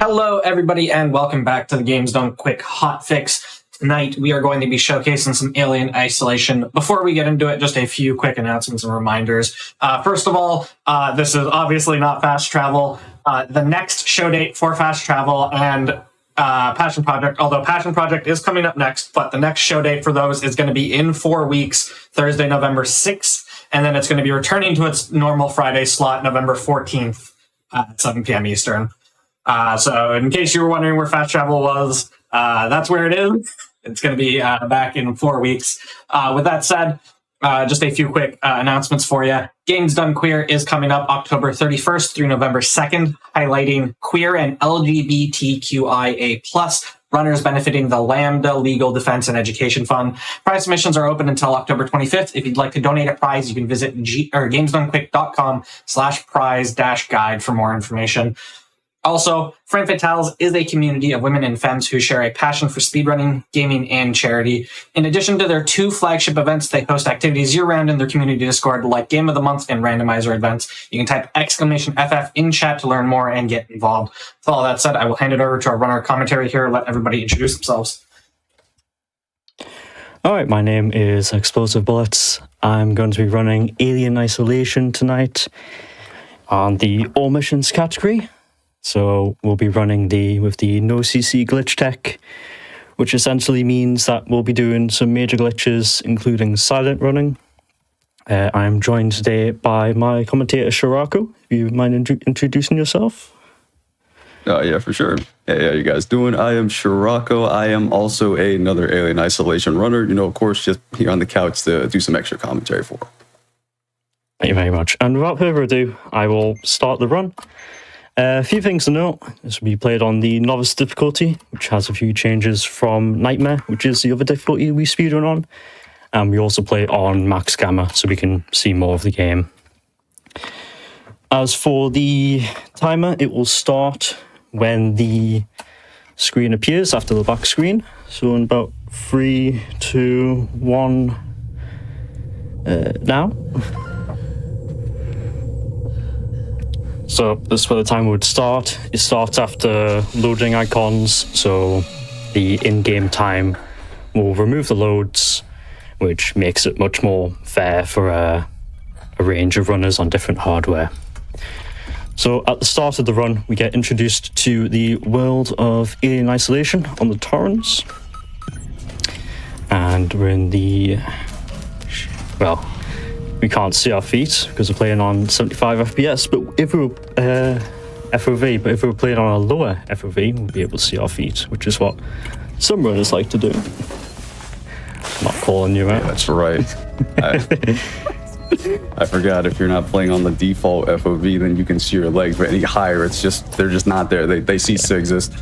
Hello, everybody, and welcome back to the Games Done Quick Hotfix. Tonight, we are going to be showcasing some Alien Isolation. Before we get into it, just a few quick announcements and reminders. First of all, this is obviously not Fast Travel. The next show date for Fast Travel and Passion Project, although Passion Project is coming up next, but the next show date for those is going to be in 4 weeks, Thursday, November 6th, and then it's going to be returning to its normal Friday slot, November 14th at 7 p.m. Eastern. So in case you were wondering where Fast Travel was, that's where it is. It's going to be back in 4 weeks. With that said, just a few quick announcements for you. Games Done Queer is coming up October 31st through November 2nd, highlighting queer and LGBTQIA+ runners benefiting the Lambda Legal Defense and Education Fund. Prize submissions are open until October 25th. If you'd like to donate a prize, you can visit gamesdonequick.com/prize-guide for more information. Also, Femme Fatales is a community of women and femmes who share a passion for speedrunning, gaming, and charity. In addition to their 2 flagship events, they host activities year-round in their community Discord, like Game of the Month and Randomizer events. You can type !FF in chat to learn more and get involved. With all that said, I will hand it over to our runner commentary here. Let everybody introduce themselves. Alright, my name is Explosive Bullets. I'm going to be running Alien Isolation tonight on the All Missions category. So we'll be running with the no CC glitch tech, which essentially means that we'll be doing some major glitches, including silent running. I'm joined today by my commentator, Shirako. If you mind introducing yourself? Yeah, for sure. Hey, how you guys doing? I am Shirako. I am also another Alien Isolation runner. You know, of course, just here on the couch to do some extra commentary for. Thank you very much. And without further ado, I will start the run. A few things to note. This will be played on the Novice difficulty, which has a few changes from Nightmare, which is the other difficulty we speedrun on. And we also play on Max Gamma, so we can see more of the game. As for the timer, it will start when the screen appears after the back screen. So in about 3, 2, 1, now. So this is where the timer would start. It starts after loading icons, so the in-game time will remove the loads, which makes it much more fair for a range of runners on different hardware. So at the start of the run, we get introduced to the world of Alien Isolation on the Torrens. And we're in the... well, we can't see our feet because we're playing on 75 FPS, but if we were FOV, but if we were playing on a lower FOV, we'd be able to see our feet, which is what some runners like to do. I'm not calling you out. Yeah, that's right. I forgot, if you're not playing on the default FOV, then you can see your legs, but any higher, it's just, they're just not there. They cease to exist.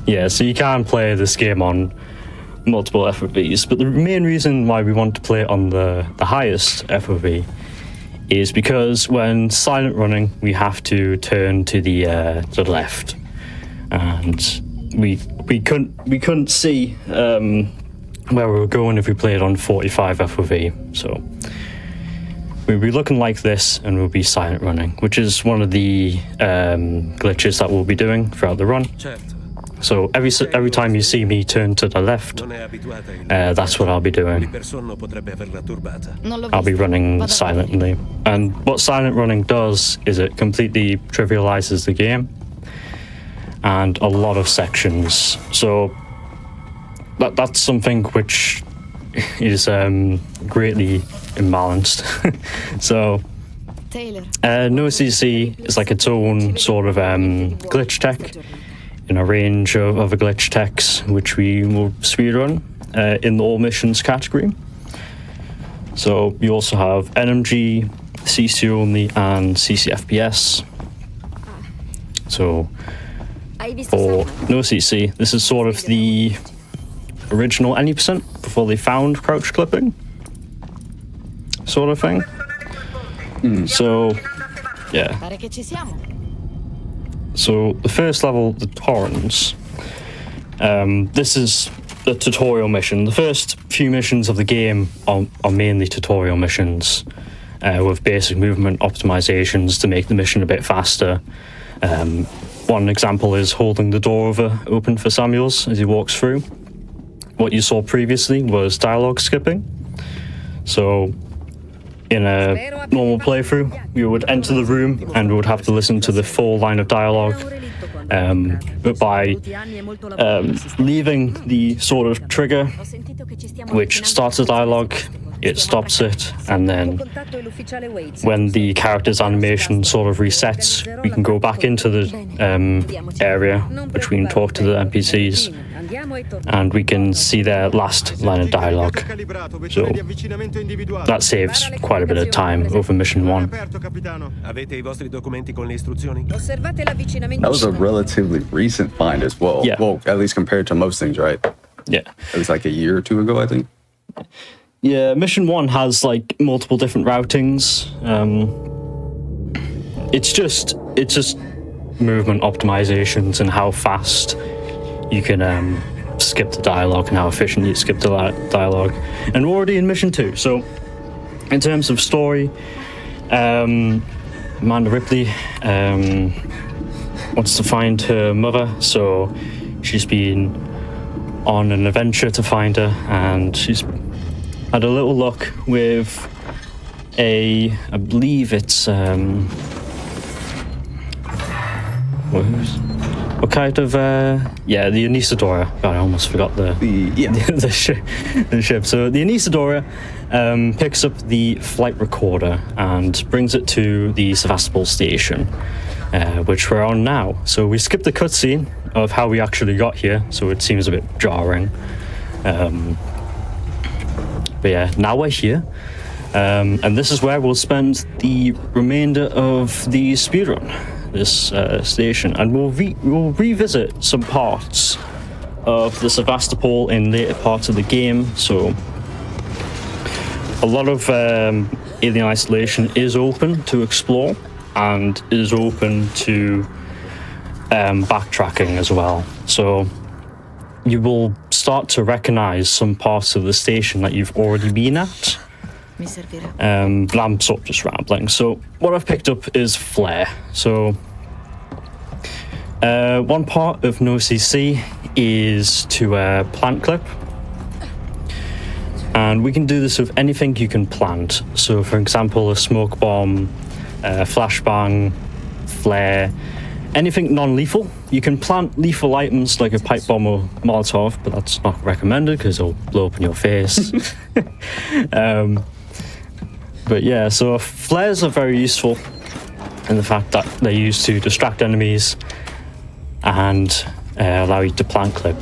Yeah, so you can play this game on multiple FOVs, but the main reason why we want to play it on the highest FOV is because when silent running, we have to turn to the left, and we couldn't see where we were going if we played on 45 FOV. So we'll be looking like this, and we'll be silent running, which is one of the glitches that we'll be doing throughout the run. So every time you see me turn to the left, that's what I'll be doing. I'll be running silently. And what silent running does is it completely trivializes the game and a lot of sections. So that's something which is greatly imbalanced. So no CC is like its own sort of glitch tech in a range of other glitch techs, which we will speedrun in the All Missions category. So you also have NMG, CC only, and CC FPS. So for no CC, this is sort of the original any percent before they found crouch clipping, sort of thing. So yeah. So the first level, the Torrens, this is the tutorial mission. The first few missions of the game are mainly tutorial missions with basic movement optimizations to make the mission a bit faster. one example is holding the door open for Samuels as he walks through. What you saw previously was dialogue skipping. So in a normal playthrough, you would enter the room and we would have to listen to the full line of dialogue. But by leaving the sort of trigger which starts the dialogue, it stops it, and then when the character's animation sort of resets, we can go back into the area which we can talk to the NPCs, and we can see their last line of dialogue. So that saves quite a bit of time over mission 1. That was a relatively recent find as well. Yeah. Well, at least compared to most things, right? Yeah. It was like a year or two ago, I think. Yeah, mission 1 has like multiple different routings. It's just movement optimizations and how fast you can skip the dialogue and how efficient you skip the dialogue. And we're already in mission 2. So in terms of story, Amanda Ripley wants to find her mother, so she's been on an adventure to find her, and she's had a little look with I believe it's what kind of the Anisadora. God, I almost forgot the ship. So the Anisadora picks up the flight recorder and brings it to the Sevastopol station, which we're on now. So we skipped the cutscene of how we actually got here, so it seems a bit jarring. But yeah, now we're here, and this is where we'll spend the remainder of the speedrun, this station, and we'll revisit some parts of the Sevastopol in later parts of the game. So a lot of Alien Isolation is open to explore and is open to backtracking as well. So you will start to recognize some parts of the station that you've already been at. But I'm sort of just rambling. So what I've picked up is flare. So one part of no CC is to plant clip, and we can do this with anything you can plant. So for example, a smoke bomb, flashbang, flare, anything non-lethal. You can plant lethal items like a pipe bomb or Molotov, but that's not recommended because it'll blow up in your face. But yeah, so flares are very useful in the fact that they're used to distract enemies and allow you to plant clip.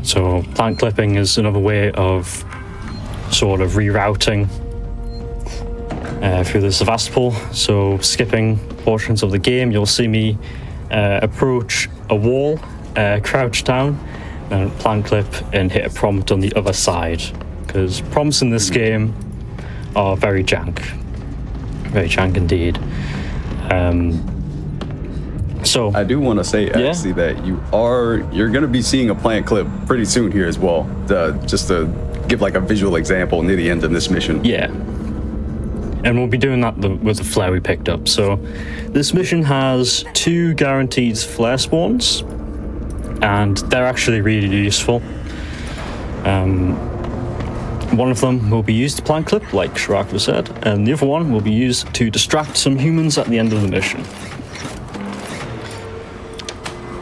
So plant clipping is another way of sort of rerouting through the Sevastopol. So skipping portions of the game, you'll see me approach a wall, crouch down, and plant clip and hit a prompt on the other side. Because prompts in this game are very jank indeed. So I do want to say actually that you're going to be seeing a plant clip pretty soon here as well. Just to give like a visual example near the end of this mission. Yeah. And we'll be doing that with the flare we picked up. So this mission has 2 guaranteed flare spawns, and they're actually really useful. One of them will be used to plant clip, like Shirako said, and the other one will be used to distract some humans at the end of the mission.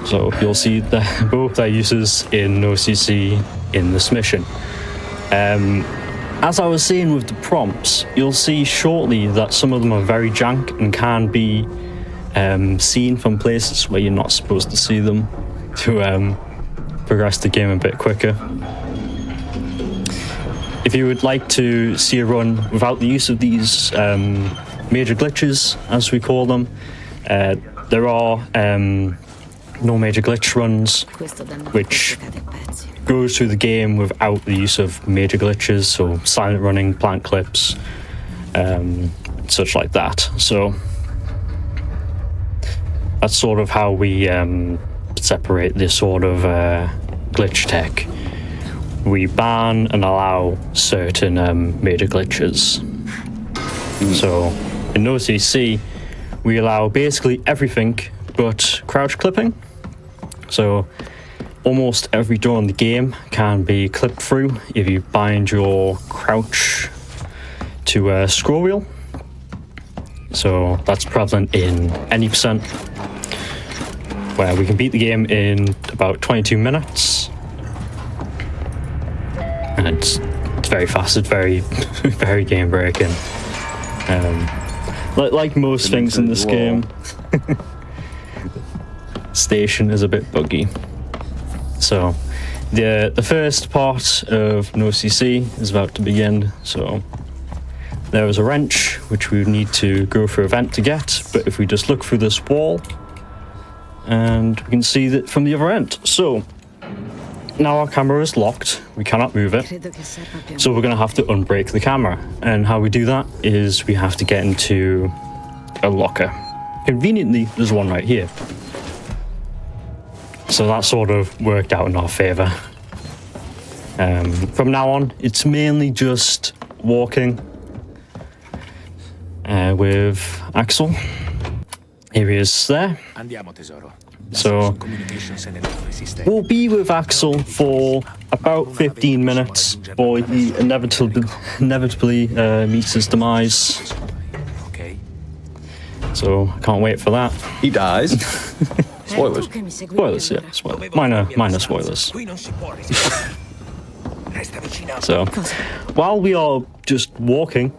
So you'll see both their uses in NoCC in this mission. As I was saying with the prompts, you'll see shortly that some of them are very jank and can be seen from places where you're not supposed to see them to progress the game a bit quicker. If you would like to see a run without the use of these major glitches, as we call them, there are no major glitch runs, which goes through the game without the use of major glitches, so silent running, plant clips, such like that. So that's sort of how we separate this sort of glitch tech. We ban and allow certain major glitches. So in NoCC, we allow basically everything but crouch clipping. So almost every door in the game can be clipped through if you bind your crouch to a scroll wheel. So that's prevalent in any percent, where we can beat the game in about 22 minutes. And it's very fast, it's very, very game breaking. Like most things in this game, station is a bit buggy. So the first part of No CC is about to begin. So there is a wrench which we would need to go through a vent to get, but if we just look through this wall, and we can see that from the other end. So now our camera is locked, we cannot move it, so we're going to have to unbreak the camera. And how we do that is we have to get into a locker. Conveniently, there's one right here. So that sort of worked out in our favour. From now on, it's mainly just walking with Axel. Here he is there. So we'll be with Axel for about 15 minutes before he inevitably meets his demise. So I can't wait for that. He dies. Spoilers. Spoilers, yeah. Minor spoilers. So while we are just walking,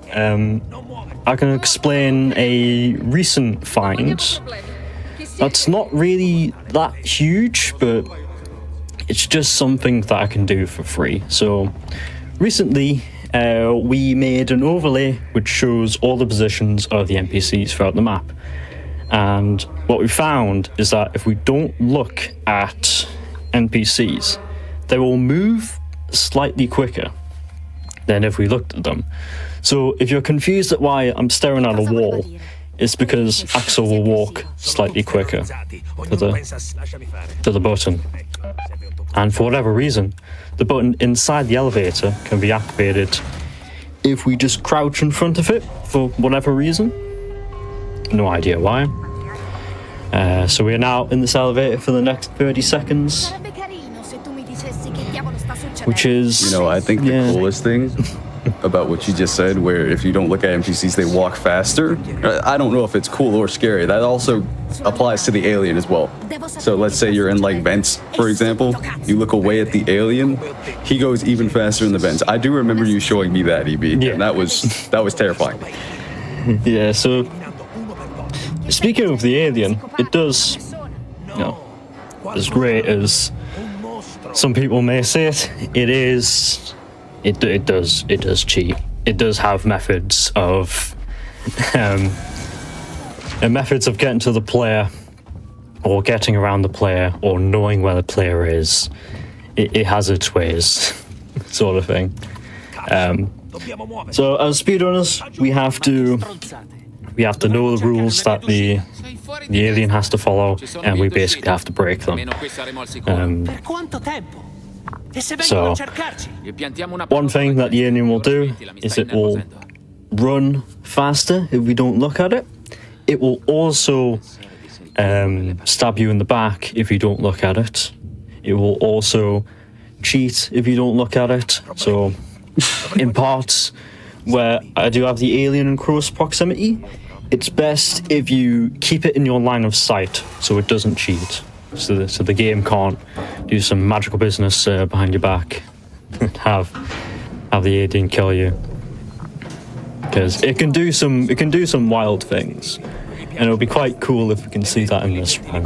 I can explain a recent find. That's not really that huge, but it's just something that I can do for free. So recently, we made an overlay which shows all the positions of the NPCs throughout the map. And what we found is that if we don't look at NPCs, they will move slightly quicker than if we looked at them. So if you're confused at why I'm staring at a wall, it's because Axel will walk slightly quicker to the button. And for whatever reason, the button inside the elevator can be activated if we just crouch in front of it for whatever reason. No idea why. So we are now in this elevator for the next 30 seconds. Which is... You know, I think the coolest thing about what you just said, where if you don't look at NPCs, they walk faster. I don't know if it's cool or scary. That also applies to the alien as well. So let's say you're in like vents, for example. You look away at the alien, he goes even faster in the vents. I do remember you showing me that, EB, and that was terrifying. Yeah, so speaking of the alien, it does, you know, as great as some people may say it, it does cheat. It does have methods of getting to the player, or getting around the player, or knowing where the player is. It has its ways, sort of thing. So as speedrunners, we have to know the rules that the alien has to follow, and we basically have to break them. So, one thing that the alien will do is it will run faster if we don't look at it. It will also stab you in the back if you don't look at it. It will also cheat if you don't look at it. So, in parts where I do have the alien in close proximity, it's best if you keep it in your line of sight so it doesn't cheat. So the game can't do some magical business behind your back and have the alien kill you, because it can do some wild things, and it'll be quite cool if we can see that in this one.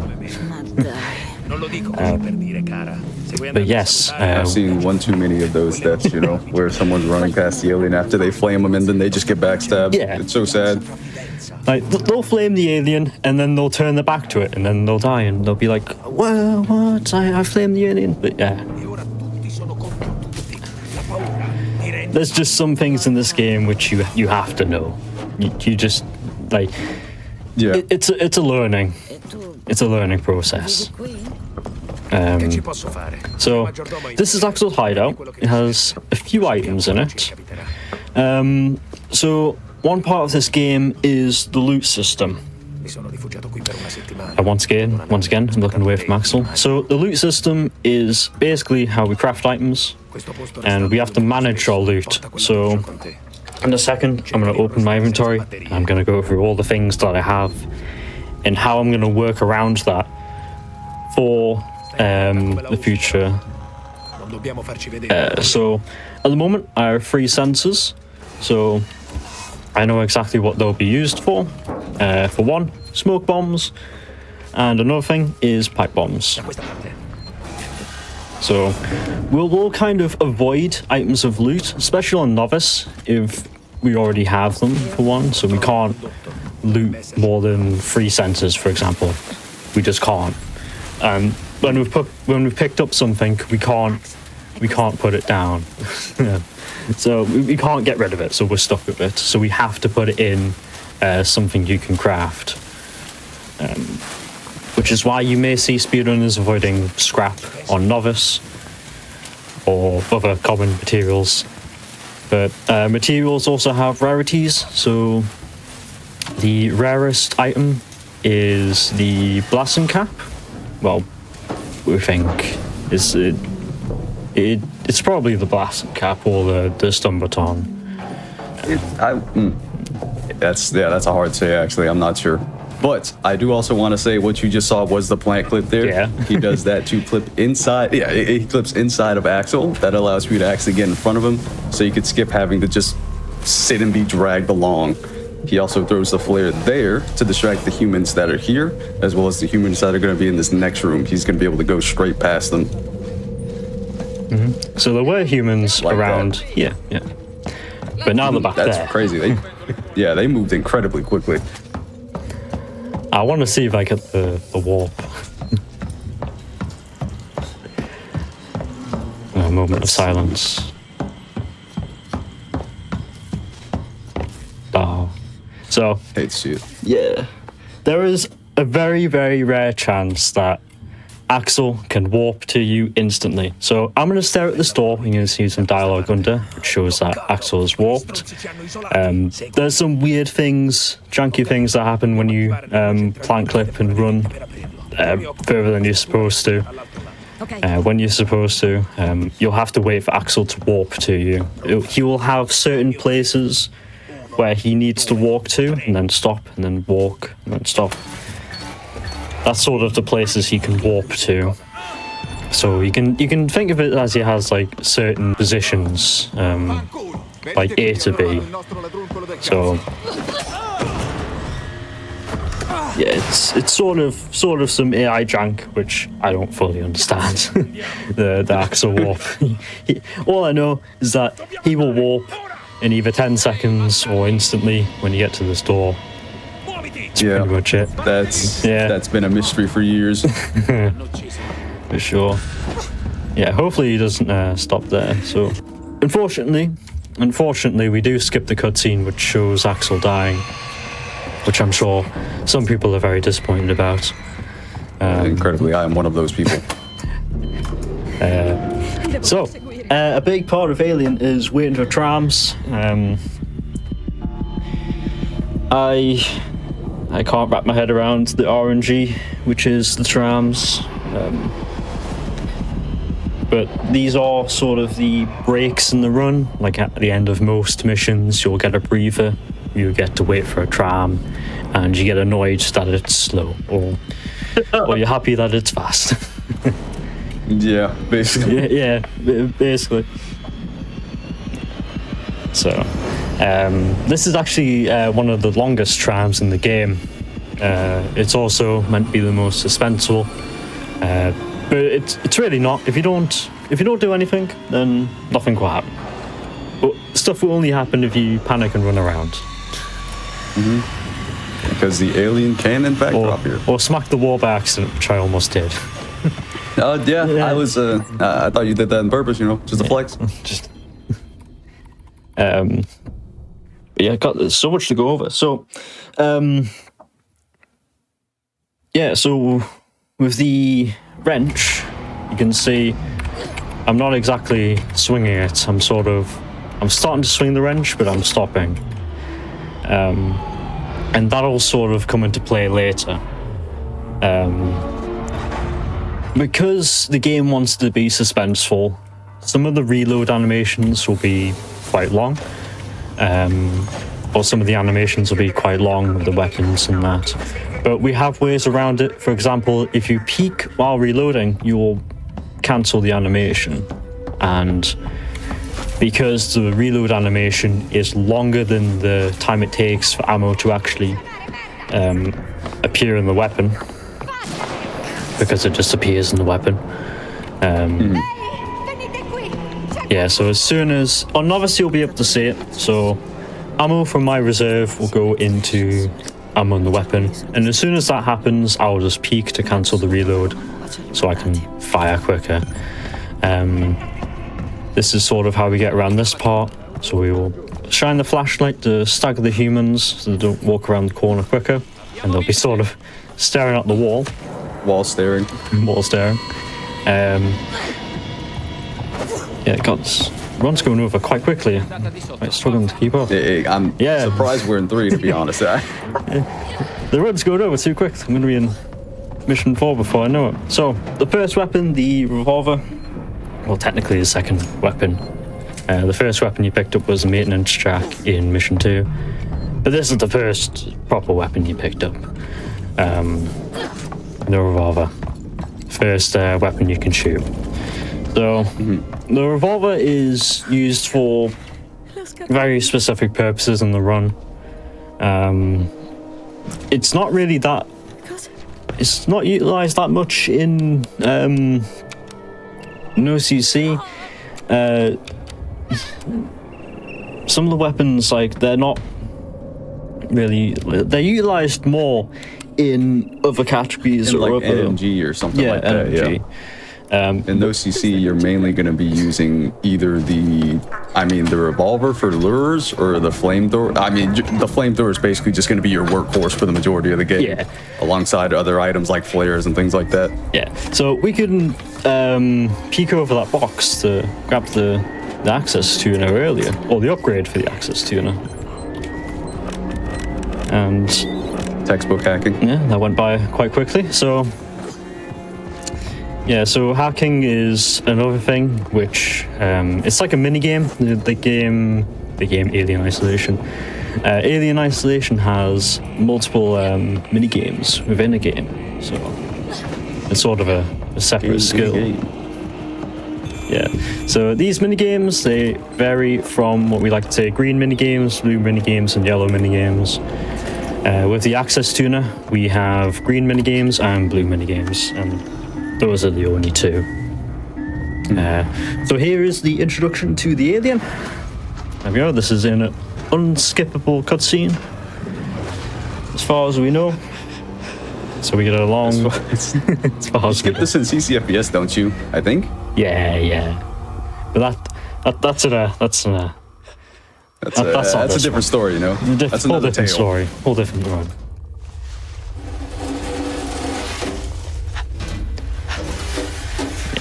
But yes, I've seen one too many of those deaths, you know, where someone's running past the alien after they flame them and then they just get backstabbed. Yeah. It's so sad. Like, they'll flame the alien and then they'll turn their back to it and then they'll die and they'll be like, well, what? I flamed the alien. But yeah. There's just some things in this game which you have to know. You just, like, yeah. It's a learning process. So this is Axel's hideout. It has a few items in it. So one part of this game is the loot system. Once again, I'm looking away from Axel. So the loot system is basically how we craft items, and we have to manage our loot. So in a second, I'm going to open my inventory, and I'm going to go through all the things that I have, and how I'm going to work around that for the future. So at the moment, I have 3 sensors, so I know exactly what they'll be used for. For one, smoke bombs, and another thing is pipe bombs. So we'll kind of avoid items of loot, especially on novice, if we already have them, for one. So we can't loot more than 3 sensors, for example. We just can't. When we've picked up something, we can't put it down. So we can't get rid of it, so we're stuck with it. So we have to put it in something you can craft. Which is why you may see speedrunners avoiding scrap on novice or other common materials. But materials also have rarities, so the rarest item is the blasting cap. Well, we think it's probably the blasting cap or the stun baton. That's a hard say, actually. I'm not sure. But I do also want to say what you just saw was the plant clip there. Yeah. He does that to clip inside. Yeah, he clips inside of Axel. That allows you to actually get in front of him, so you could skip having to just sit and be dragged along. He also throws the flare there to distract the humans that are here, as well as the humans that are going to be in this next room. He's going to be able to go straight past them. So there were humans like around here, yeah. But now they're back there. That's crazy. They moved incredibly quickly. I want to see if I get the warp. A moment of silence. Oh. So, Hate to see it. yeah. There is a very, very rare chance that Axel can warp to you instantly. So I'm going to stare at this door. You're going to see some dialogue under, which shows that Axel is warped. There's some weird things, janky things that happen when you plant clip and run further than you're supposed to. When you're supposed to, you'll have to wait for Axel to warp to you. He will have certain places where he needs to walk to, and then stop, and then walk, and then stop. That's sort of the places he can warp to. So you can think of it as he has like certain positions, like A to B. So yeah, it's sort of some AI jank, which I don't fully understand. the Axel warp. All I know is that he will warp in either 10 seconds or instantly when you get to this door. That's pretty much it. That's been a mystery for years. For sure. Yeah, hopefully he doesn't stop there. So, unfortunately, we do skip the cutscene which shows Axel dying, which I'm sure some people are very disappointed about. Incredibly, I am one of those people. A big part of Alien is waiting for trams. I can't wrap my head around the RNG, which is the trams. But these are sort of the breaks in the run. Like at the end of most missions, you'll get a breather, you get to wait for a tram, and you get annoyed that it's slow, or you're happy that it's fast. Yeah, basically. Yeah, basically. So, this is actually one of the longest trams in the game. It's also meant to be the most suspenseful, but it's really not. If you don't do anything, then nothing will happen. But stuff will only happen if you panic and run around. Mm-hmm. Because the alien can in fact drop here. Or smack the wall by accident, which I almost did. Yeah. I was. I thought you did that on purpose. Just a flex. Just. But yeah, got so much to go over. So, yeah. So with the wrench, you can see I'm not exactly swinging it. I'm starting to swing the wrench, but I'm stopping. and that'll sort of come into play later. Because the game wants to be suspenseful, some of the reload animations will be quite long, or some of the animations will be quite long with the weapons and that. But we have ways around it. For example, if you peek while reloading, you'll cancel the animation. And because the reload animation is longer than the time it takes for ammo to actually appear in the weapon, because it just appears in the weapon. Yeah, so as soon as... On Novice, you'll be able to see it. So ammo from my reserve will go into ammo in the weapon. And as soon as that happens, I'll just peek to cancel the reload so I can fire quicker. This is sort of how we get around this part. So we will shine the flashlight to stagger the humans so they don't walk around the corner quicker. And they'll be sort of staring at the wall. Wall staring. Wall staring. Yeah, God's run's going over quite quickly. Quite struggling to keep up. I'm surprised we're in 3, to be honest. The run's going over too quick. I'm going to be in mission 4 before I know it. So, the first weapon, the revolver, well, technically the second weapon. The first weapon you picked up was a maintenance jack in mission 2. But this is the first proper weapon you picked up. The revolver. First weapon you can shoot. So, the revolver is used for very specific purposes in the run. It's not really that... It's not utilized that much in OCC. Some of the weapons, like, they're not really... They're utilized more in other categories, in or like other... NMG or something like that. NMG. Yeah. In OCC, you're mainly going to be using either the revolver for lures or the flamethrower. I mean, the flamethrower is basically just going to be your workhorse for the majority of the game, alongside other items like flares and things like that. Yeah, so we can peek over that box to grab the access tuner earlier, or the upgrade for the access tuner. And textbook hacking. Yeah, that went by quite quickly. So yeah, so hacking is another thing, which it's like a mini game. The game Alien Isolation. Alien Isolation has multiple mini games within a game, so it's sort of a separate skill. Yeah. So these mini games, they vary from what we like to say green mini games, blue mini games, and yellow mini games. With the access tuner, we have green mini games and blue mini games, and those are the only two. So here is the introduction to the alien. There we go. This is in an unskippable cutscene, as far as we know. So we get a long. As far as skip this in CCFPS, don't you? I think. Yeah. But that's a different story, you know. That's whole another different tale. story. Whole different run.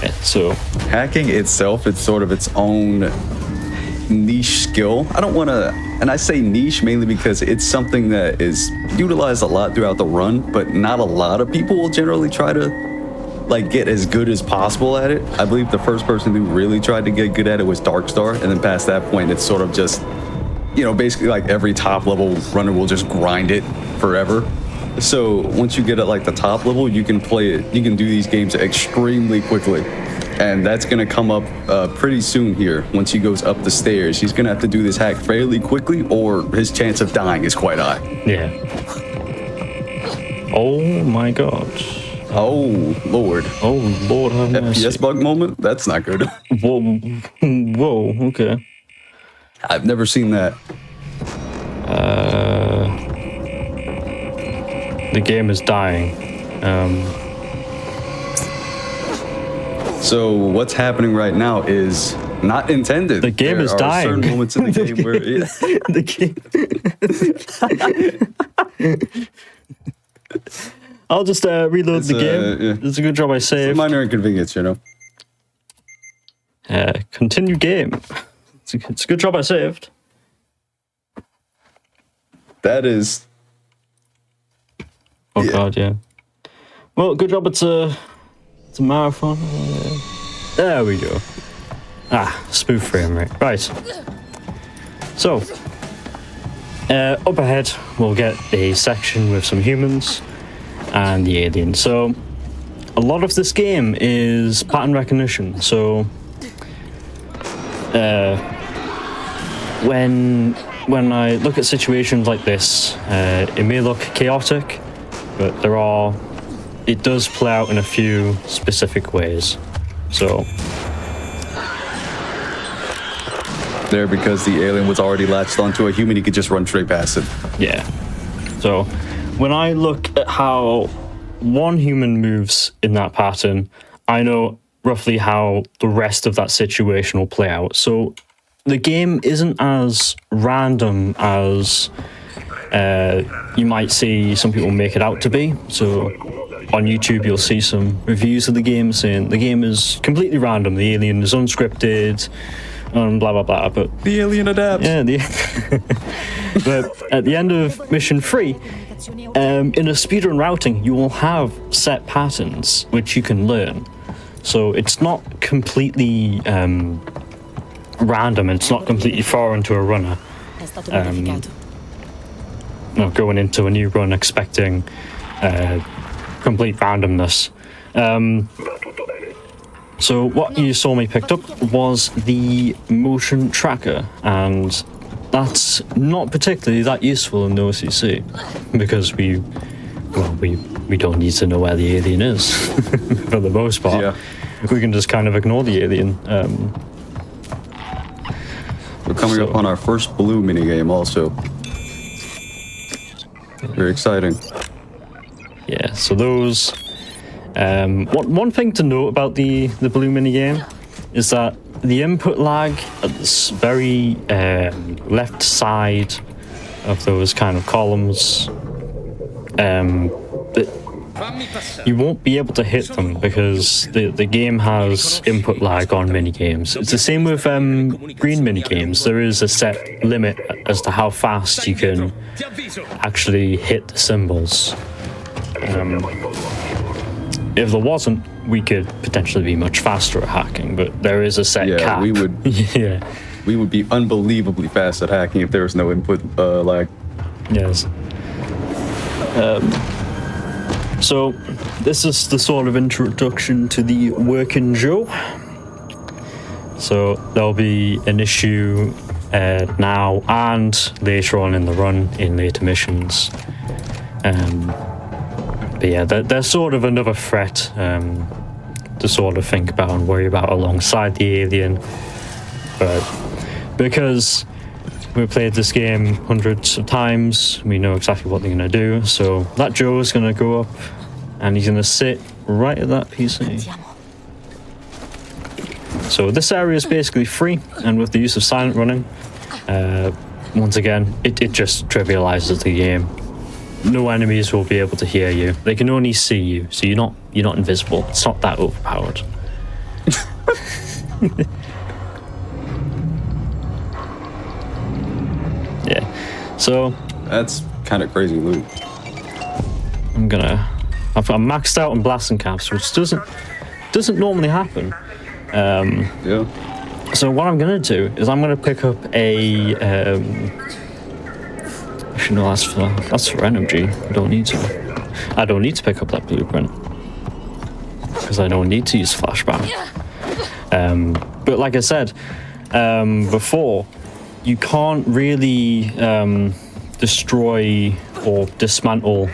Yeah. So hacking itself, it's sort of its own niche skill. I don't want to, and I say niche mainly because it's something that is utilized a lot throughout the run, but not a lot of people will generally try to like get as good as possible at it. I believe the first person who really tried to get good at it was Darkstar, and then past that point, it's sort of just, you know, basically like every top level runner will just grind it forever. So once you get at like the top level, you can play it, you can do these games extremely quickly. And that's going to come up pretty soon here. Once he goes up the stairs, he's going to have to do this hack fairly quickly, or his chance of dying is quite high. Yeah. Oh my god. Oh lord. Oh lord. FPS bug moment? That's not good. Whoa, okay. I've never seen that. The game is dying. So what's happening right now is not intended. The game is dying. Certain moments in the game where it is. The game. I'll just reload the game. Yeah. It's a good job I saved. It's a minor inconvenience, you know. Continue game. It's a good job I saved. That is God, yeah. Well, good job. It's a marathon. There we go. Smooth frame rate. Right. So, up ahead, we'll get a section with some humans and the alien. So, a lot of this game is pattern recognition. So, when I look at situations like this, it may look chaotic, but it does play out in a few specific ways. So there, because the alien was already latched onto a human, he could just run straight past it. Yeah. So when I look at how one human moves in that pattern, I know roughly how the rest of that situation will play out. So the game isn't as random as you might see some people make it out to be. So on YouTube, you'll see some reviews of the game saying the game is completely random, the alien is unscripted, and blah, blah, blah. But the alien adapts. Yeah, but at the end of mission 3, in a speedrun routing, you will have set patterns which you can learn. So it's not completely random, and it's not completely foreign to a runner. Going into a new run expecting complete randomness. So what you saw me picked up was the motion tracker, and that's not particularly that useful in the OCC because we don't need to know where the alien is for the most part. Yeah. We can just kind of ignore the alien. We're coming up on our first blue minigame also. Very exciting. Yeah, so those... one thing to note about the blue minigame is that the input lag at this very left side of those kind of columns, you won't be able to hit them because the game has input lag on minigames. It's the same with green minigames. There is a set limit as to how fast you can actually hit the symbols. If there wasn't, we could potentially be much faster at hacking, but there is a set cap. We would. Yeah, we would be unbelievably fast at hacking if there was no input lag. Yes. So this is the sort of introduction to the working Joe. So there'll be an issue now and later on in the run in later missions. But yeah, they're sort of another threat to sort of think about and worry about alongside the alien. But because we've played this game hundreds of times, we know exactly what they're going to do. So that Joe is going to go up and he's going to sit right at that PC. So this area is basically free, and with the use of silent running, once again, it just trivializes the game. No enemies will be able to hear you. They can only see you, so you're not invisible. It's not that overpowered. Yeah. So that's kind of crazy loot. I'm maxed out on blasting caps, which doesn't normally happen. Yeah. So what I'm gonna do is I'm gonna pick up a actually no, that's for energy. I don't need to pick up that blueprint because I don't need to use flashbang. But like I said before, you can't really destroy or dismantle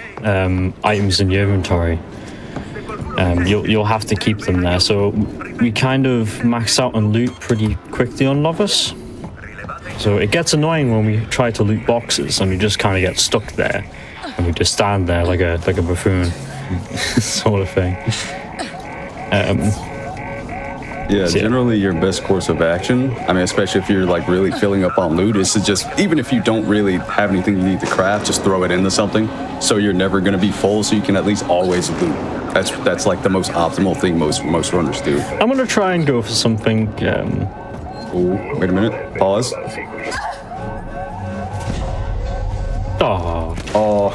items in your inventory. You'll have to keep them there. So we kind of max out on loot pretty quickly on Novice. So it gets annoying when we try to loot boxes and we just kind of get stuck there and we just stand there like a buffoon sort of thing. Yeah, generally your best course of action, I mean, especially if you're like really filling up on loot, is to just, even if you don't really have anything you need to craft, just throw it into something so you're never going to be full, so you can at least always loot. That's like the most optimal thing most runners do. I'm going to try and go for something... Oh, wait a minute. Pause. Oh.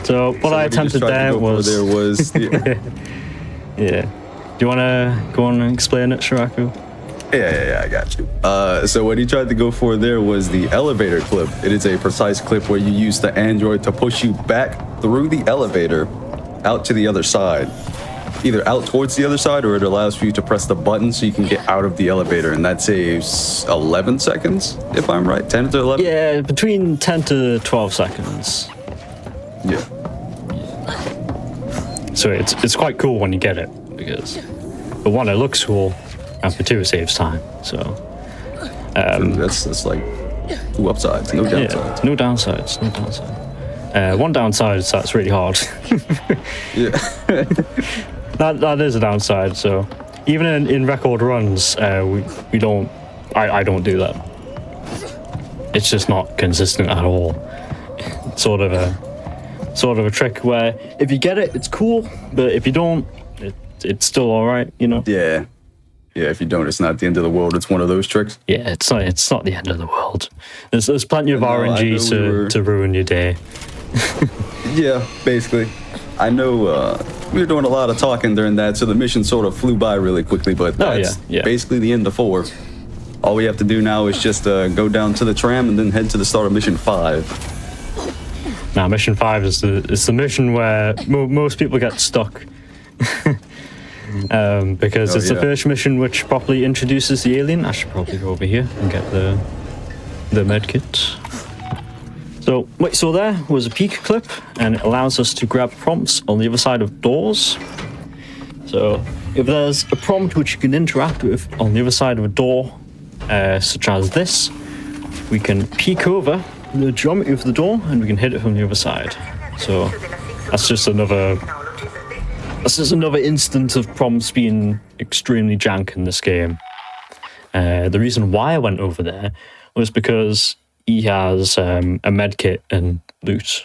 So what I attempted there was... Yeah. Do you want to go on and explain it, Shiraku? Yeah, I got you. So what he tried to go for there was the elevator clip. It is a precise clip where you use the android to push you back through the elevator out to the other side. Either out towards the other side, or it allows for you to press the button so you can get out of the elevator, and that saves 11 seconds, if I'm right. 10 to 11? Yeah, between 10 to 12 seconds. Yeah. So it's quite cool when you get it, because for one, it looks cool, and for two, it saves time. So that's like two upsides, no downsides. Yeah, no downsides, no downside. One downside is that's really hard. Yeah. that is a downside. So even in record runs, we don't. I don't do that. It's just not consistent at all. Sort of a trick where if you get it, it's cool, but if you don't, it's still all right, you know. Yeah. If you don't, it's not the end of the world. It's one of those tricks. Yeah, it's not the end of the world. There's plenty of RNG to ruin your day. Yeah, basically. I know we were doing a lot of talking during that, so the mission sort of flew by really quickly, but that's basically the end of 4. All we have to do now is just go down to the tram and then head to the start of mission 5. Now, mission 5 is the mission where most people get stuck. Because it's the first mission which properly introduces the alien. I should probably go over here and get the medkit. So there was a peek clip, and it allows us to grab prompts on the other side of doors. So if there's a prompt which you can interact with on the other side of a door, such as this, we can peek over the geometry of the door and we can hit it from the other side. So that's just another instance of prompts being extremely jank in this game. The reason why I went over there was because he has a medkit and loot,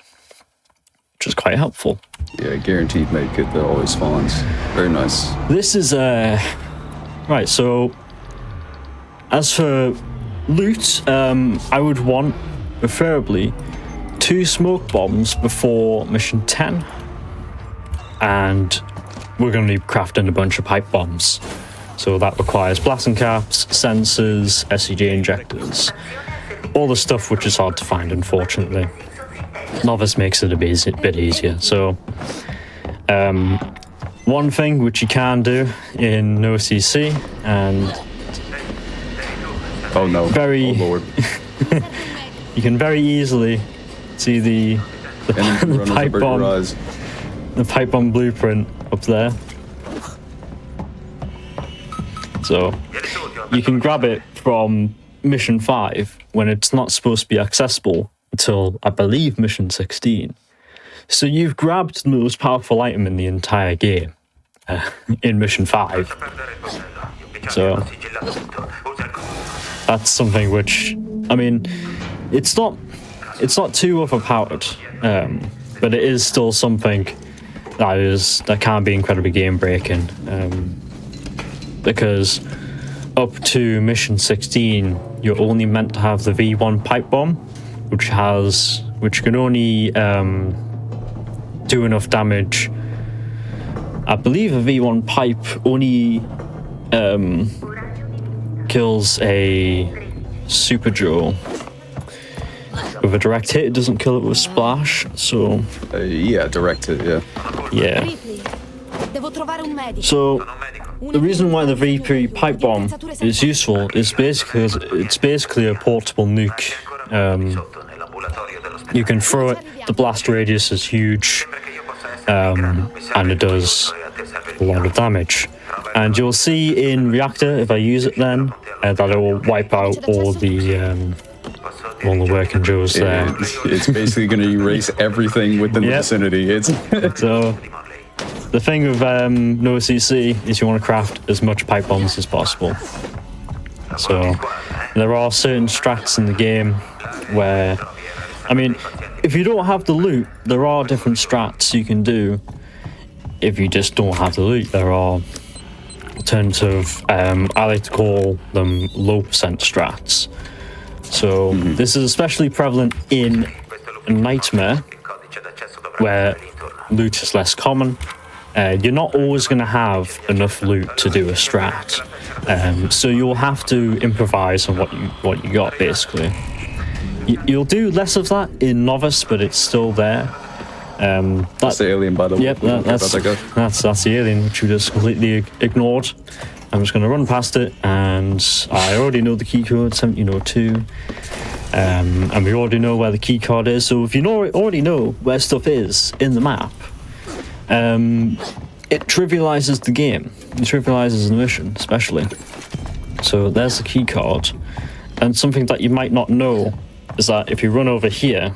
which is quite helpful. Yeah, guaranteed medkit that always spawns. Very nice. This is right. So as for loot, I would want preferably 2 smoke bombs before mission 10, and we're going to be crafting a bunch of pipe bombs. So that requires blasting caps, sensors, SCJ injectors, all the stuff which is hard to find, unfortunately. Novice makes it a bit easier. So one thing which you can do in NoCC, and oh no, very oh Lord. You can very easily see the pipe bomb blueprint up there. So you can grab it from mission 5 when it's not supposed to be accessible until, I believe, mission 16. So you've grabbed the most powerful item in the entire game in mission 5. So that's something which, I mean, it's not too overpowered, but it is still something that can be incredibly game breaking, because up to mission 16 you're only meant to have the V1 pipe bomb, which can only do enough damage. I believe a V1 pipe only kills a Super Joe. With a direct hit, it doesn't kill it with splash, so... yeah, direct hit, yeah. Yeah. So, the reason why the VP pipe bomb is useful is basically it's basically a portable nuke. You can throw it, the blast radius is huge, and it does a lot of damage. And you'll see in Reactor, if I use it then, that it will wipe out all the working Joes there. It's basically going to erase everything within the vicinity. So, the thing with NoCC is you want to craft as much pipe bombs as possible. So, there are certain strats in the game where, I mean, if you don't have the loot, there are different strats you can do. If you just don't have the loot, there are alternative, I like to call them low percent strats. So this is especially prevalent in Nightmare, where loot is less common. You're not always going to have enough loot to do a strat, so you'll have to improvise on what you got, basically. You'll do less of that in Novice, but it's still there. That's the alien, by the way. Yep, that's the alien, which we just completely ignored. I'm just going to run past it, and I already know the key code, 1702. And we already know where the key card is, so if you already know where stuff is in the map, it trivializes the game. It trivializes the mission, especially. So there's the key card. And something that you might not know is that if you run over here,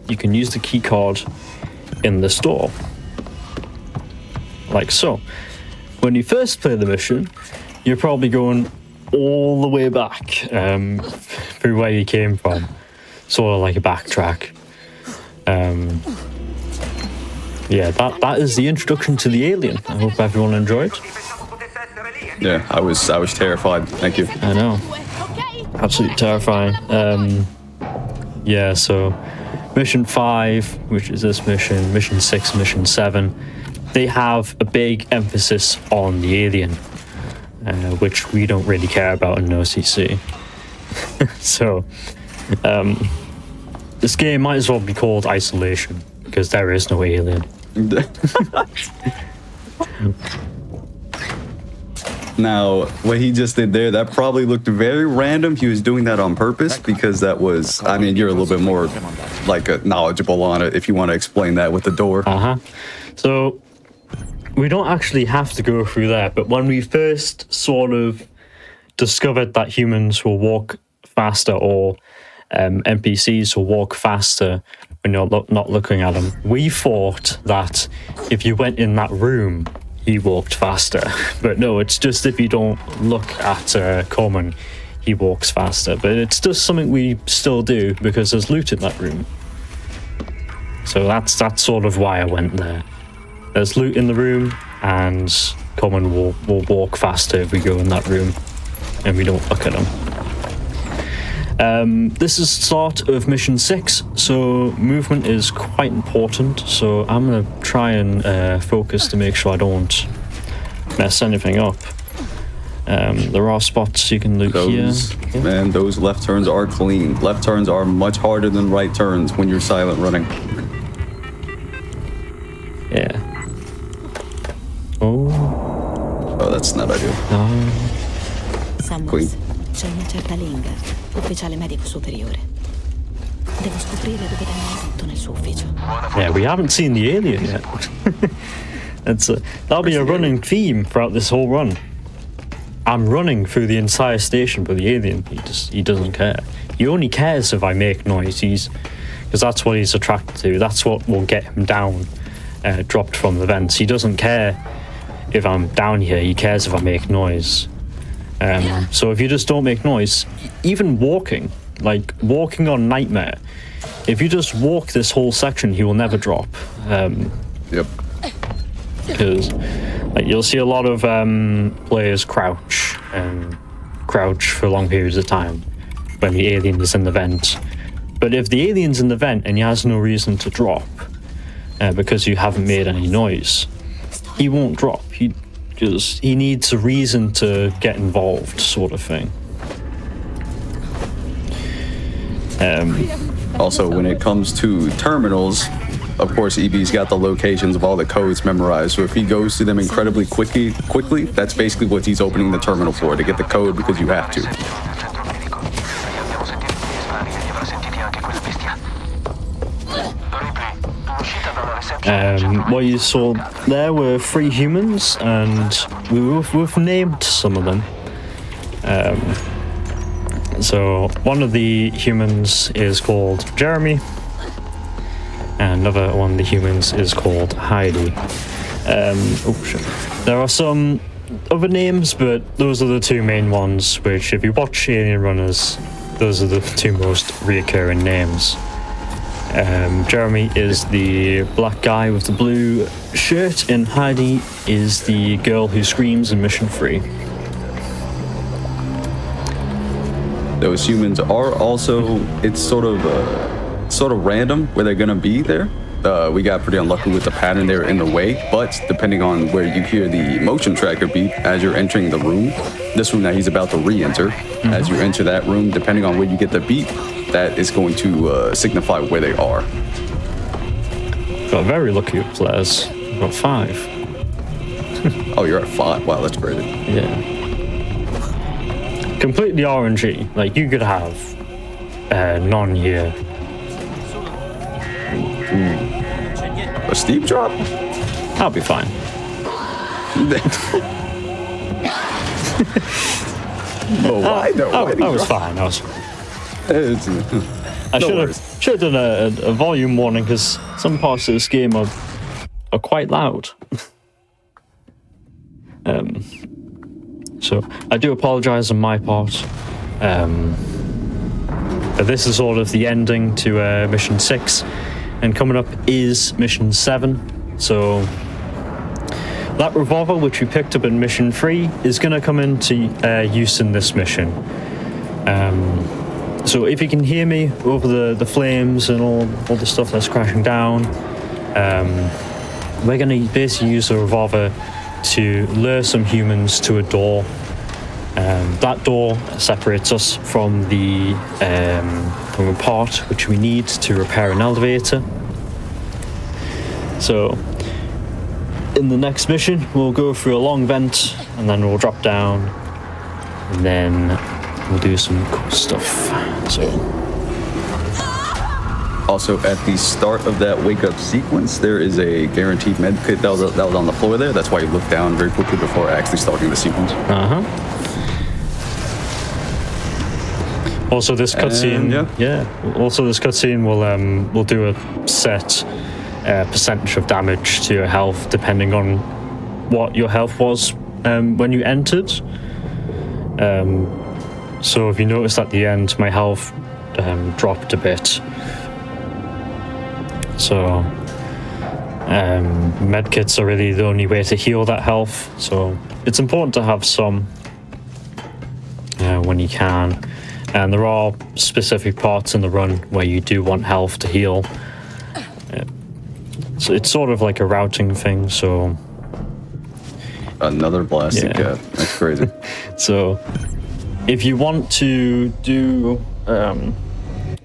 you can use the key card in the store. Like so. When you first play the mission, you're probably going all the way back through where you came from. Sort of like a backtrack. Yeah, that is the introduction to the alien. I hope everyone enjoyed. Yeah, I was terrified. Thank you. I know. Absolutely terrifying. Yeah, so Mission 5, which is this mission, Mission 6, Mission 7, they have a big emphasis on the alien, which we don't really care about in OCC. So, this game might as well be called Isolation, because there is no alien. Now, what he just did there, that probably looked very random. He was doing that on purpose because that was, I mean, you're a little bit more like knowledgeable on it if you want to explain that with the door. So, we don't actually have to go through that, but when we first sort of discovered that humans will walk faster or NPCs will walk faster when you're not looking at them, we thought that if you went in that room, he walked faster. But no, it's just if you don't look at Coleman, he walks faster. But it's just something we still do because there's loot in that room. So that's sort of why I went there. There's loot in the room, and Coleman will walk faster if we go in that room and we don't look at him. This is the start of Mission 6, so movement is quite important, so I'm going to try and focus to make sure I don't mess anything up. There are spots you can loot here. Man, those left turns are clean. Left turns are much harder than right turns when you're silent running. Yeah. Oh, that's not ideal. Clean. C'è una certa Linger, ufficiale medico superiore. Devo scoprire dove tengono tutto nel suo ufficio. Yeah, we haven't seen the alien yet. That'll be a running theme throughout this whole run. I'm running through the entire station, but the alien, he doesn't care. He only cares if I make noise. Because that's what he's attracted to. That's what will get him down, dropped from the vents. He doesn't care if I'm down here. He cares if I make noise. So if you just don't make noise, even walking, like walking on Nightmare, if you just walk this whole section, he will never drop. Yep. Because like, you'll see a lot of players crouch for long periods of time when the alien is in the vent. But if the alien's in the vent and he has no reason to drop because you haven't made any noise, he won't drop. He needs a reason to get involved, sort of thing. Also, when it comes to terminals, of course, EB's got the locations of all the codes memorized. So if he goes to them incredibly quickly, that's basically what he's opening the terminal for, to get the code because you have to. What you saw there were 3 humans, and we've named some of them. So one of the humans is called Jeremy, and another one of the humans is called Heidi. There are some other names, but those are the 2 main ones, which if you watch Alien Runners, those are the 2 most reoccurring names. Jeremy is the black guy with the blue shirt, and Heidi is the girl who screams in Mission 3. Those humans are also, it's sort of random where they're gonna be there. we got pretty unlucky with the pattern there in the way, but depending on where you hear the motion tracker beep as you're entering the room, this room that he's about to re-enter, as you enter that room, depending on where you get the beep, that is going to signify where they are. Got very lucky with players. Got 5. Oh, you're at 5. Wow, that's great. Yeah. Completely RNG. Like, you could have none here. A steep drop? I'll be fine. Oh, why? No, I was fine. I should have done a volume warning because some parts of this game are quite loud. So I do apologize on my part. But this is sort of the ending to mission 6, and coming up is mission 7. So that revolver, which we picked up in mission 3, is going to come into use in this mission. So if you can hear me over the flames and all the stuff that's crashing down, we're going to basically use the revolver to lure some humans to a door. That door separates us from a part which we need to repair an elevator. So in the next mission, we'll go through a long vent, and then we'll drop down, and then we'll do some cool stuff. So also, at the start of that wake-up sequence, there is a guaranteed med kit that was on the floor there. That's why you look down very quickly before actually starting the sequence. Also, this cutscene, Also, this cutscene will do a set percentage of damage to your health depending on what your health was when you entered. So if you notice at the end, my health dropped a bit. So medkits are really the only way to heal that health. So it's important to have some when you can. And there are specific parts in the run where you do want health to heal. So it's sort of like a routing thing, so... Another blasted cat. That's crazy. So, if you want to do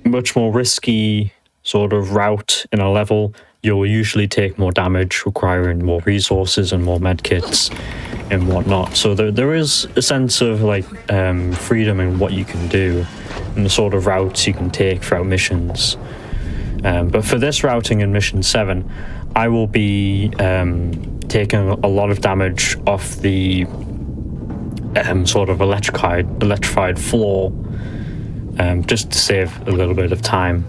much more risky sort of route in a level, you'll usually take more damage, requiring more resources and more medkits and whatnot. So there is a sense of like freedom in what you can do and the sort of routes you can take throughout missions. But for this routing in mission 7, I will be taking a lot of damage off the sort of electrified floor, just to save a little bit of time.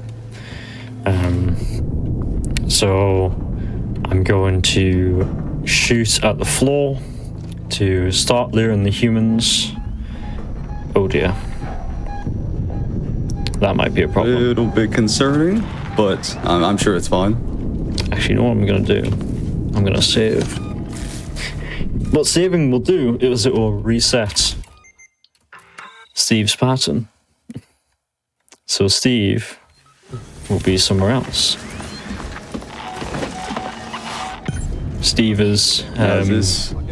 So I'm going to shoot at the floor to start luring the humans. Oh dear. That might be a problem. A little bit concerning, but I'm sure it's fine. Actually, you know what I'm going to do? I'm going to save. What saving will do is it will reset Steve's pattern. So Steve will be somewhere else. Steve is,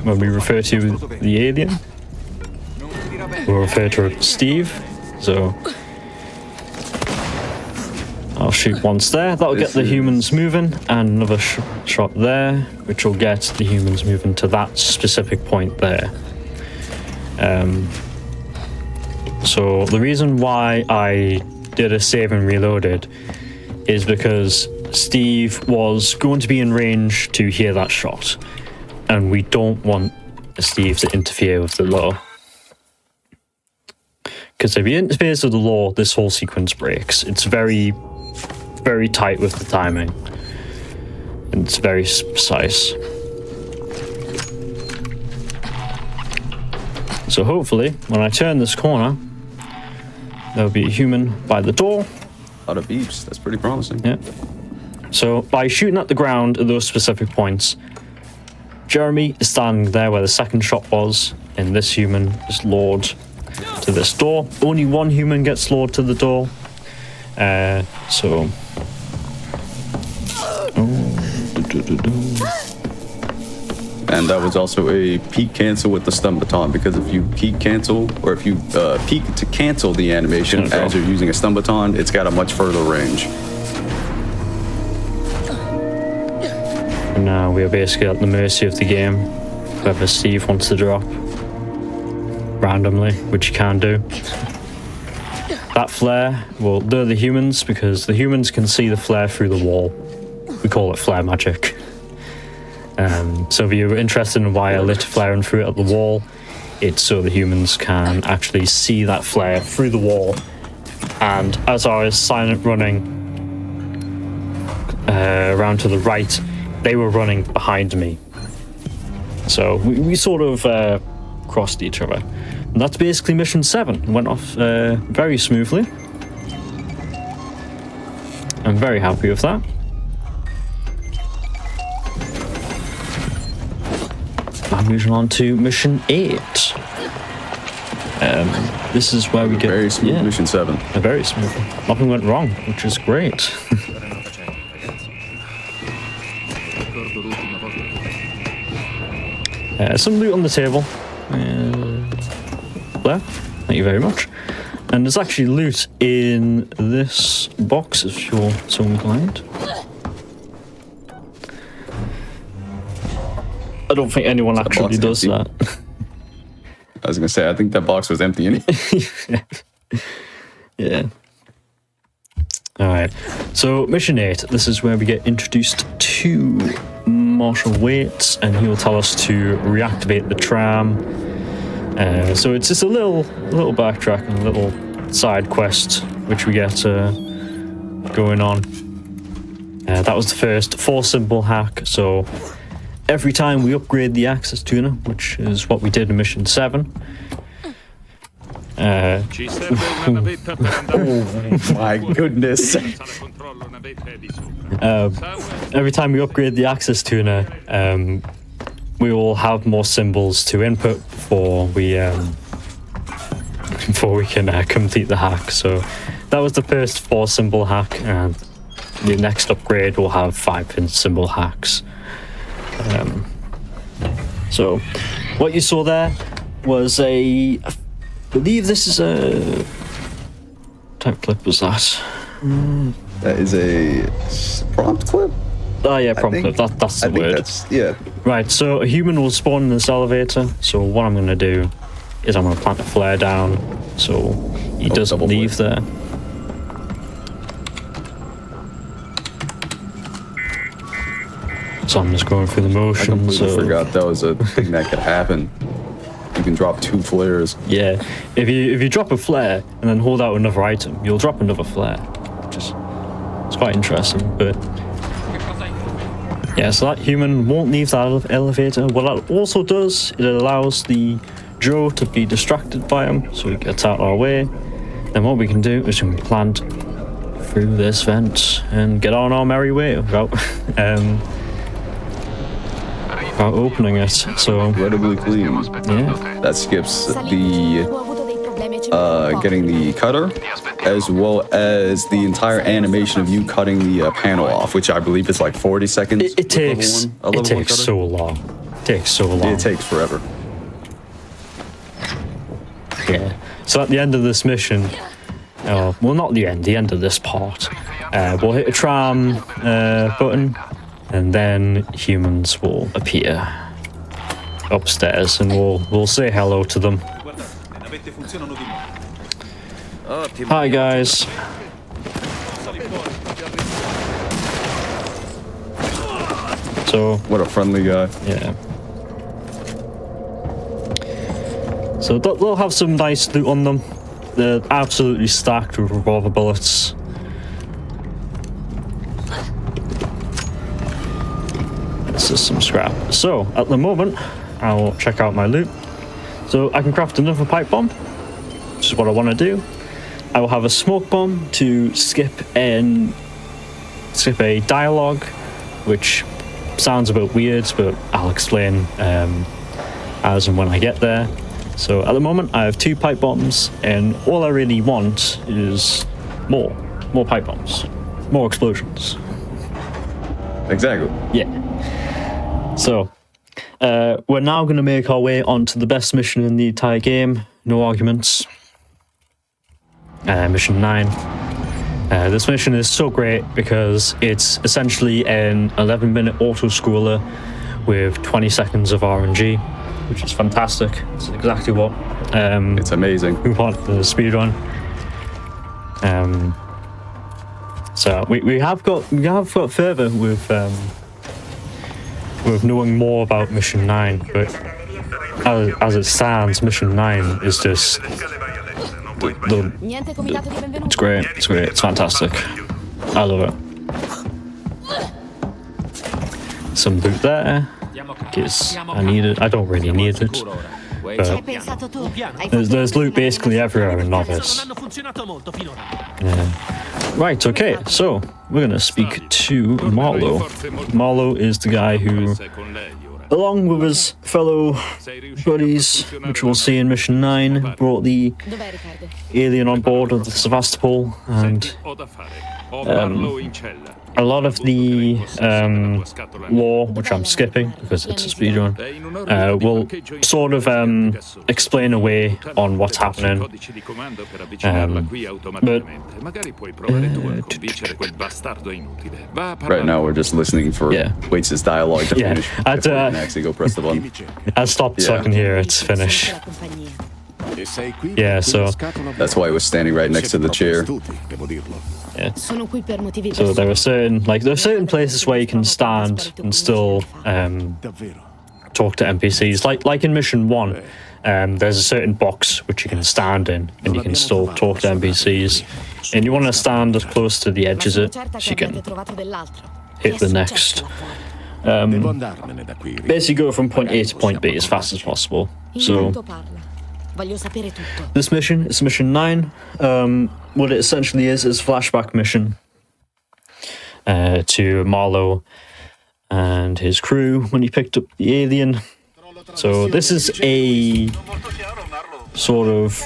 when we refer to the alien, we'll refer to it as Steve. So I'll shoot once there. That'll get the humans moving, and another shot there, which will get the humans moving to that specific point there. So the reason why I did a save and reloaded is because Steve was going to be in range to hear that shot, and we don't want Steve to interfere with the lore. Because if he interferes with the lore, this whole sequence breaks. It's very, very tight with the timing, and it's very precise. So hopefully, when I turn this corner, there'll be a human by the door. A lot of beeps. That's pretty promising. Yeah. So by shooting at the ground at those specific points, Jeremy is standing there where the second shot was, and this human is lured to this door. Only one human gets lured to the door. So And that was also a peek cancel with the stun baton, because if you peek cancel, or if you peek to cancel the animation as you're using a stun baton, it's got a much further range. And now we are basically at the mercy of the game. Whether Steve wants to drop randomly, which you can do. That flare will lure the humans, because the humans can see the flare through the wall. We call it flare magic. So if you're interested in why I lit a flare and threw it at the wall, it's so the humans can actually see that flare through the wall. And as I was silent running around to the right, they were running behind me. So we sort of crossed each other. And that's basically mission 7. It went off very smoothly. I'm very happy with that. I'm moving on to mission 8. This is where we get Very smooth mission 7. Very smooth. Nothing went wrong, which is great. Some loot on the table. There. Thank you very much. And there's actually loot in this box if you're so inclined. I don't think anyone actually does that. I was gonna say, I think that box was empty anyway. Yeah. Alright. So, mission 8. This is where we get introduced to Marshal Waits, and he will tell us to reactivate the tram. So it's just a little backtrack and a little side quest which we get going on. That was the first 4 symbol hack. So every time we upgrade the access tuner, which is what we did in mission 7. Oh my goodness. Every time we upgrade the access tuner, we will have more symbols to input before we can complete the hack. So that was the first 4 symbol hack, and the next upgrade will have 5 symbol hacks. So what you saw there was I believe this is a type clip. Was that? That is a prompt clip? Oh yeah, prompt clip. That's the word. Yeah. Right, so a human will spawn in this elevator. So what I'm going to do is I'm going to plant a flare down so he doesn't leave there. So I'm just going through the motions. I completely forgot that was a thing that could happen. You can drop 2 flares. Yeah, if you drop a flare and then hold out another item, you'll drop another flare. It's quite interesting, but yeah. So that human won't leave that elevator. What that also does, it allows the Joe to be distracted by him, so he gets out of our way. Then what we can do is we can plant through this vent and get on our merry way without opening it. So Incredibly clean. yeah. That skips the getting the cutter, as well as the entire animation of you cutting the panel off, which I believe is like 40 seconds. It takes so long. It takes so long. It takes forever. Yeah. So at the end of this mission, well, not the end of this part, we'll hit a tram button, and then humans will appear upstairs, and we'll say hello to them. Hi guys. So What a friendly guy. yeah. So they'll have some nice loot on them. They're absolutely stacked with revolver bullets. This is some scrap. So at the moment, I'll check out my loot. So I can craft another pipe bomb, which is what I want to do. I will have a smoke bomb to skip a dialogue, which sounds a bit weird, but I'll explain as and when I get there. So at the moment I have 2 pipe bombs, and all I really want is more pipe bombs, more explosions. Exactly. Yeah. So, we're now going to make our way onto the best mission in the entire game. No arguments. Mission 9. This mission is so great because it's essentially an 11-minute auto-scroller with 20 seconds of RNG, which is fantastic. It's exactly what It's amazing. we want the speedrun. So we have got further with knowing more about Mission 9, but as it stands, Mission 9 is just it's great. It's great. It's fantastic. I love it. Some loot there. Guess I need it. I don't really need it. But there's loot basically everywhere in Novice. Yeah. Right, okay, so we're gonna speak to Marlowe. Marlowe is the guy who, along with his fellow buddies, which we'll see in Mission 9, brought the alien on board of the Sevastopol, and a lot of the lore, which I'm skipping because it's a speedrun, will sort of explain away on what's happening. Right now, we're just listening for Waits' dialogue to finish. I'd before we can actually go press the button. I stopped so I can hear it finish. Yeah, so That's why he was standing right next to the chair. yeah. So there are certain places where you can stand and still talk to NPCs. Like in Mission 1, there's a certain box which you can stand in and you can still talk to NPCs. And you want to stand as close to the edge as it so you can hit the next. Basically go from point A to point B as fast as possible. So this mission is Mission 9. What it essentially is a flashback mission to Marlowe and his crew when he picked up the alien. So this is a sort of...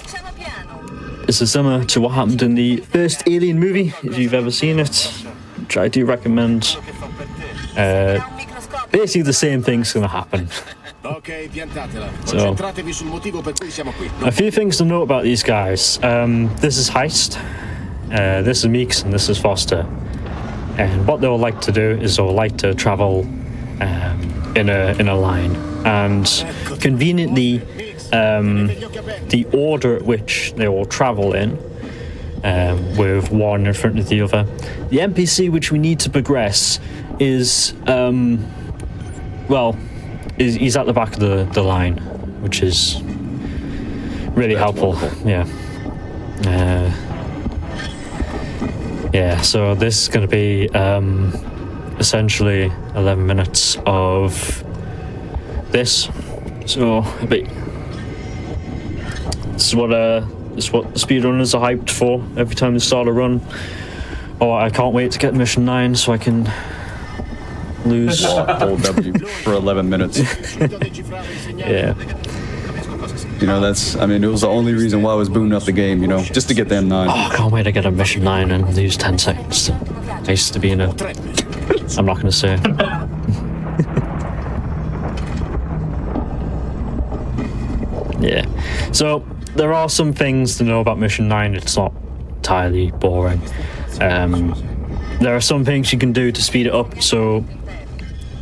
This is similar to what happened in the first Alien movie, if you've ever seen it, which I do recommend. Basically the same thing's going to happen. So, a few things to note about these guys. This is Heist, this is Meeks, and this is Foster. And what they'll like to do is they'll like to travel in a line. And conveniently, the order at which they will travel in, with one in front of the other. The NPC which we need to progress is, he's at the back of the line, which is really helpful. Yeah. So this is going to be essentially 11 minutes of this. So this is what the speedrunners are hyped for every time they start a run. Oh, I can't wait to get Mission 9 so I can lose. Whole W for 11 minutes. Yeah. You know, it was the only reason why I was booting up the game, just to get them 9. Oh, I can't wait to get a Mission 9 and lose 10 seconds. I used to be in a... I'm not going to say. Yeah. So, there are some things to know about Mission 9. It's not entirely boring. There are some things you can do to speed it up. So,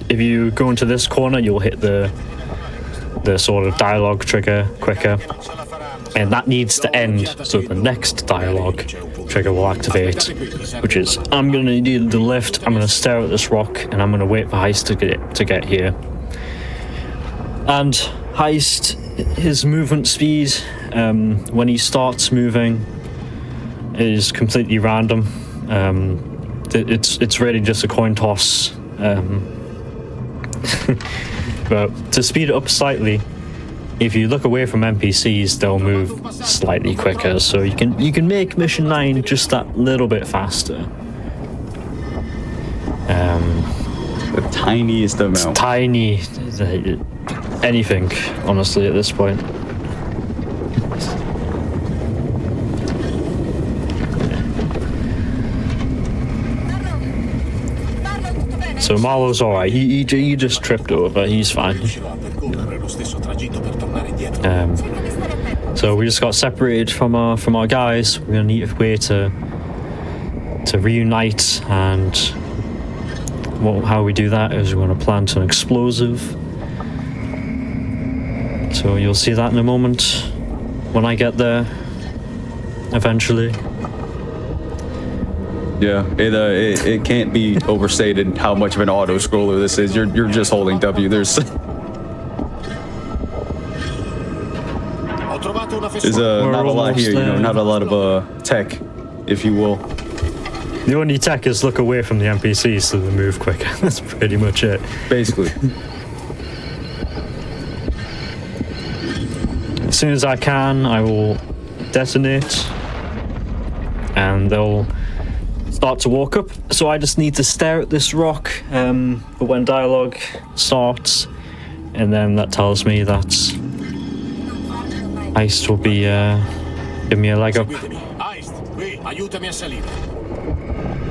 if you go into this corner, you'll hit the sort of dialogue trigger quicker, and that needs to end so the next dialogue trigger will activate, which is I'm going to need the lift, I'm going to stare at this rock, and I'm going to wait for Heist to get here. And Heist, his movement speed when he starts moving is completely random. It's really just a coin toss. But to speed it up slightly, if you look away from NPCs, they'll move slightly quicker. So you can make Mission 9 just that little bit faster. The tiniest amount. It's tiny. Anything, honestly, at this point. So Marlowe's alright. He just tripped over. He's fine. So we just got separated from our guys. We're gonna need a way to reunite, and how we do that is we're gonna plant an explosive. So you'll see that in a moment when I get there. Eventually. Yeah, it can't be overstated how much of an auto scroller this is. You're just holding W. There's not a lot here, not a lot of tech, if you will. The only tech is look away from the NPCs so they move quicker. That's pretty much it. Basically. As soon as I can, I will detonate, and they'll start to walk up. So I just need to stare at this rock for when dialogue starts, and then that tells me that Heist will be give me a leg up.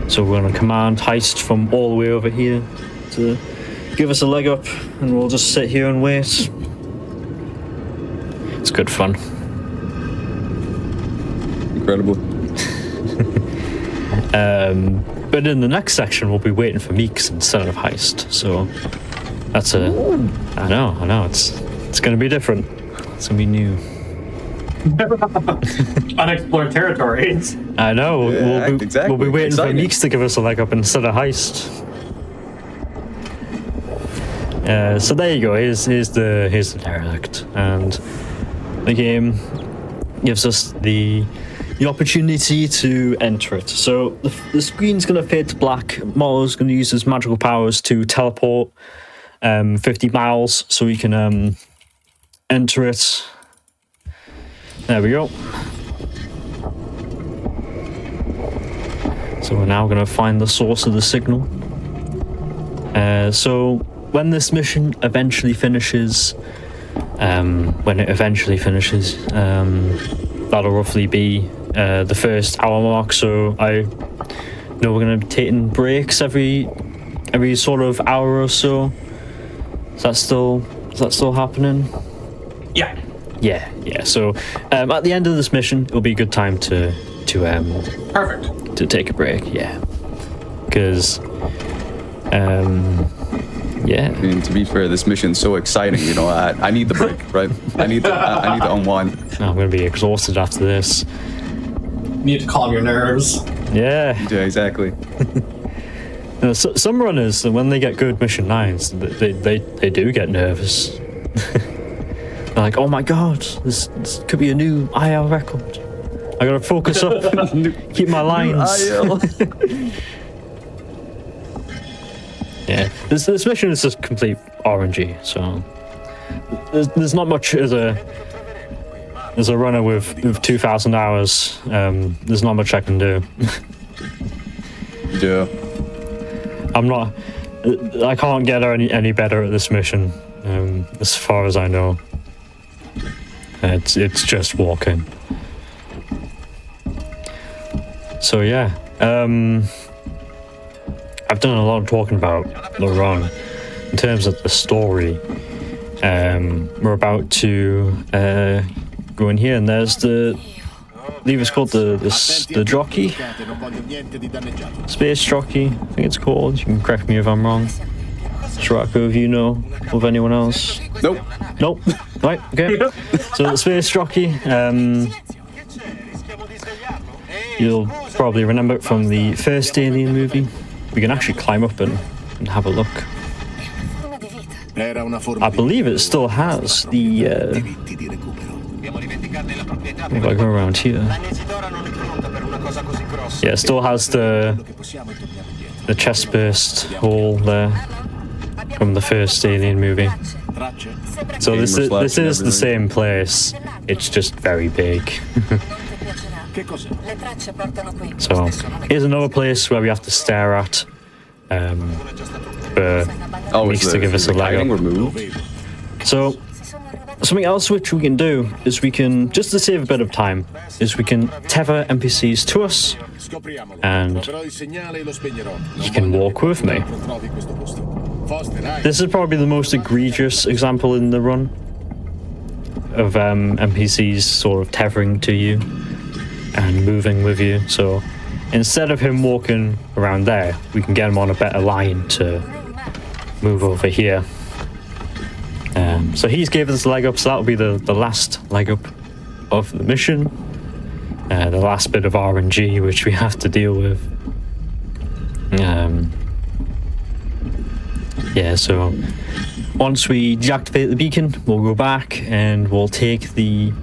So we're going to command Heist from all the way over here to give us a leg up, and we'll just sit here and wait. It's good fun. Incredible. But in the next section, we'll be waiting for Meeks instead of Heist. So that's I know. It's going to be different. It's going to be new. Unexplored territories. I know. Yeah, we'll be waiting for Meeks to give us a leg up instead of Heist. So there you go. Here's the derelict, and the game gives us the opportunity to enter it. So the screen's going to fade to black. Marlowe's going to use his magical powers to teleport 50 miles so we can enter it. There we go. So we're now going to find the source of the signal. So when this mission eventually finishes, that'll roughly be the first hour mark. So I know we're going to be taking breaks every sort of hour or so. Is that still happening? Yeah. Yeah. So at the end of this mission, it'll be a good time to Perfect. to take a break. Yeah, because yeah. I mean, to be fair, this mission's so exciting. I need the break, right? I need to unwind. I'm gonna be exhausted after this. Need to calm your nerves. Yeah. Yeah, exactly. Some runners, when they get good mission 9s, they do get nervous. They're like, oh my god, this could be a new IL record. I gotta focus up, keep my lines. Yeah, this mission is just complete RNG, so there's not much as a runner with 2,000 hours. There's not much I can do. Yeah. I can't get any better at this mission, as far as I know. It's just walking. So yeah, I've done a lot of talking about the run. In terms of the story, we're about to go in here, and there's I believe it's called the jockey, space jockey, I think it's called. You can correct me if I'm wrong. Shrako, if you know of anyone else. Nope. Right, okay. So the space jockey, you'll probably remember it from the first Alien movie. We can actually climb up and have a look. I believe it still has the if I go around here. Yeah, it still has the chest burst hole there from the first Alien movie. So this is the same place. It's just very big. So here's another place where we have to stare at. For Meeks to give us a leg up. So something else which we can do is we can, just to save a bit of time, is we can tether NPCs to us, and you can walk with me. This is probably the most egregious example in the run of NPCs sort of tethering to you and moving with you. So instead of him walking around there, we can get him on a better line to move over here. So he's gave us a leg up, so that'll be the last leg up of the mission. The last bit of RNG which we have to deal with. Yeah, so once we deactivate the beacon, we'll go back and we'll take the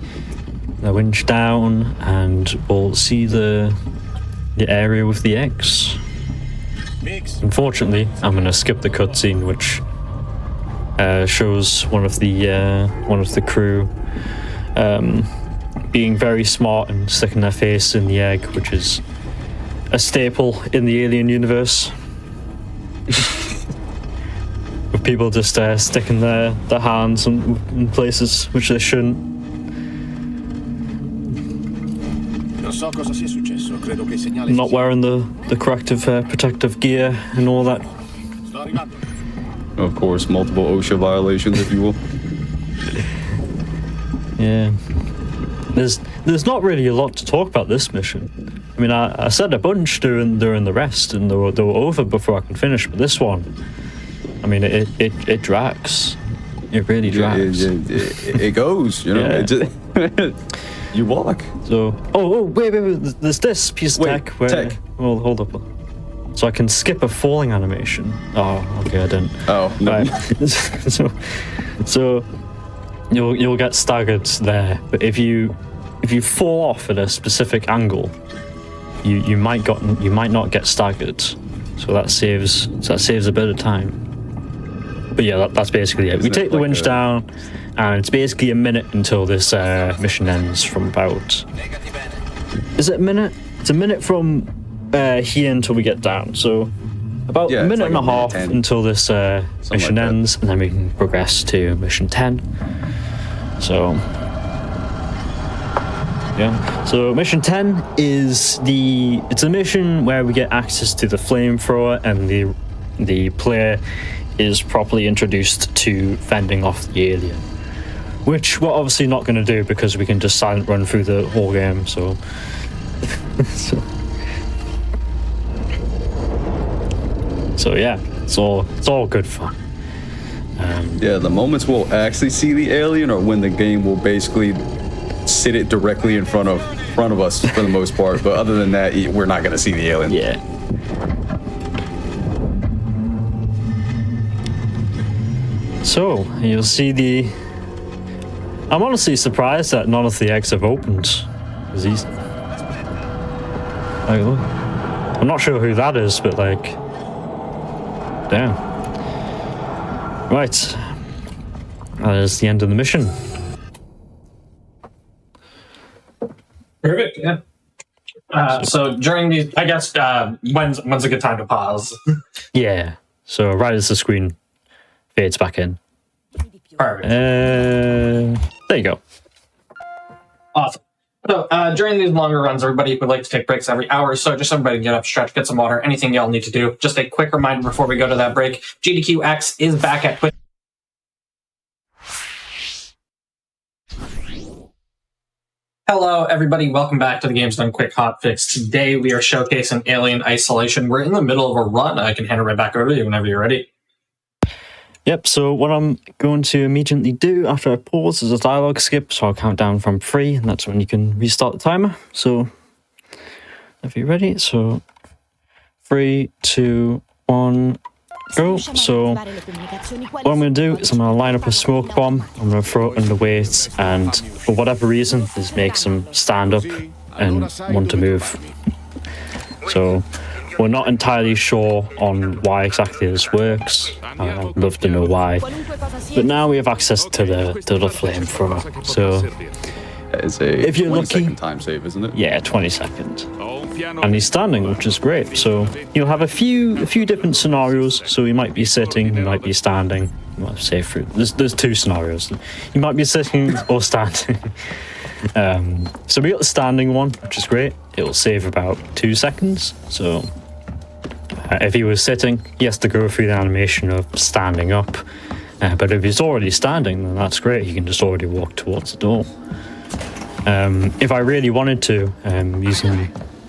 winch down and we'll see the area with the eggs. Unfortunately, I'm going to skip the cutscene which shows one of the crew being very smart and sticking their face in the egg, which is a staple in the Alien universe. With people just sticking their hands in places which they shouldn't. Not wearing the corrective protective gear and all that. Of course, multiple OSHA violations, if you will. Yeah. There's not really a lot to talk about this mission. I mean, I said a bunch during the rest, and they were over before I can finish. But this one, I mean, it drags. It really drags. It goes, you know. Yeah. You walk. So, wait. There's this piece of tech where. Tech. Well, hold up. So I can skip a falling animation. Oh, okay, I didn't. Oh, no. Right. so you'll get staggered there, but if you fall off at a specific angle, you might not get staggered. So that saves a bit of time. But yeah, that's basically it. We take the winch down, and it's basically a minute until this mission ends. From about, is it a minute? It's a minute from here until we get down. So about a minute and a half until this mission ends, and then we can progress to mission 10. So yeah. So mission 10 is it's a mission where we get access to the flamethrower, and the player is properly introduced to fending off the alien, which we're obviously not going to do because we can just silent run through the whole game. So so yeah, it's all good fun. Yeah, the moments we'll actually see the alien are when the game will basically sit it directly in front of us for the most part. But other than that, we're not going to see the alien. Yeah. So you'll see I'm honestly surprised that none of the eggs have opened. These. Like, look. I'm not sure who that is, but like, damn. Right. That is the end of the mission. Perfect. Yeah. So during these, I guess, when's a good time to pause? Yeah. So right as the screen fades back in. Perfect. There you go. Awesome. So during these longer runs, everybody would like to take breaks every hour or so. Just everybody get up, stretch, get some water, anything y'all need to do. Just a quick reminder before we go to that break. GDQX is back at Twitch. Hello, everybody. Welcome back to the Games Done Quick Hotfix. Today, we are showcasing Alien Isolation. We're in the middle of a run. I can hand it right back over to you whenever you're ready. Yep, so what I'm going to immediately do after I pause is a dialogue skip, so I'll count down from 3, and that's when you can restart the timer. So, if you're ready, so 3, 2, 1, go. So, what I'm going to do is I'm going to line up a smoke bomb, I'm going to throw it under weight, and for whatever reason, this makes them stand up and want to move. So, we're not entirely sure on why exactly this works. I'd love to know why. But now we have access to the flamethrower. So it's a if you're 20 lucky, second time save, isn't it? Yeah, 20 seconds. and he's standing, which is great. So you'll have a few different scenarios. So you might be sitting, you might be standing. Well, say through. There's two scenarios. You might be sitting or standing. So we got the standing one, which is great. It'll save about 2 seconds. So if he was sitting, he has to go through the animation of standing up. But if he's already standing, then that's great. He can just already walk towards the door. If I really wanted to,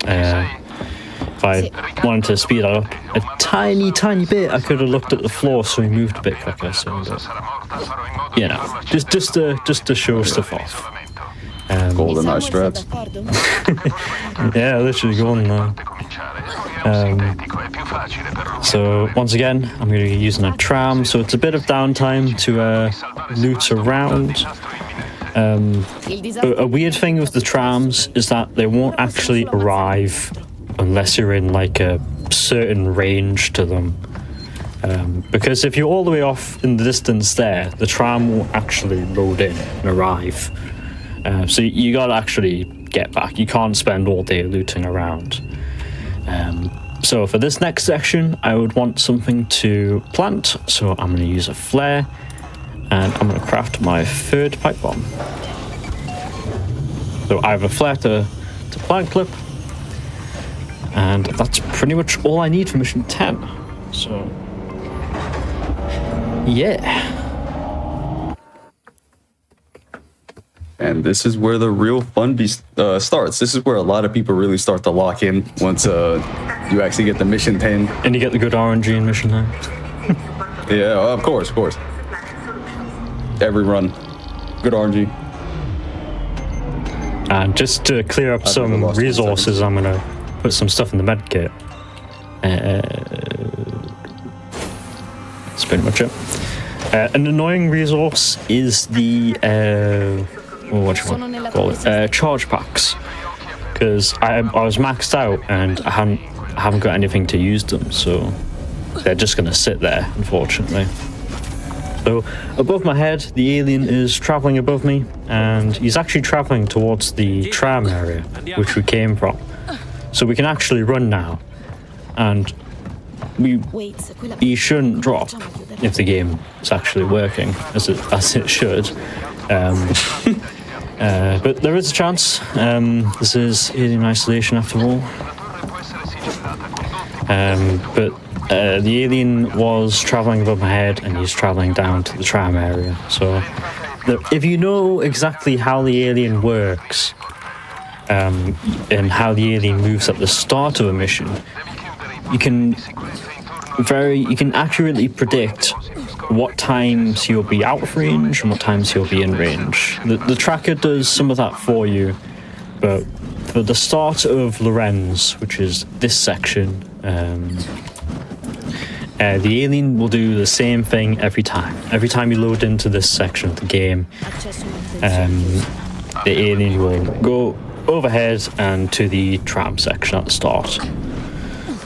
if I wanted to speed that up a tiny bit, I could have looked at the floor so he moved a bit quicker. So, you know, just to show stuff off. Golden eye straps. Yeah, literally golden eye. So once again, I'm going to be using a tram, so it's a bit of downtime to loot around. A weird thing with the trams is that they won't actually arrive unless you're in like a certain range to them. Because if you're all the way off in the distance there, the tram won't actually load in and arrive. So you gotta actually get back. You can't spend all day looting around. So for this next section, I would want something to plant. So I'm gonna use a flare, and I'm gonna craft my third pipe bomb. So I have a flare to plant clip, and that's pretty much all I need for mission 10. So yeah. And this is where the real fun starts. This is where a lot of people really start to lock in once you actually get the mission 10. And you get the good RNG in mission 9. Yeah, of course. Every run, good RNG. And just to clear up some resources, I'm gonna put some stuff in the med kit. That's pretty much it. An annoying resource is the charge packs, because I was maxed out and I haven't got anything to use them, so they're just gonna sit there, unfortunately. So above my head, the alien is traveling above me, and he's actually traveling towards the tram area, which we came from. So we can actually run now, and he shouldn't drop if the game is actually working as it should. But there is a chance. This is alien isolation after all. But the alien was traveling above my head, and he's traveling down to the tram area. So if you know exactly how the alien works, and how the alien moves at the start of a mission, you can accurately predict what times he'll be out of range and what times he'll be in range. The tracker does some of that for you, but for the start of Lorenz, which is this section, the alien will do the same thing every time. Every time you load into this section of the game, the alien will go overhead and to the tram section at the start.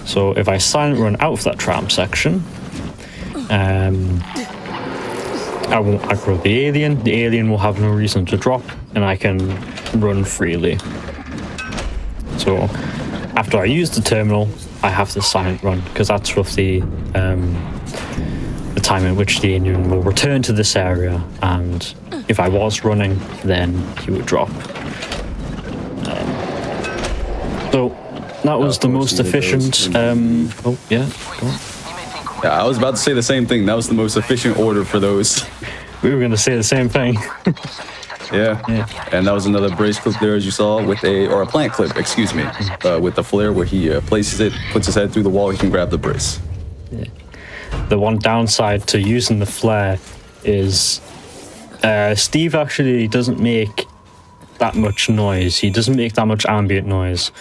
So if I silent run out of that tram section, I won't aggro the alien. The alien will have no reason to drop, and I can run freely. So after I use the terminal, I have to silent run, because that's roughly the time in which the alien will return to this area, and if I was running, then he would drop. So that was the most efficient. Oh yeah, go on. Yeah, I was about to say the same thing. That was the most efficient order for those. We were going to say the same thing. Yeah. And that was another brace clip there, as you saw, or a plant clip, excuse me, with the flare where he places it, puts his head through the wall, he can grab the brace. Yeah. The one downside to using the flare is Steve actually doesn't make that much noise. He doesn't make that much ambient noise.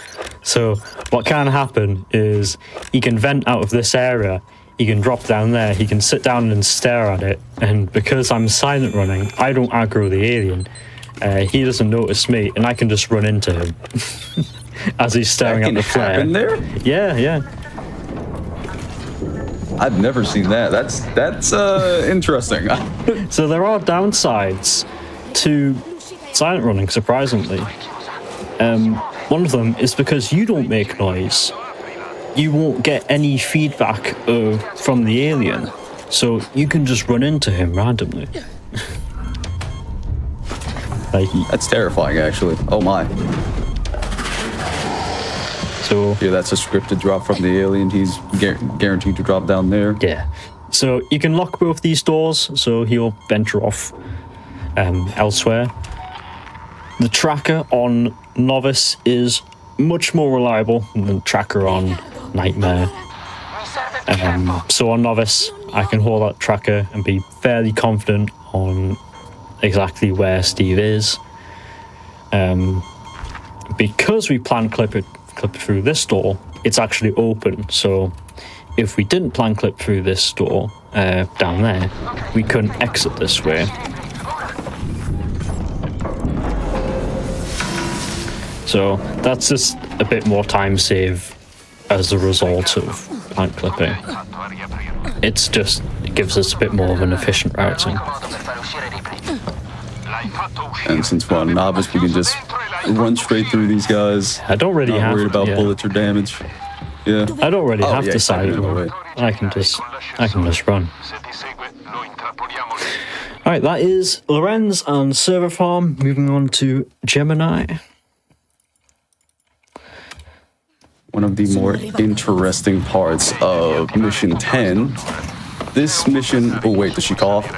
So what can happen is he can vent out of this area, he can drop down there, he can sit down and stare at it, and because I'm silent running, I don't aggro the alien. He doesn't notice me, and I can just run into him as he's staring at the flare. Happen there? Yeah. I've never seen that. That's interesting. So there are downsides to silent running, surprisingly. One of them is because you don't make noise. You won't get any feedback from the alien, so you can just run into him randomly. Like, That's terrifying, actually. Oh my. so Yeah, that's a scripted drop from the alien. He's guaranteed to drop down there. yeah, so you can lock both these doors, so he'll venture off elsewhere. The tracker on Novice is much more reliable than the tracker on Nightmare. So on Novice, I can hold that tracker and be fairly confident on exactly where Steve is. Because we plan clip it through this door, it's actually open. So if we didn't plan clip through this door down there, we couldn't exit this way. So that's just a bit more time save as a result of plan clipping. It gives us a bit more of an efficient routing. And since we're on Novice, we can just run straight through these guys. I don't really Not have worried about bullets or damage. Yeah. I don't really have to silent silent away. run. I can just run. Alright, that is Lorenz and Server Farm. Moving on to Gemini. One of the more interesting parts of Mission 10. This mission... Oh, wait, does she cough?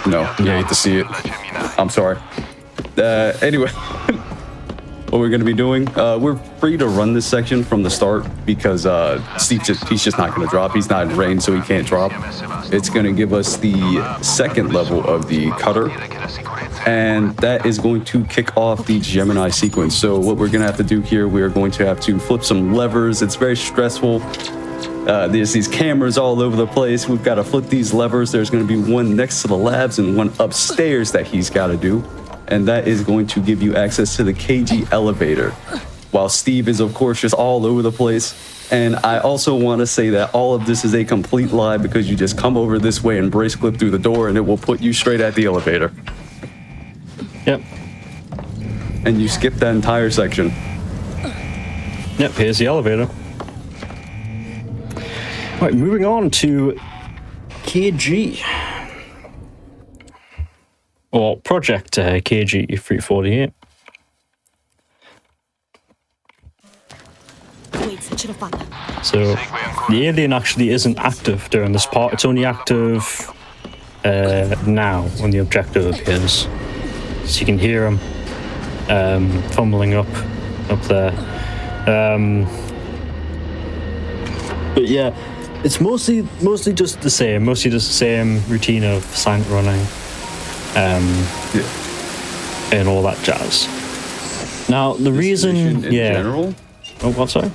No, you hate to see it. I'm sorry. Anyway, what we're going to be doing, we're free to run this section from the start because he's just not going to drop. He's not in range, so he can't drop. It's going to give us the second level of the cutter, and that is going to kick off the Gemini sequence. So what we're going to have to do here, we are going to have to flip some levers. It's very stressful. There's these cameras all over the place. We've got to flip these levers. There's going to be one next to the labs and one upstairs that he's got to do. And that is going to give you access to the KG elevator. While Steve is, of course, just all over the place. And I also want to say that all of this is a complete lie because you just come over this way and brace clip through the door and it will put you straight at the elevator. Yep. And you skip that entire section. Yep, here's the elevator. Right, moving on to KG. Or Project KG 348. So the alien actually isn't active during this part. It's only active now when the objective appears. So you can hear him fumbling up there. But yeah, it's mostly just the same. Mostly just the same routine of silent running, and all that jazz. Now the reason, in general. Oh, what? Sorry.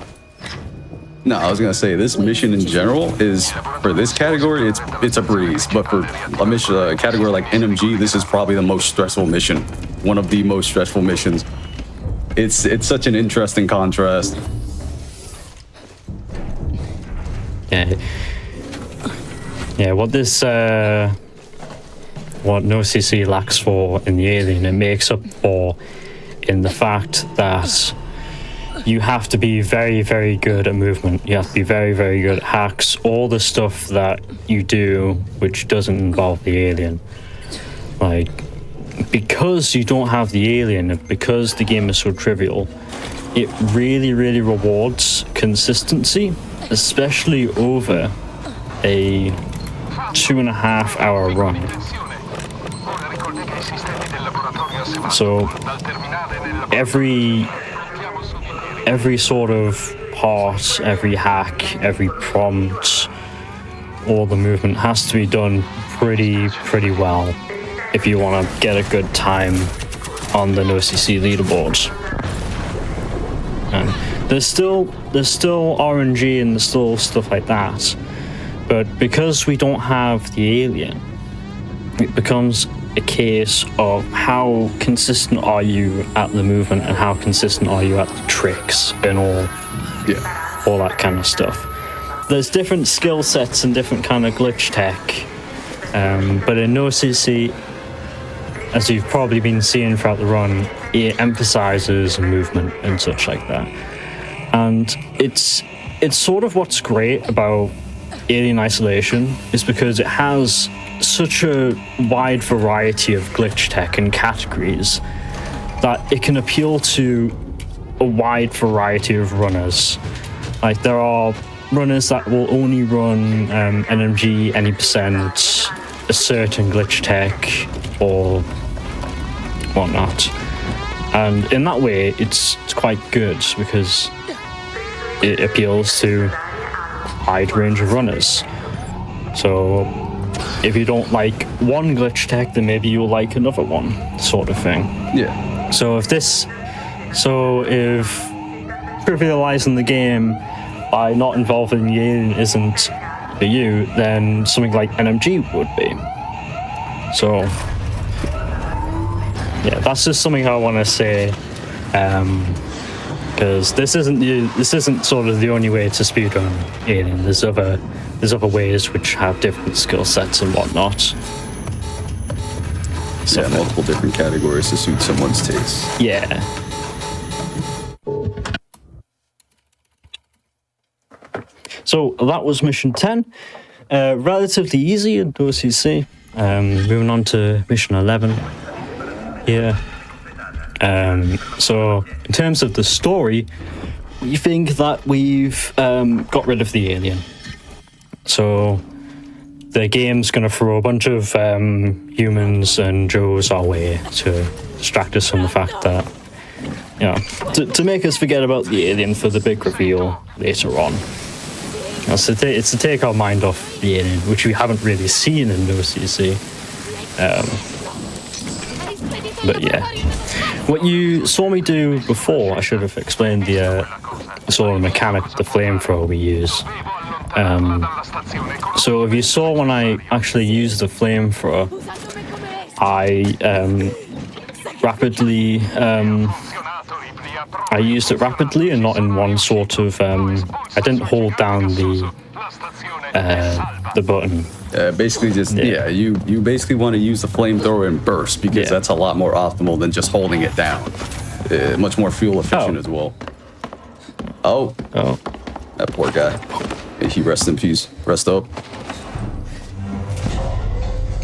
No, I was gonna say this mission in general is for this category. It's a breeze, but for a mission, a category like NMG, this is probably the most stressful mission. One of the most stressful missions. It's such an interesting contrast. Yeah. What this what No CC lacks for in the alien, it makes up for in the fact that you have to be very, very good at movement. You have to be very, very good at hacks. All the stuff that you do which doesn't involve the alien. Like, because you don't have the alien, because the game is so trivial, it really, really rewards consistency, especially over a 2.5 hour run. So every sort of part, every hack, every prompt, all the movement has to be done pretty well if you want to get a good time on the NoCC leaderboards. And there's still RNG and there's still stuff like that, but because we don't have the alien, it becomes a case of how consistent are you at the movement and how consistent are you at the tricks and all that kind of stuff. There's different skill sets and different kind of glitch tech, but in NoCC, as you've probably been seeing throughout the run, it emphasizes movement and such like that. And it's sort of what's great about Alien Isolation is because it has such a wide variety of glitch tech and categories that it can appeal to a wide variety of runners. Like, there are runners that will only run NMG any percent, a certain glitch tech, or whatnot. And in that way, it's quite good because it appeals to a wide range of runners. So if you don't like one glitch tech, then maybe you'll like another one, sort of thing. Yeah. So if trivializing the game by not involving the alien isn't for you, then something like NMG would be. So yeah, that's just something I want to say, because this isn't sort of the only way to speedrun Alien. There's other ways which have different skill sets and whatnot. So multiple different categories to suit someone's taste. Yeah. So that was mission 10. Relatively easy in OCC. Moving on to mission 11 here. So in terms of the story, we think that we've got rid of the alien. So the game's going to throw a bunch of humans and Joes our way to distract us from the fact that, you know, to make us forget about the alien for the big reveal later on. It's to take our mind off the alien, which we haven't really seen in OCC. But yeah, what you saw me do before, I should have explained the sort of mechanic of the flamethrower we use. So if you saw when I actually used the flamethrower, I I used it rapidly and not in one sort of. I didn't hold down the button. Basically, you basically want to use the flamethrower in burst because that's a lot more optimal than just holding it down. Much more fuel efficient as well. Oh, that poor guy. May he rest in peace. Rest up.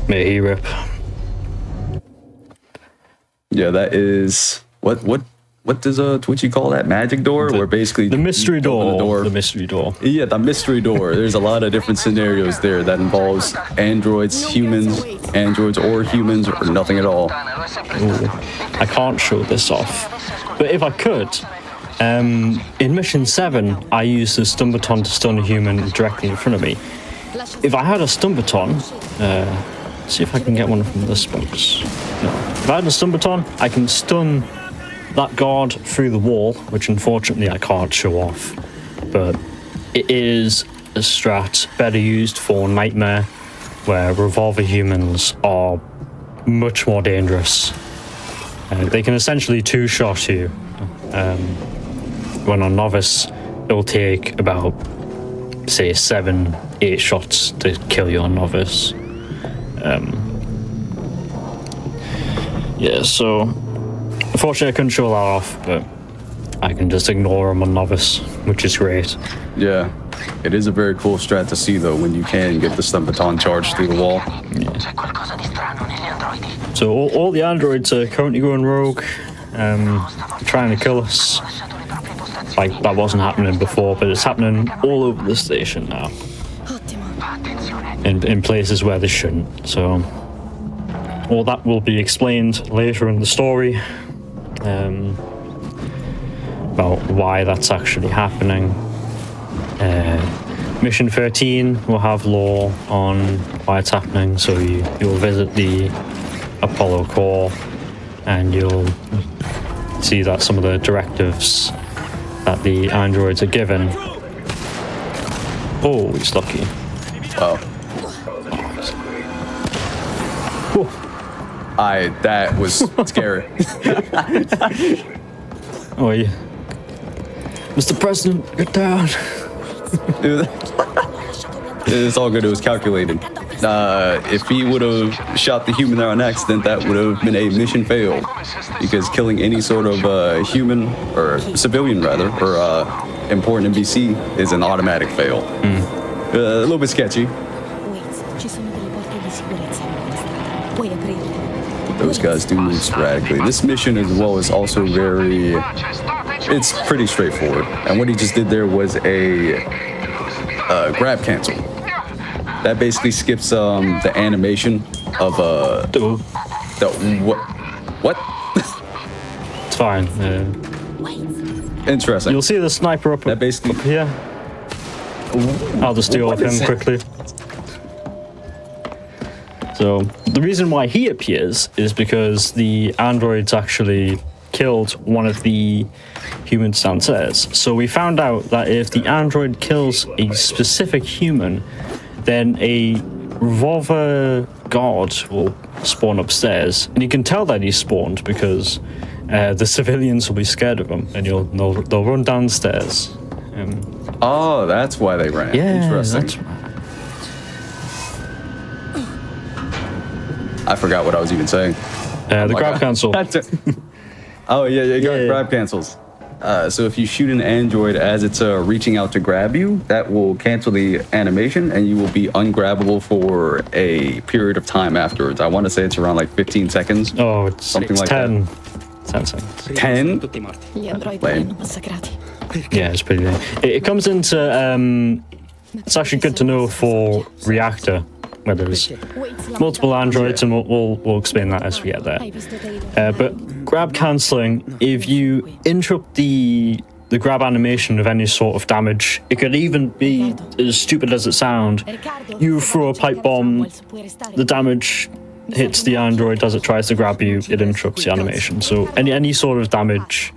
May he rip. Yeah, that is what does Twitchy call that? Magic door? Where basically the mystery door. The mystery door. Yeah, the mystery door. There's a lot of different scenarios there that involves androids, humans, androids or humans, or nothing at all. Ooh, I can't show this off, but if I could, in mission 7, I used the stun baton to stun a human directly in front of me. If I had a stun baton, see if I can get one from this box. No. If I had a stun baton, I can stun that guard through the wall, which unfortunately I can't show off. But it is a strat better used for Nightmare, where revolver humans are much more dangerous. They can essentially two-shot you. When on Novice, it'll take about, say, 7-8 shots to kill you on Novice. Yeah, so unfortunately I couldn't show that off, but I can just ignore them on Novice, which is great. Yeah, it is a very cool strat to see though when you can get the stun baton charged through the wall. Yeah. So all the androids are currently going rogue, trying to kill us. Like, that wasn't happening before, but it's happening all over the station now. In places where they shouldn't. So all that will be explained later in the story, about why that's actually happening. Mission 13 will have lore on why it's happening, so you'll visit the Apollo core and you'll see that some of the directives that the androids are given. Oh, he's lucky. Oh. That was scary. Oh, yeah. Mr. President, get down. It's all good. It was calculated. If he would have shot the human there on accident, that would have been a mission fail. Because killing any sort of human, or civilian rather, or important NPC is an automatic fail. A little bit sketchy. Wait, ci sono delle porte di sicurezza in quella strada. Puoi aprirle. Those guys do move sporadically. This mission as well is also very... It's pretty straightforward. And what he just did there was a grab cancel. That basically skips the animation of what? It's fine. Interesting. You'll see the sniper up here. I'll just deal with him quickly. So the reason why he appears is because the androids actually killed one of the humans downstairs. So we found out that if the android kills a specific human, then a revolver guard will spawn upstairs, and you can tell that he's spawned because the civilians will be scared of him, and they'll run downstairs. Oh, that's why they ran. Yeah, interesting. That's right. I forgot what I was even saying. The grab cancel. Oh yeah, grab cancels. So if you shoot an android as it's reaching out to grab you, that will cancel the animation, and you will be ungrabbable for a period of time afterwards. I want to say it's around like 15 seconds. Oh, it's 10. That. 10 seconds. 10? Gli androidi li hanno massacrati. Yeah, it's pretty lame. It comes into... it's actually good to know for reactor, where there's multiple androids, and we'll explain that as we get there. But grab cancelling, if you interrupt the grab animation of any sort of damage, it could even be as stupid as it sounds. You throw a pipe bomb, the damage hits the android as it tries to grab you, it interrupts the animation. So any sort of damage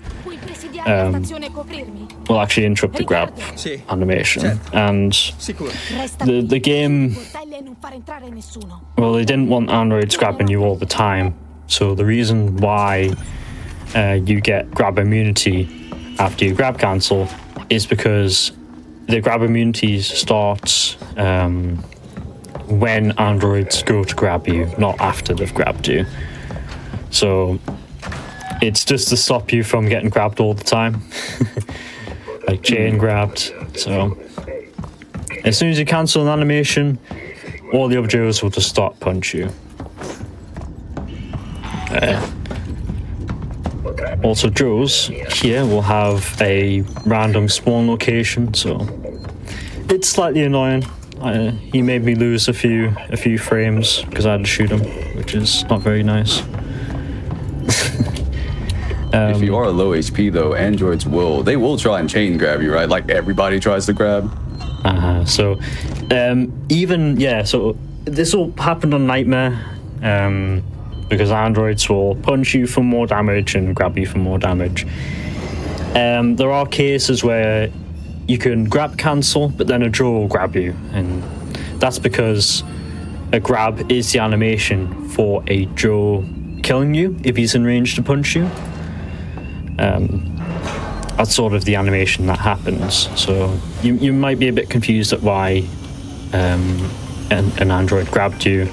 will actually interrupt the grab animation. And the game, well, they didn't want androids grabbing you all the time. So the reason why you get grab immunity after you grab cancel is because the grab immunity starts when androids go to grab you, not after they've grabbed you. So it's just to stop you from getting grabbed all the time. Like chain grabbed. So as soon as you cancel an animation, all the other Joes will just start punch you. Also, Joes here will have a random spawn location, so it's slightly annoying. He made me lose a few frames because I had to shoot him, which is not very nice. If you are low HP though, androids will try and chain grab you, right? Like everybody tries to grab. So so this will happen on Nightmare, because androids will punch you for more damage and grab you for more damage. There are cases where you can grab cancel, but then a Joe will grab you, and that's because a grab is the animation for a Joe killing you if he's in range to punch you. That's sort of the animation that happens. So you might be a bit confused at why an android grabbed you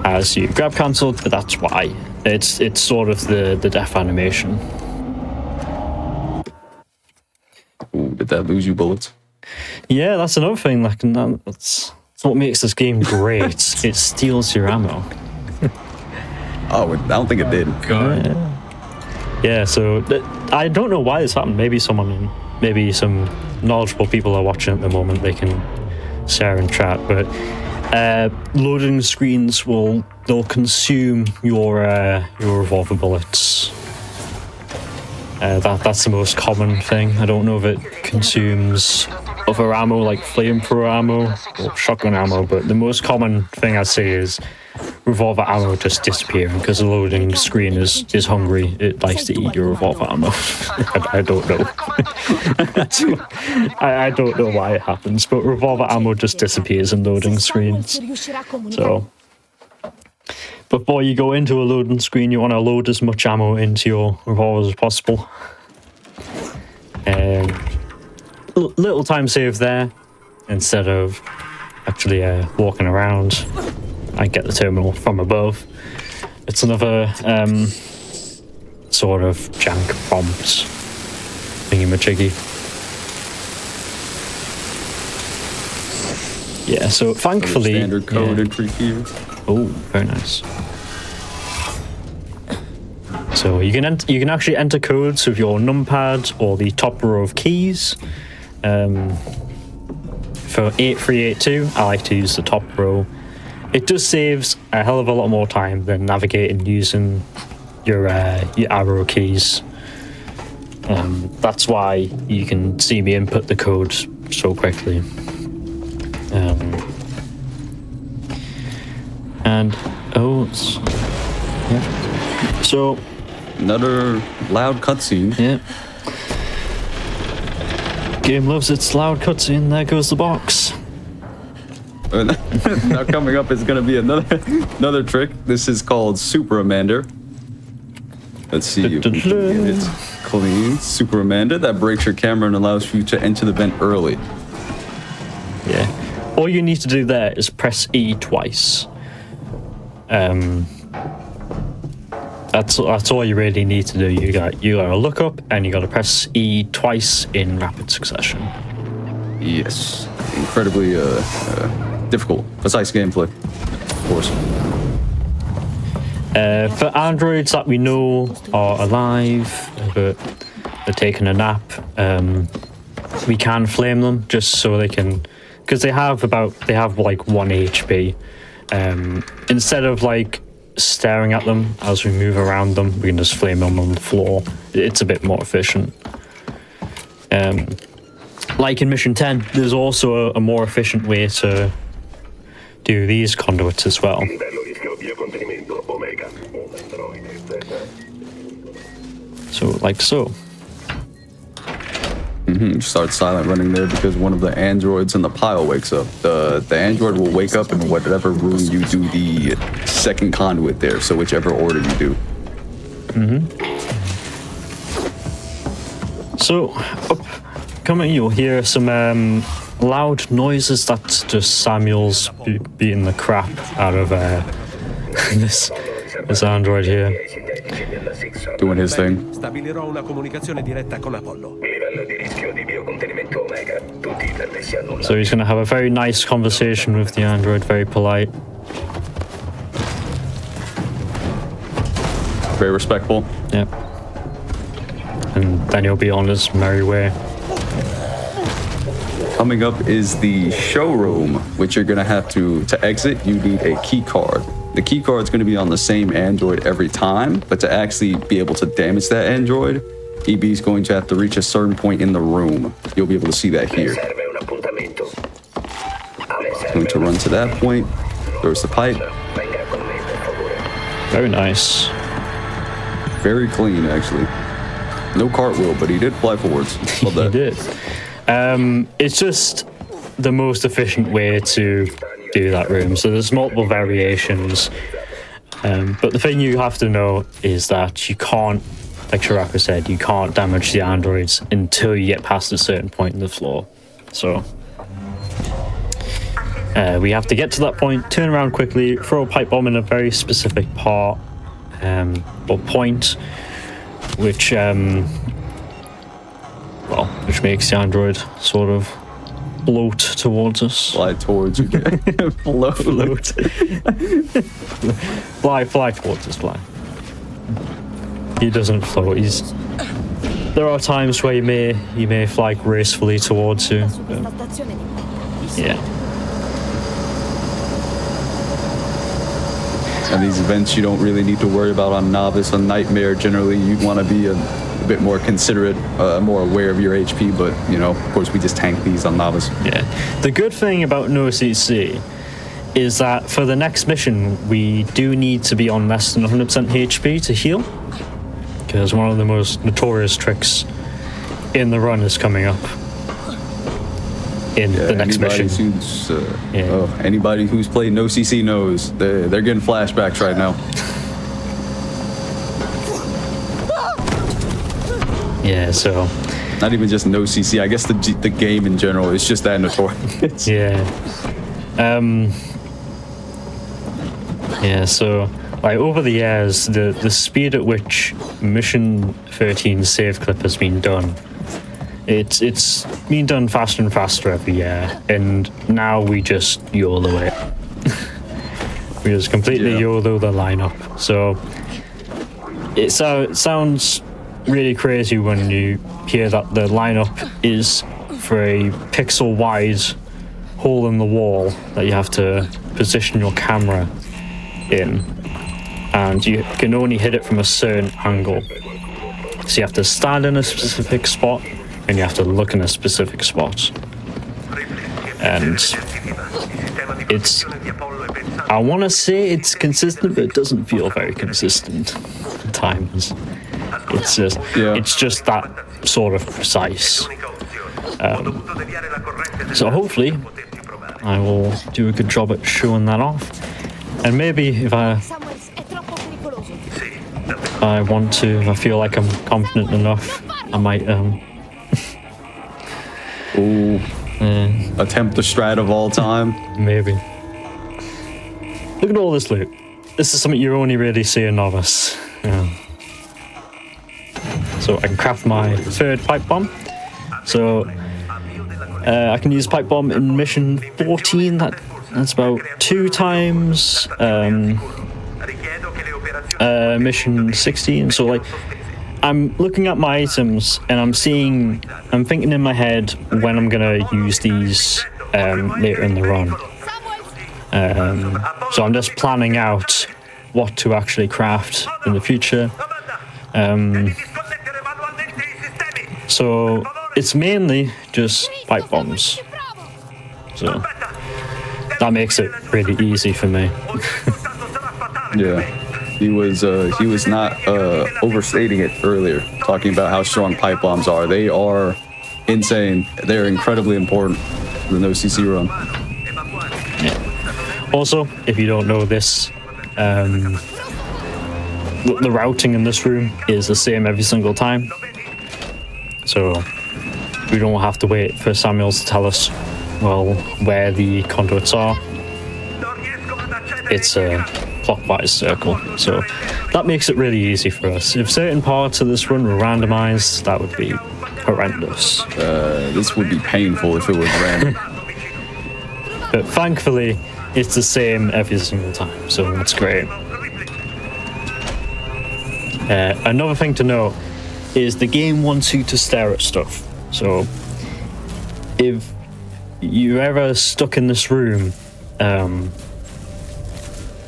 as you grab cancelled, but that's why. It's sort of the death animation. Ooh, did that lose you bullets? Yeah, that's another thing. Like that's what makes this game great. It steals your ammo. Oh, I don't think it did. Yeah, so I don't know why this happened. Maybe some knowledgeable people are watching at the moment. They can share in chat. But loading screens they'll consume your revolver bullets. That's the most common thing. I don't know if it consumes other ammo like flamethrower ammo or shotgun ammo, but the most common thing I'd say is revolver ammo just disappearing because the loading screen is hungry. It likes to eat your revolver ammo. I don't know. I don't know why it happens, but revolver ammo just disappears in loading screens. So before you go into a loading screen, you want to load as much ammo into your revolver as possible. Little time save there instead of actually walking around and get the terminal from above. It's another sort of jank prompt thingy-majiggy. Yeah, so thankfully... Standard code entry here. Oh, very nice. So you can actually enter codes with your numpad or the top row of keys. For 8382, I like to use the top row. It just saves a hell of a lot more time than navigating using your arrow keys. That's why you can see me input the code so quickly. Yeah. So another loud cutscene. Yeah. Game loves its loud cutscene. There goes the box. Now coming up is going to be another trick. This is called Super Amander. Let's see if we can get it clean. Super Amander, that breaks your camera and allows you to enter the vent early. Yeah. All you need to do there is press E twice. That's all you really need to do. You gotta look up and you gotta press E twice in rapid succession. Yes, incredibly difficult, precise gameplay, of course. For androids that we know are alive, but they're taking a nap, we can flame them just so they can, because they have like 1 HP. Instead of like staring at them as we move around them, we can just flame them on the floor. It's a bit more efficient. Like in Mission 10, there's also a more efficient way to do these conduits as well. So, like so. Start silent running there because one of the androids in the pile wakes up. The android will wake up in whatever room you do the second conduit there, so whichever order you do. So, coming, you'll hear some loud noises. That's just Samuel's beating the crap out of this android here. Doing his thing. Stabilirò una comunicazione diretta con Apollo. So he's going to have a very nice conversation with the android, very polite. Very respectful. Yep. And then he'll be on his merry way. Coming up is the showroom, which you're going to have to exit. You need a key card. The key card is going to be on the same android every time, but to actually be able to damage that android, EB is going to have to reach a certain point in the room. You'll be able to see that here. Going to run to that point. There's the pipe. Very nice. Very clean, actually. No cartwheel, but he did fly forwards. Love that. He did. It's just the most efficient way to do that room. So there's multiple variations. But the thing you have to know is that you can't, like Shirako said, you can't damage the androids until you get past a certain point in the floor. So we have to get to that point, turn around quickly, throw a pipe bomb in a very specific part or point, which makes the android sort of float towards us. Fly towards you. Float. Fly towards us, fly. He doesn't float. There are times where he may fly gracefully towards you. Yeah. And these events you don't really need to worry about on Novice. On Nightmare, generally you'd want to be a bit more considerate, more aware of your HP, but, you know, of course we just tank these on Novice. Yeah. The good thing about no CC is that for the next mission, we do need to be on less than 100% HP to heal, because one of the most notorious tricks in the run is coming up in the next mission. Anybody who's played no CC knows they're getting flashbacks right now. Yeah, so not even just no CC. I guess the game in general is just that notorious. Yeah. Yeah, so like over the years, the speed at which Mission 13 save clip has been done, it's been done faster and faster every year, and now we just YOLO it. We just completely YOLO the lineup. So it sounds really crazy when you hear that the lineup is for a pixel-wide hole in the wall that you have to position your camera in, and you can only hit it from a certain angle. So you have to stand in a specific spot and you have to look in a specific spot. And it's, I want to say it's consistent, but it doesn't feel very consistent at times. It's just that sort of precise. So hopefully I will do a good job at showing that off. And maybe if I want to, if I feel like I'm confident enough, I might attempt the strat of all time. Maybe. Look at all this loot. This is something you only really see in Novice. So I can craft my third pipe bomb. So I can use pipe bomb in mission 14. That's about 2 times mission 16. So like, I'm looking at my items and I'm thinking in my head when I'm gonna use these later in the run. So I'm just planning out what to actually craft in the future. So it's mainly just pipe bombs. So that makes it really easy for me. Yeah, he was not overstating it earlier, talking about how strong pipe bombs are. They are insane. They're incredibly important for the no CC run. Yeah. Also, if you don't know this, the routing in this room is the same every single time. So we don't have to wait for Samuels to tell us, well, where the conduits are. It's a clockwise circle, so that makes it really easy for us. If certain parts of this run were randomized, that would be horrendous. This would be painful if it was random. But thankfully, it's the same every single time, so that's great. Another thing to note is the game wants you to stare at stuff. So if you're ever stuck in this room,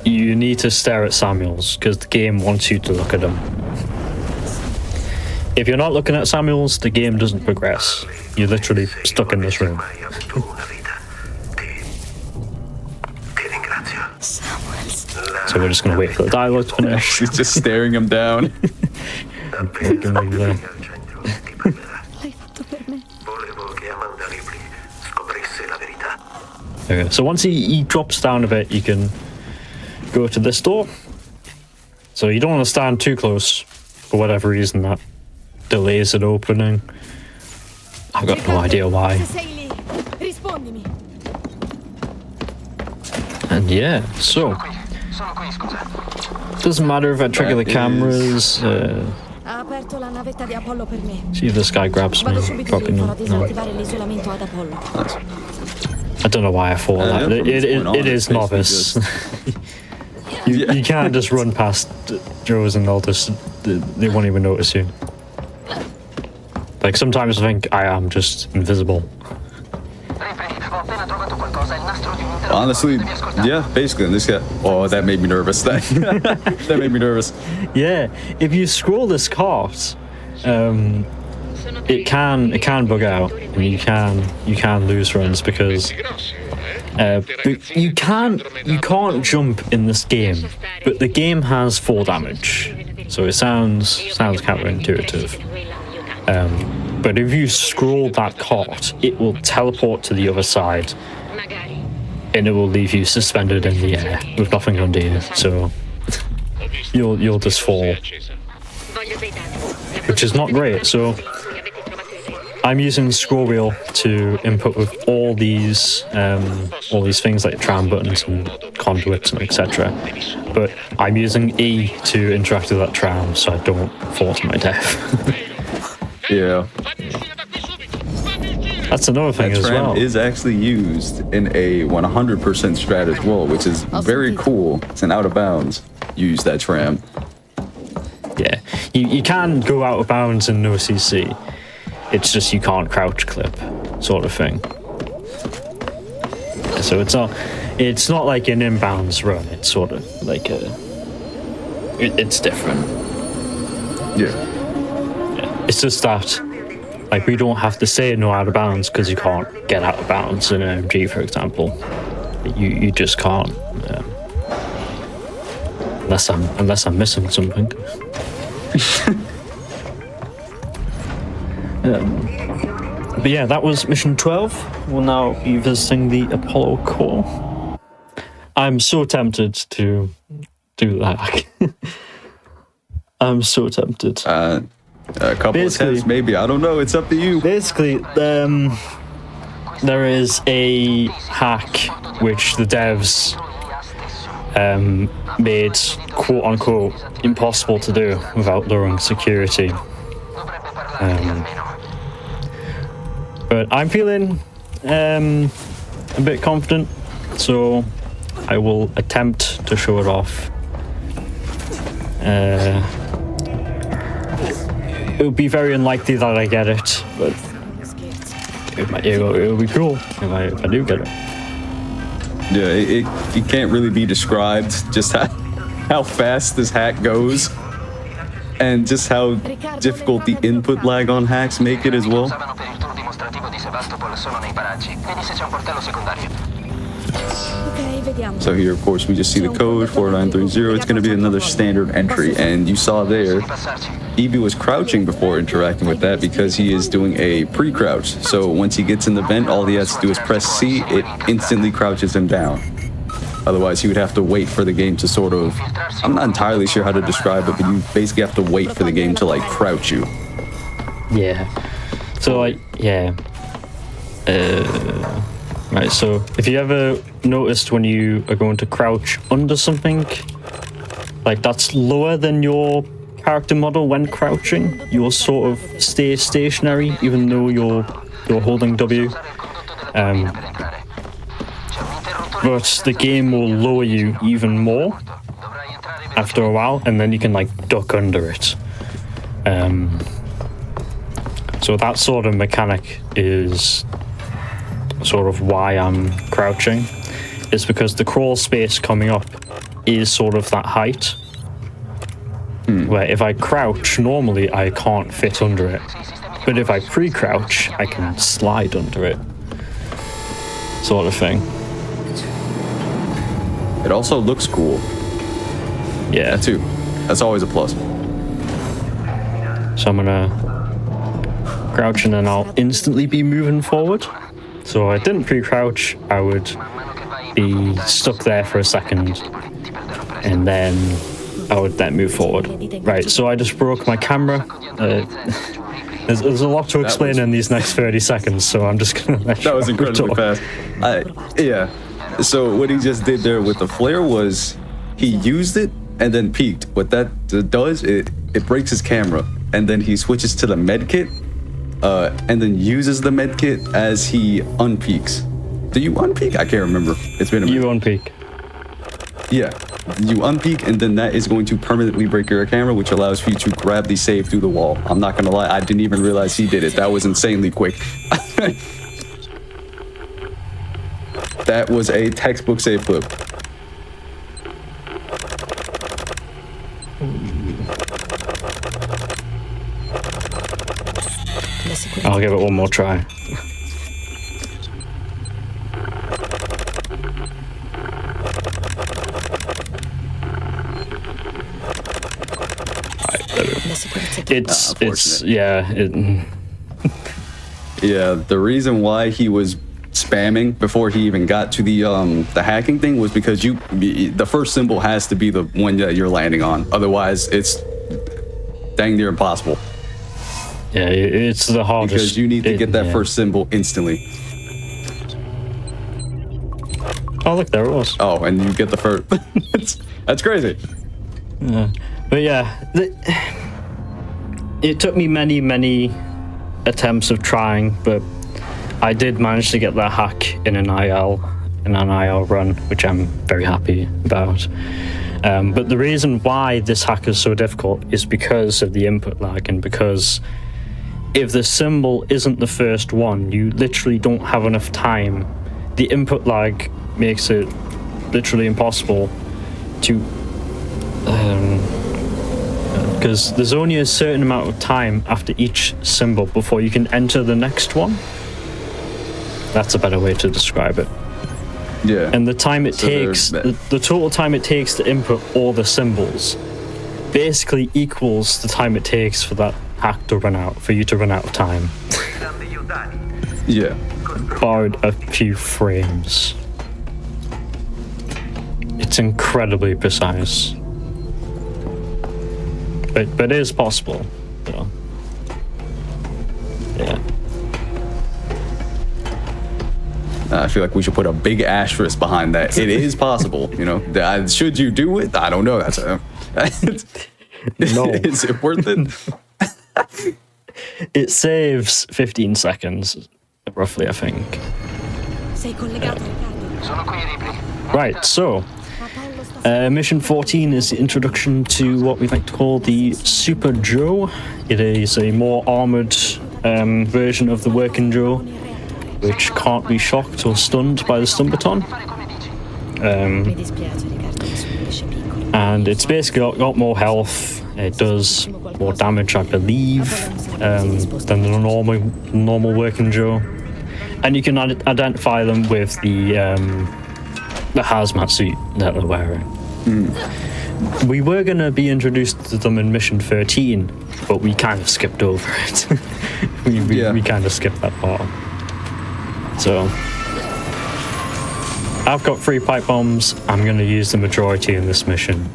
you need to stare at Samuels because the game wants you to look at him. If you're not looking at Samuels, the game doesn't progress. You're literally stuck in this room. So we're just going to wait for the dialogue to finish. He's just staring him down. Okay, so once he drops down a bit, you can go to this door. So you don't want to stand too close for whatever reason that delays it opening. I've got no idea why. And yeah, so doesn't matter if I trigger the cameras. See if this guy grabs me, dropping him. No. I don't know why I thought that. It is novice. You can't just run past Joes and they'll just, they won't even notice you. Like sometimes I think I am just invisible. Honestly, yeah, basically, this guy. Oh, that made me nervous. That made me nervous. Yeah, if you scroll this cart, it can bug out, and you can lose runs because you can't jump in this game, but the game has 4 damage, so it sounds counterintuitive. But if you scroll that cart, it will teleport to the other side, and it will leave you suspended in the air with nothing under you. So you'll just fall, which is not great. So I'm using the scroll wheel to input with all these things like tram buttons and conduits and etc. But I'm using E to interact with that tram so I don't fall to my death. Yeah. That's another thing That as tram well. is actually used in a 100% strat as well, which is very cool. It's an out of bounds. Use that tram. Yeah, you can go out of bounds in no CC. It's just you can't crouch clip, sort of thing. So it's not like an inbounds run. It's sort of like it's different. Yeah. It's just that, like, we don't have to say no out of bounds because you can't get out of bounds in an MG, for example. You just can't, unless I'm missing something. But yeah, that was mission 12. We'll now be visiting the Apollo core. I'm so tempted to do that. I'm so tempted. A couple of attempts, maybe. I don't know. It's up to you. Basically, there is a hack which the devs made quote unquote impossible to do without lowering security. But I'm feeling a bit confident, so I will attempt to show it off. It would be very unlikely that I get it, but it'll be cool if I do get it. Yeah, it can't really be described just how fast this hack goes, and just how difficult the input lag on hacks make it as well. So here, of course, we just see the code 4930. It's going to be another standard entry, and you saw there, Evie was crouching before interacting with that because he is doing a pre-crouch. So once he gets in the vent, all he has to do is press C. It instantly crouches him down. Otherwise, he would have to wait for the game to sort of, I'm not entirely sure how to describe it, but you basically have to wait for the game to like crouch you. Yeah. So like, yeah. Right, so if you ever noticed when you are going to crouch under something, like that's lower than your character model when crouching, you'll sort of stay stationary even though you're holding W. But the game will lower you even more after a while, and then you can like duck under it. So that sort of mechanic is sort of why I'm crouching. It's because the crawl space coming up is sort of that height. Where if I crouch normally I can't fit under it. But if I pre-crouch I can slide under it. Sort of thing. It also looks cool. Yeah. That too. That's always a plus. So I'm gonna crouch and then I'll instantly be moving forward. So if I didn't pre-crouch, I would be stuck there for a second and then I would then move forward. Right, so I just broke my camera. There's a lot to explain in these next 30 seconds, so I'm just gonna let That was you incredibly talk. fast. Yeah. So what he just did there with the flare was he used it and then peeked. What that does, it breaks his camera, and then he switches to the med kit, and then uses the med kit as he unpeaks. Do you unpeak? I can't remember. It's been a minute. You on peak. Yeah. You unpeak, and then that is going to permanently break your camera, which allows for you to grab the save through the wall. I'm not gonna lie, I didn't even realize he did it. That was insanely quick. That was a textbook save flip. I'll give it one more try. It's yeah. Yeah, the reason why he was spamming before he even got to the hacking thing was because the first symbol has to be the one that you're landing on. Otherwise, it's dang near impossible. Yeah, it's the hardest. Because you need to get that first symbol instantly. Oh, look, there it was. Oh, and you get the first. That's crazy. But yeah, it took me many attempts of trying, but I did manage to get that hack in an IL run, which I'm very happy about. But the reason why this hack is so difficult is because of the input lag, and because if the symbol isn't the first one, you literally don't have enough time. The input lag makes it literally impossible to, because there's only a certain amount of time after each symbol before you can enter the next one. That's a better way to describe it. Yeah. And the time it takes, the total time it takes to input all the symbols basically equals the time it takes for that hack to run out, for you to run out of time. Yeah. Borrowed a few frames. It's incredibly precise. But it is possible. So. Yeah. I feel like we should put a big asterisk behind that. It is possible, you know. Should you do it? I don't know. That's No. Is it worth it? It saves 15 seconds, roughly, I think. Sei collegato, Riccardo? Right, so mission 14 is the introduction to what we like to call the Super Joe. It is a more armored version of the Working Joe, which can't be shocked or stunned by the stun baton. Mi dispiace, Riccardo, che sono un pesce piccolo. And it's basically got more health. It does more damage, I believe, than the normal Working Joe. And you can identify them with the hazmat suit that they're wearing. We were going to be introduced to them in mission 13, but we kind of skipped over it. we kind of skipped that part. So I've got 3 pipe bombs. I'm going to use the majority in this mission.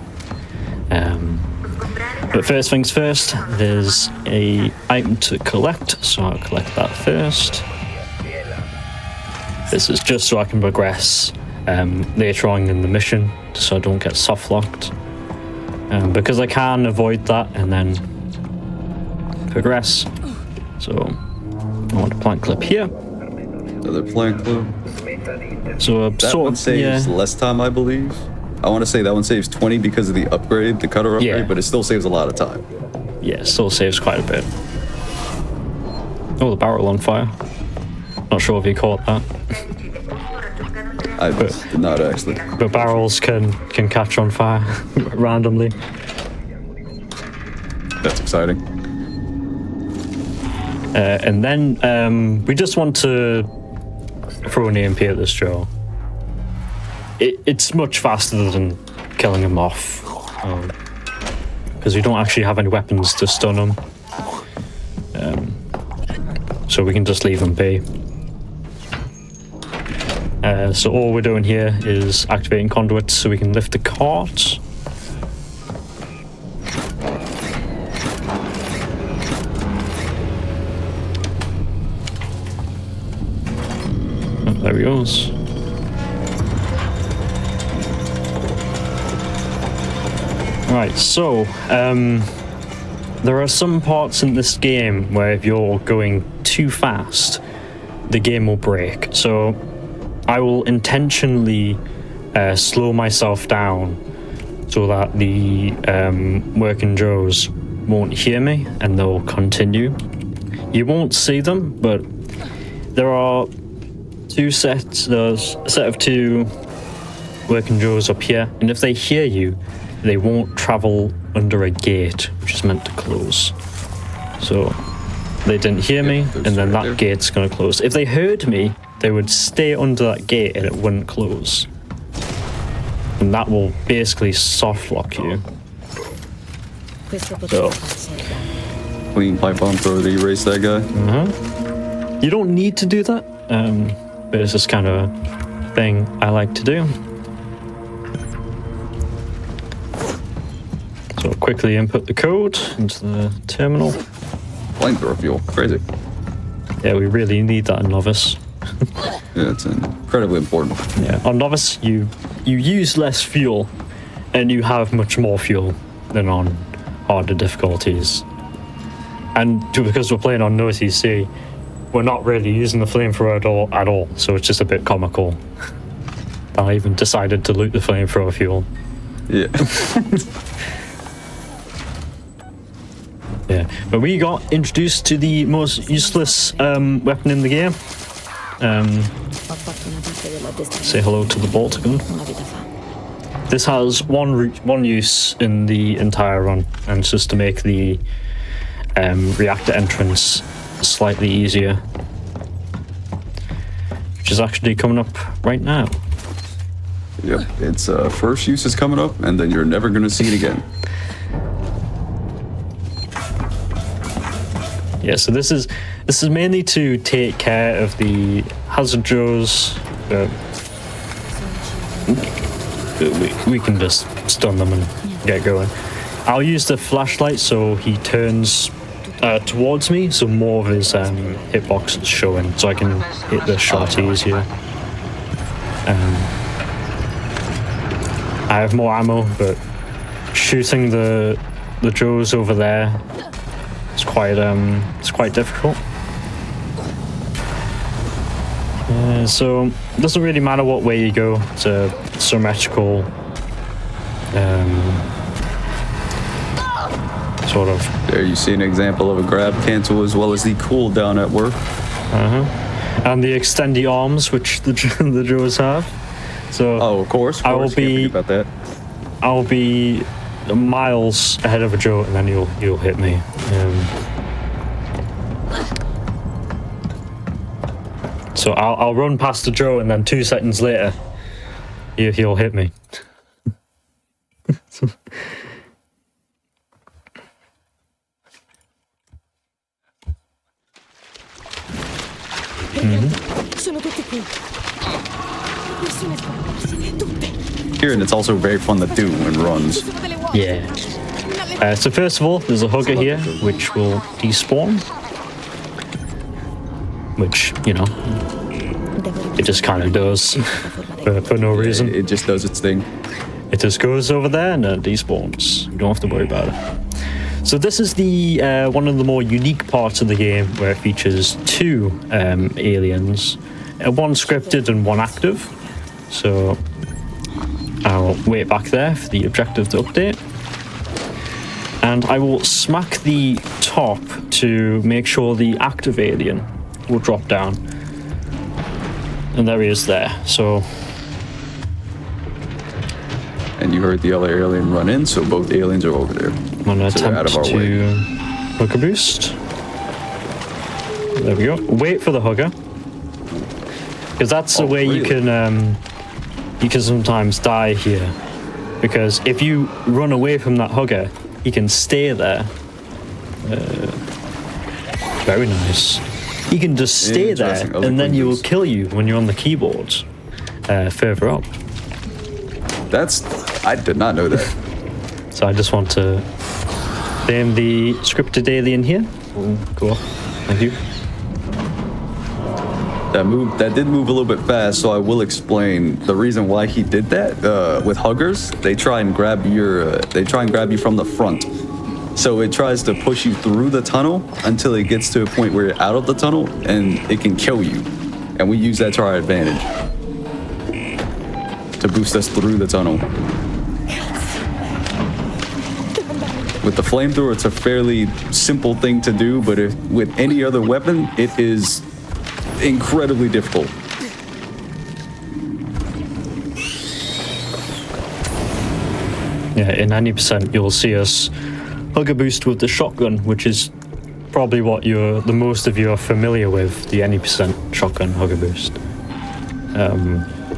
But first things first, there's a item to collect, so I'll collect that first. This is just so I can progress later on in the mission, so I don't get soft locked. Because I can avoid that and then progress. So I want a plank clip here. Another plank clip. So that one saves less time, I believe. I want to say that one saves 20 because of the upgrade, the cutter upgrade, but it still saves a lot of time. Yeah, it still saves quite a bit. Oh, the barrel on fire. Not sure if you caught that. I did not actually. But barrels can catch on fire randomly. That's exciting. And then we just want to throw an EMP at this Joe. It's much faster than killing him off, because we don't actually have any weapons to stun him. So we can just leave him be. So all we're doing here is activating conduits so we can lift the cart. Oh, there he goes. Right, so there are some parts in this game where if you're going too fast, the game will break. So I will intentionally slow myself down so that the Working Joes won't hear me and they'll continue. You won't see them, but there are there's a set of 2 Working Joes up here, and if they hear you, they won't travel under a gate, which is meant to close. So they didn't hear me, and then that gate's going to close. If they heard me, they would stay under that gate and it wouldn't close. And that will basically soft lock you. So. Clean pipe bomb throw to erase that guy. You don't need to do that, but it's just kind of a thing I like to do. So quickly input the code into the terminal. Flamethrower fuel. Crazy. Yeah, we really need that in Novice. Yeah, it's incredibly important. Yeah, on Novice, you use less fuel, and you have much more fuel than on harder difficulties. And because we're playing on no TC, we're not really using the flamethrower at all, so it's just a bit comical. I even decided to loot the flamethrower fuel. Yeah. Yeah, but we got introduced to the most useless weapon in the game. Say hello to the bolt gun. This has one use in the entire run, and it's just to make the reactor entrance slightly easier, which is actually coming up right now. Yep. Its first use is coming up, and then you're never going to see it again. Yeah, so this is mainly to take care of the hazard Joes. We can just stun them and get going. I'll use the flashlight so he turns towards me, so more of his hitbox is showing, so I can hit the shot easier. I have more ammo, but shooting the Joes over there it's quite difficult. So it doesn't really matter what way you go. It's a symmetrical sort of. There you see an example of a grab cancel as well as the cooldown at work. And the extendy arms, which the Joes have. So of course. I will be about that. I'll be miles ahead of a Joe, and then you'll hit me. So I'll run past the Joe, and then 2 seconds later, he'll hit me. Sono tutti qui. Nessuna scomparsi. Tutte. Here, and it's also very fun to do in runs. Yeah. So first of all, there's a hugger here, which will despawn. Which, you know, it just kind of does for no reason. It just does its thing. It just goes over there and despawns. You don't have to worry about it. So this is the one of the more unique parts of the game, where it features 2 aliens, one scripted and one active. So I'll wait back there for the objective to update. And I will smack the top to make sure the active alien will drop down. And there he is there. So. And you heard the other alien run in, so both aliens are over there. I'm going to So they're out attempt of our way. to hugger boost. There we go. Wait for the hugger. Because that's the way really? you can sometimes die here. Because if you run away from that hugger, he can stay there. Very nice. He can just stay there, Interesting. Other and then he will clues. kill you when you're on the keyboard further up. I did not know that. So I just want to name the scripted alien here. Cool. Thank you. That did move a little bit fast, so I will explain the reason why he did that. With huggers, they try and grab you from the front. So it tries to push you through the tunnel until it gets to a point where you're out of the tunnel and it can kill you. And we use that to our advantage to boost us through the tunnel. With the flamethrower, it's a fairly simple thing to do, but with any other weapon, it is incredibly difficult. Yeah, in 90% you'll see us hugger boost with the shotgun, which is probably what the most of you are familiar with, the 90% shotgun hugger boost.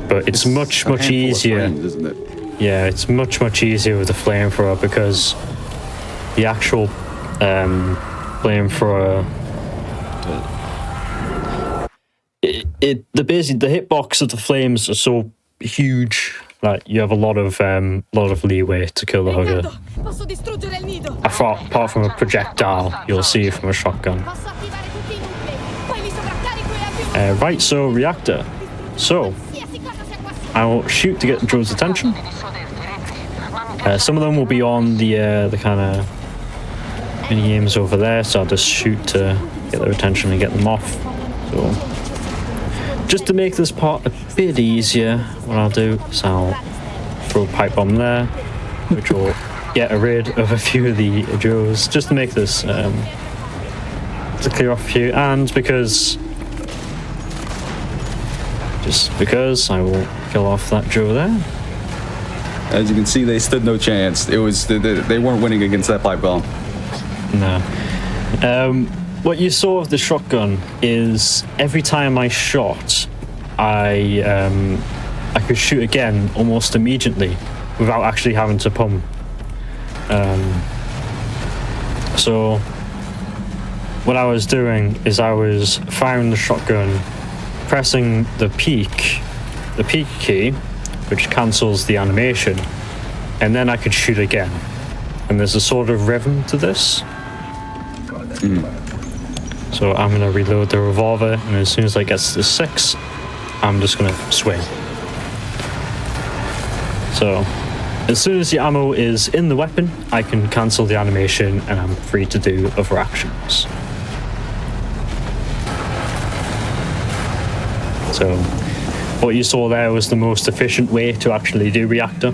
But it's much easier. Frames, isn't it? Yeah, it's much easier with the flamethrower, because the actual flamethrower, the hitbox of the flames are so huge like you have a lot of leeway to kill the hugger. Posso distruggere il nido. Apart from a projectile you'll see from a shotgun. Posso attivare tutti i nuclei. Poi li sovraccarico e avvio. Right, so reactor. So Qualsiasi cosa sia qua. I will shoot to get Joe's attention. Some of them will be on the kind of mini games over there, so I'll just shoot to get their attention and get them off. So just to make this part a bit easier, what I'll do is I'll throw a pipe bomb there, which will get rid of a few of the Joes, just to make this to clear off a few, and because I will kill off that Joe there. As you can see, they stood no chance. It was they weren't winning against that pipe bomb. No. What you saw of the shotgun is every time I shot, I could shoot again almost immediately without actually having to pump. So what I was doing is I was firing the shotgun, pressing the peak key, which cancels the animation, and then I could shoot again. And there's a sort of rhythm to this. So I'm gonna reload the revolver, and as soon as I get to 6, I'm just gonna swing. So as soon as the ammo is in the weapon, I can cancel the animation and I'm free to do other actions. So what you saw there was the most efficient way to actually do reactor.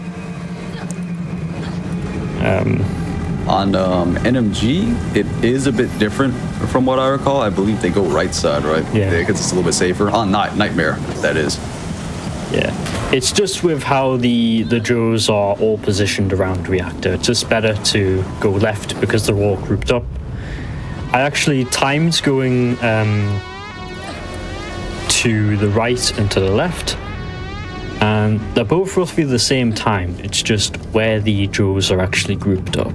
On NMG, it is a bit different from what I recall. I believe they go right side, right? Yeah. Because it's a little bit safer. On Nightmare, that is. Yeah, it's just with how the Joes are all positioned around reactor. It's just better to go left because they're all grouped up. I actually timed going to the right and to the left, and they're both roughly the same time. It's just where the Joes are actually grouped up.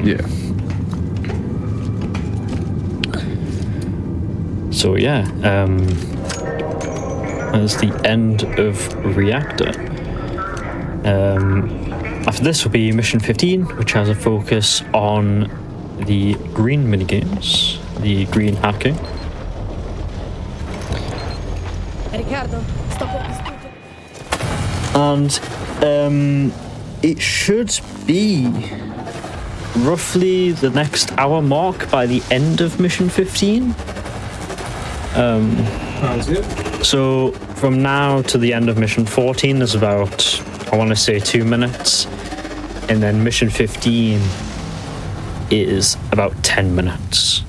Yeah. So yeah, that's the end of reactor. After this will be mission 15, which has a focus on the green minigames, the green hacking. Riccardo, sto per distruggere. And it should be roughly the next hour mark by the end of mission 15. Sounds good. So from now to the end of mission 14 is about, I want to say, 2 minutes, and then mission 15 is about 10 minutes.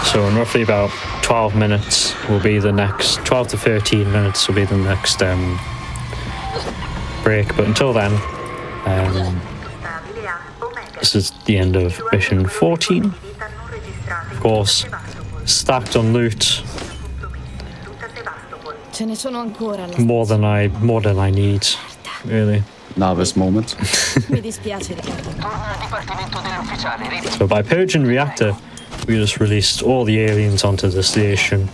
So in roughly about 12 minutes will be the next, 12 to 13 minutes will be the next break. But until then, this is the end of mission 14. Of course, stacked on loot, Ce ne sono ancora. more than I need, really. Novice moment. Mi dispiace, Riccardo. So by purging reactor, we just released all the aliens onto the station,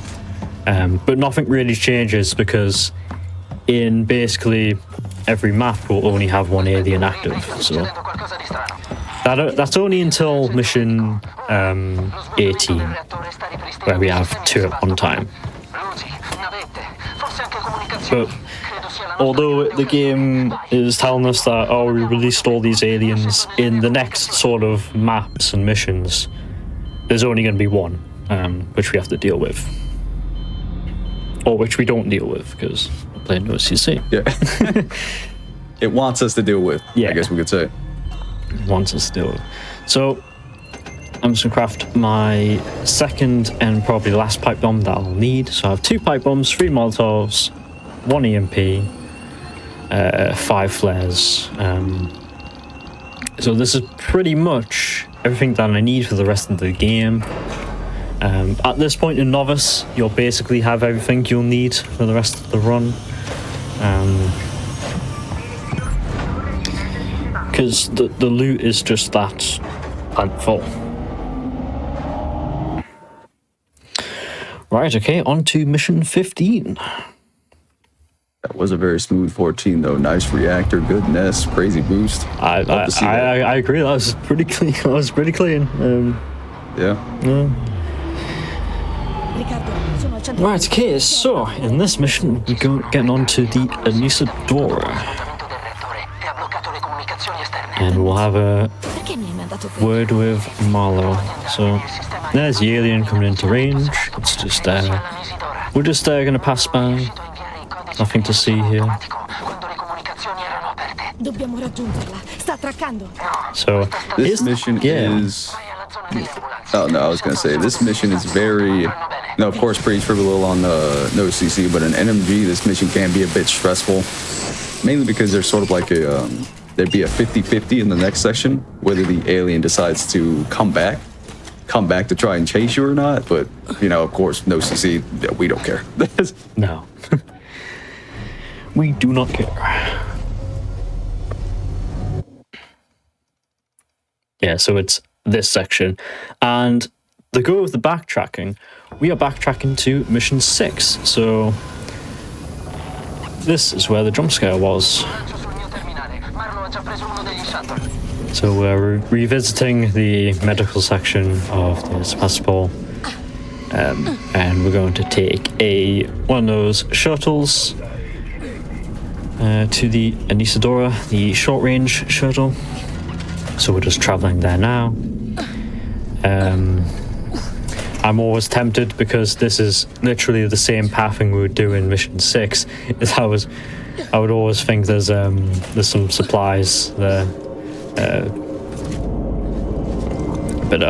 but nothing really changes because in basically every map we'll only have one alien active. So that's only until mission 18, where we have 2 at one time. But although the game is telling us that, oh, we released all these aliens in the next sort of maps and missions, there's only going to be one, which we have to deal with. Or which we don't deal with, because we're playing OCC. Yeah. It wants us to deal with, Yeah. I guess we could say. Wants us to deal with. So, I'm just going to craft my second and probably last pipe bomb that I'll need. So I have 2 pipe bombs, 3 Molotovs, 1 EMP, 5 flares. So this is pretty much everything that I need for the rest of the game. At this point in Novice, you'll basically have everything you'll need for the rest of the run. Because the loot is just that plentiful. Right, okay, on to mission 15. That was a very smooth 14 though. Nice reactor, good nest, crazy boost. I agree. That was pretty clean. That was pretty clean. Yeah. Right, okay, so in this mission we're getting on to the Anisadora. And we'll have a word with Marlowe. So there's the alien coming into range. It's just we're just gonna pass by. Nothing to see here. So this mission is. Oh no, I was gonna say this mission is very. No, of course, pretty trivial on the no CC, but in NMG, this mission can be a bit stressful. Mainly because there's sort of like a. There'd be a 50-50 in the next section, whether the alien decides to come back to try and chase you or not. But, you know, of course, no CC, we don't care. No. We do not care. Yeah, so it's this section. And the goal of the backtracking, we are backtracking to mission 6. So this is where the jump scare was. So we're revisiting the medical section of the Sebastopol, and we're going to take one of those shuttles to the Anisadora, the short-range shuttle. So we're just traveling there now. I'm always tempted because this is literally the same pathing we would do in mission 6. I would always think there's some supplies there. Bit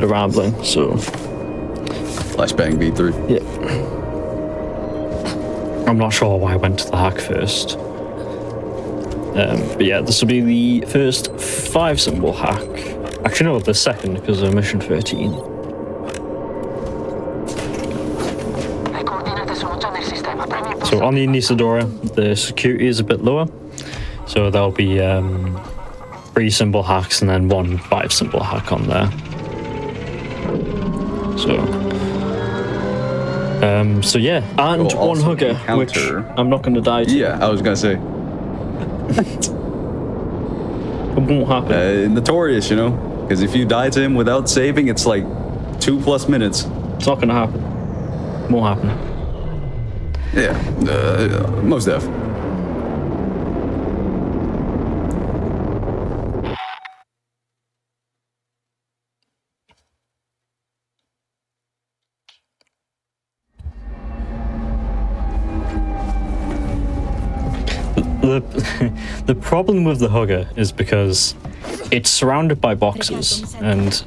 of rambling, so Flashbang V3. yeah. I'm not sure why I went to the hack first. But yeah, this will be the first 5 symbol hack. Actually no, the second because of mission 13. So on the Anisadora, the security is a bit lower. So there'll be 3 symbol hacks and then 1 5 symbol hack on there. So yeah, and 1 hugger, which I'm not going to die to. Yeah, I was gonna say. It won't happen. Notorious, you know, because if you die to him without saving, it's like 2+ minutes. It's not going to happen. Won't happen. Yeah, most def. The problem with the hugger is because it's surrounded by boxes, and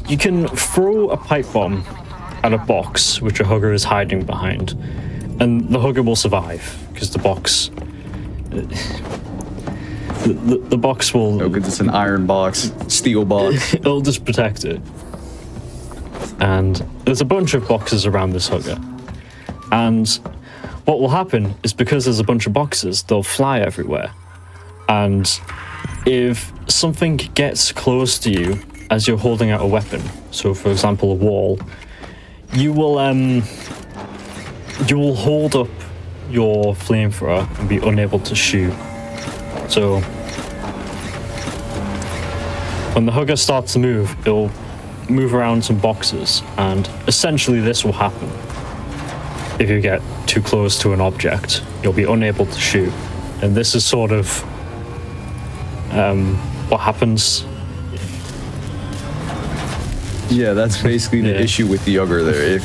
you can throw a pipe bomb at a box which a hugger is hiding behind, and the hugger will survive because the box the box will. No, because it's an iron box, steel box. It'll just protect it. And there's a bunch of boxes around this hugger, and what will happen is because there's a bunch of boxes, they'll fly everywhere. And if something gets close to you as you're holding out a weapon, so for example a wall, you will hold up your flamethrower and be unable to shoot. So when the hugger starts to move, it'll move around some boxes, and essentially this will happen. If you get too close to an object, you'll be unable to shoot. And this is sort of what happens. Yeah, that's basically the issue with the hugger there.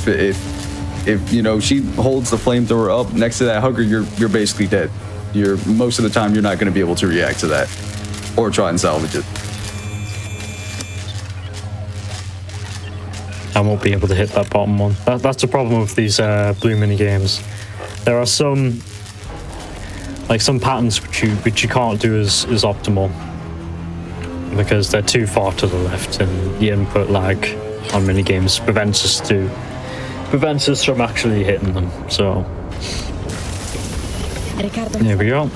If you know she holds the flamethrower up next to that hugger, you're basically dead. Most of the time you're not going to be able to react to that or try and salvage it. I won't be able to hit that bottom one. That's the problem with these blue mini games. There are some patterns which you can't do as optimal because they're too far to the left, and the input lag on mini games prevents us from actually hitting them. So here we go.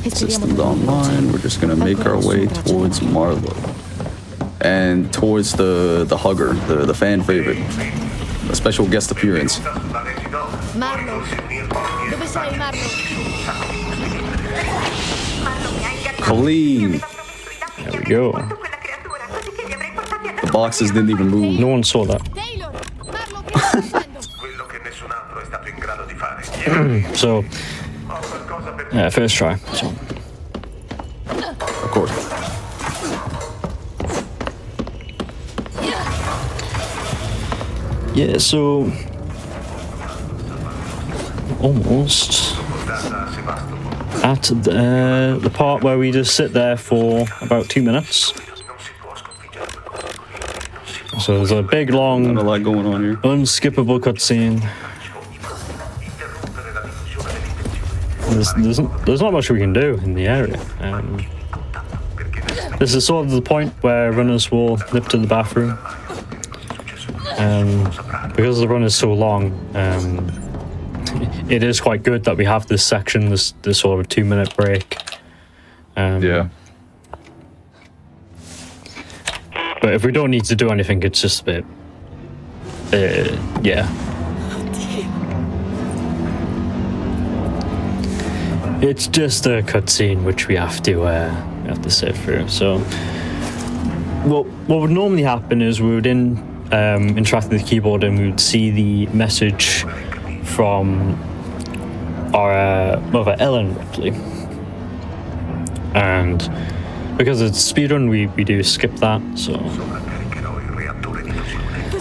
Systems online. We're just gonna make our way towards Marlowe. and towards the hugger, the fan favorite, a special guest appearance. Marlo, dove sei, Marlo? Clean. There we go. The boxes didn't even move. No one saw that. Taylor, Marlo, che stai facendo? So, yeah, first try. So, Of course. yeah, so almost at the part where we just sit there for about 2 minutes. So there's a big, long, Not a lot going on here. unskippable cutscene. There's not much we can do in the area. This is sort of the point where runners will nip to the bathroom. Because the run is so long, it is quite good that we have this section, this sort of 2-minute break. Yeah. But if we don't need to do anything, it's just a bit, yeah. It's just a cutscene which we have to sit through. So, what would normally happen is we would interact with the keyboard and we would see the message from our mother Ellen Ripley. And because it's speedrun, we do skip that, so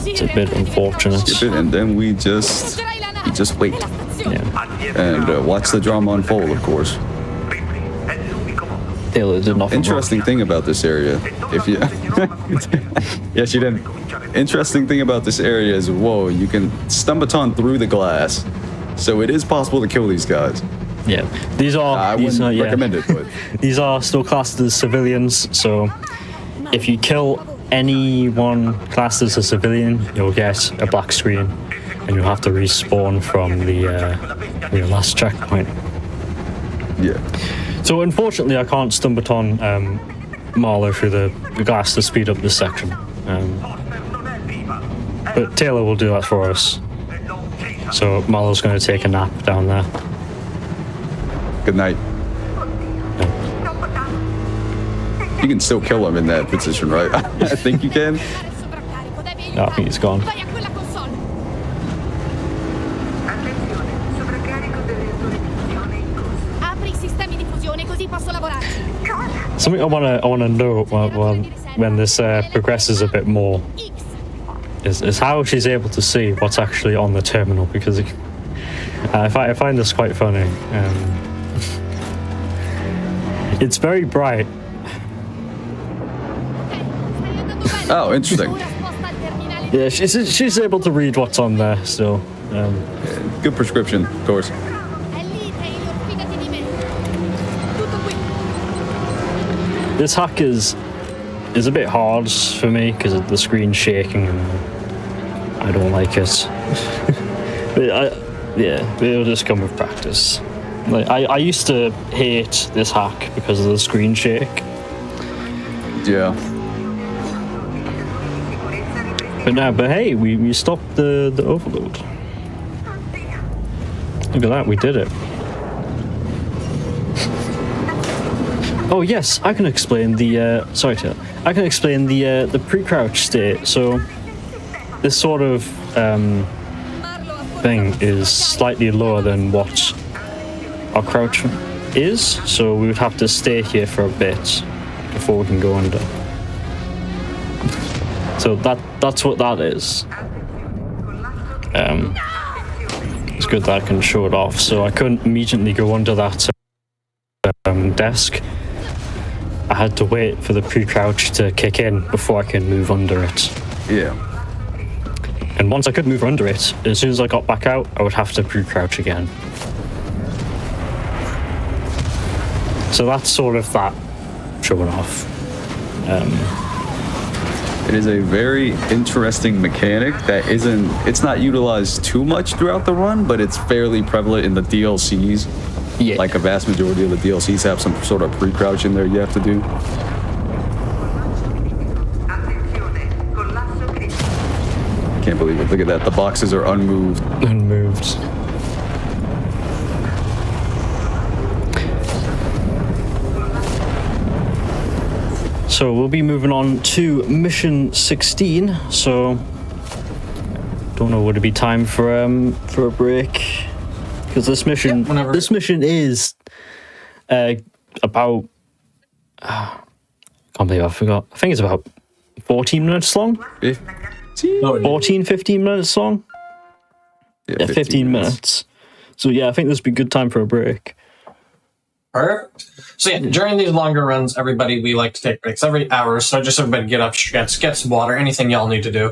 it's a bit unfortunate. Skip it, and then we just wait Yeah. and watch the drama unfold. Of course. Taylor did nothing Interesting thing about this area, if you, yeah, she didn't. Interesting thing about this area is, whoa, you can stumbaton through the glass, so it is possible to kill these guys. wrong. Yeah, these I are wouldn't recommend it, but These are still classed as civilians, so if you kill anyone classed as a civilian, you'll get a black screen, and you'll have to respawn from the last checkpoint. yeah. So unfortunately, I can't stumbaton Marlo through the glass to speed up this section. But Taylor will do that for us. So Marlo's going to take a nap down there. Good night. You can still kill him in that position, right? I think you can. No, I think he's gone. Apri i sistemi di fusione così posso lavorarci. Something I want to know when this progresses a bit more is how she's able to see what's actually on the terminal, because I find this quite funny. It's very bright. Oh, interesting. Yeah, she's able to read what's on there still. Good prescription, of course. È lì, Taylor, fidati di me. Tutto qui. This hack is a bit hard for me because of the screen shaking, and I don't like it. But it'll just come with practice. Like I used to hate this hack because of the screen shake. Yeah. But hey, we stopped the overload. Look at that, we did it. Oh yes, I can explain the sorry Taylor. I can explain the pre-crouch state. So this sort of thing is slightly lower than what our crouch is, so we would have to stay here for a bit before we can go under. So that's what that is. It's good that I can show it off. So I couldn't immediately go under that desk. I had to wait for the pre-crouch to kick in before I can move under it. Yeah. And once I could move under it, as soon as I got back out, I would have to pre-crouch again. So that's sort of that showing off. It is a very interesting mechanic that it's not utilized too much throughout the run, but it's fairly prevalent in the DLCs. Yeah. Like a vast majority of the DLCs have some sort of pre-crouch in there you have to do. can't believe it. Look at that. The boxes are unmoved. Unmoved. So we'll be moving on to mission 16. So don't know, would it be time for a break? Because this mission, whenever. this mission is about. Can't believe I forgot. I think it's about 14 minutes long. 14, 15 minutes long. Yeah, 15 minutes. So yeah, I think this would be a good time for a break. Perfect. So yeah, during these longer runs, everybody, we like to take breaks every hour. So just everybody get up, get some water, anything y'all need to do.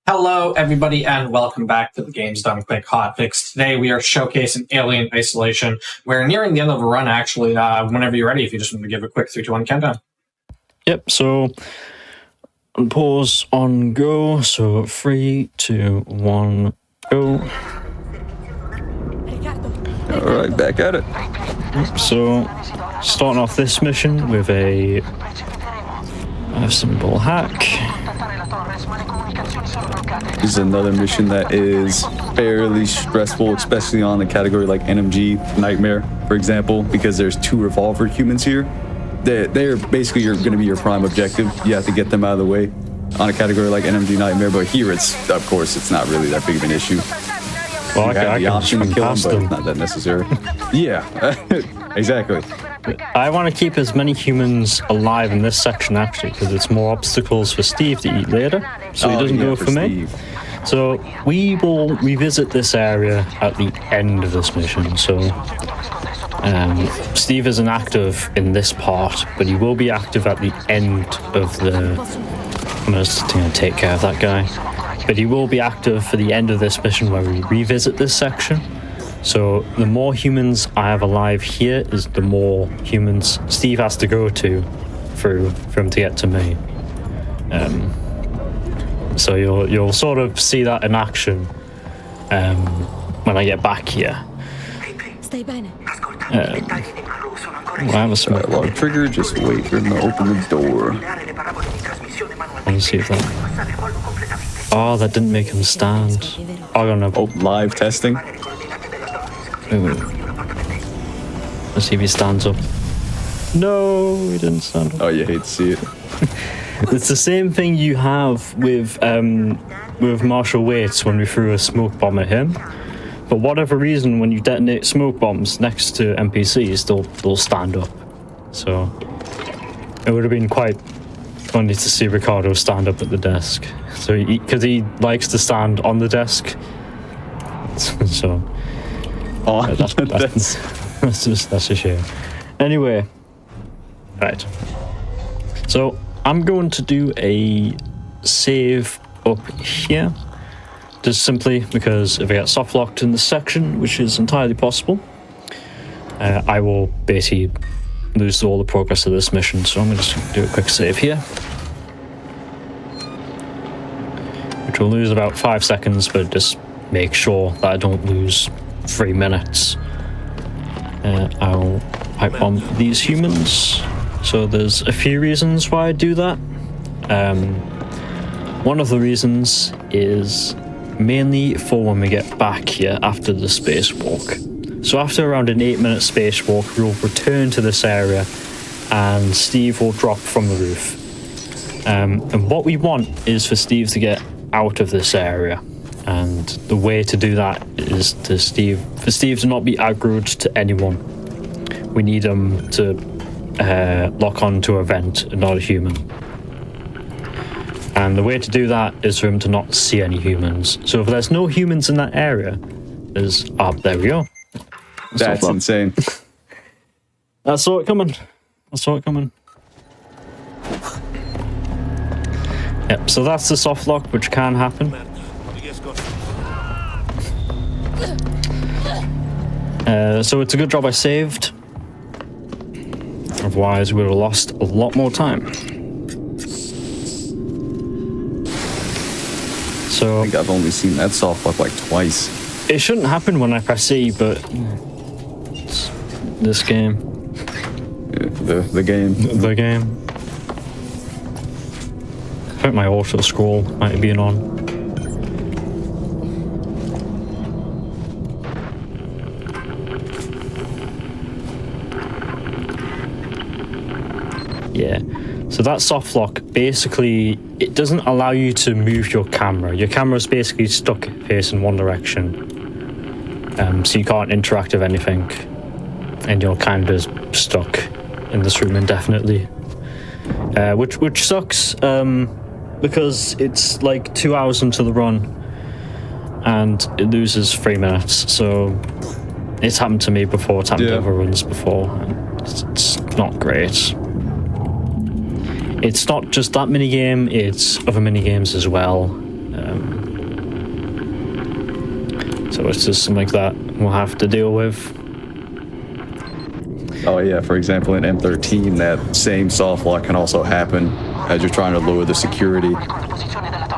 Hello, everybody, and welcome back to the Games Done Quick Hotfix. Today we are showcasing Alien Isolation. We're nearing the end of the run, actually. Whenever you're ready, if you just want to give a quick 3, 2, 1 countdown. Yep, so on pause, on go. So 3, 2, 1, go. All right, back at it. So starting off this mission with a symbol hack. This is another mission that is fairly stressful, especially on a category like NMG Nightmare, for example, because there's 2 revolver humans here. They're basically going to be your prime objective. You have to get them out of the way on a category like NMG Nightmare, but here it's, of course, it's not really that big of an issue. Well, You have the option to kill them, but them. it's not that necessary. Yeah, exactly. I want to keep as many humans alive in this section, actually, because it's more obstacles for Steve to eat later, so he doesn't go for me. Steve. So we will revisit this area at the end of this mission. So Steve isn't active in this part, but he will be active at the end of the... I'm just going to take care of that guy. But he will be active for the end of this mission where we revisit this section. So the more humans I have alive here is the more humans Steve has to go to through for him to get to me. So you'll sort of see that in action when I get back here. I have a smoke. Log trigger, just wait for him to open the door. Let's see if that... Oh, that didn't make him stand. Oh, no. Oh, live testing. Wait. Let's see if he stands up. No, he didn't stand up. Oh, you hate to see it. It's the same thing you have with Marshall Waits when we threw a smoke bomb at him. For whatever reason, when you detonate smoke bombs next to NPCs, they'll stand up. So it would have been quite funny to see Ricardo stand up at the desk. So because he likes to stand on the desk. So that's a shame. Anyway, right. So I'm going to do a save up here, just simply because if I get soft locked in this section, which is entirely possible, I will basically lose all the progress of this mission. So I'm going to do a quick save here, which will lose about 5 seconds, but just make sure that I don't lose 3 minutes. I'll pipe bomb these humans. So there's a few reasons why I do that. One of the reasons is mainly for when we get back here after the spacewalk. So after around an 8-minute spacewalk, we'll return to this area and Steve will drop from the roof. And what we want is for Steve to get out of this area. And the way to do that is for Steve to not be aggroed to anyone. We need him to lock on to a vent and not a human. And the way to do that is for him to not see any humans. So if there's no humans in that area, there we go. That's insane. I saw it coming. Yep, so that's the soft lock, which can happen. So it's a good job I saved. Otherwise, we would have lost a lot more time. So I think I've only seen that soft lock like twice. It shouldn't happen when I press E, but it's this game. Yeah, the game. The game. think my auto scroll might have been on. Yeah, so that soft lock, basically, it doesn't allow you to move your camera. Your camera's basically stuck facing one direction. So you can't interact with anything. And you're kind of stuck in this room indefinitely. Which sucks, because it's like 2 hours into the run, and it loses 3 minutes, so it's happened to me before, it's happened to other runs before, and it's not great. It's not just that minigame, it's other minigames as well. So it's just something like that we'll have to deal with. Oh yeah, for example, in M13, that same soft lock can also happen as you're trying to lower the security. Fatto.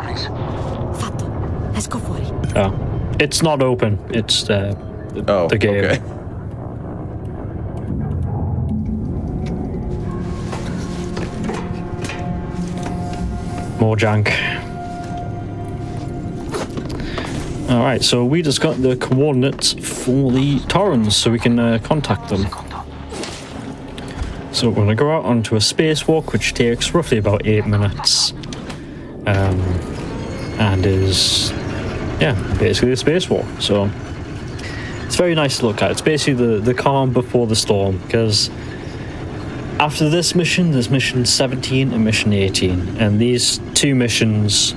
Esco fuori. Oh, it's not open, it's the game. Okay. More junk. Alright, so we just got the coordinates for the Torrens, so we can contact them. So we're going to go out onto a spacewalk, which takes roughly about 8 minutes. And is, yeah, basically a spacewalk. So it's very nice to look at. It's basically the calm before the storm, because after this mission, there's mission 17 and mission 18. And these two missions,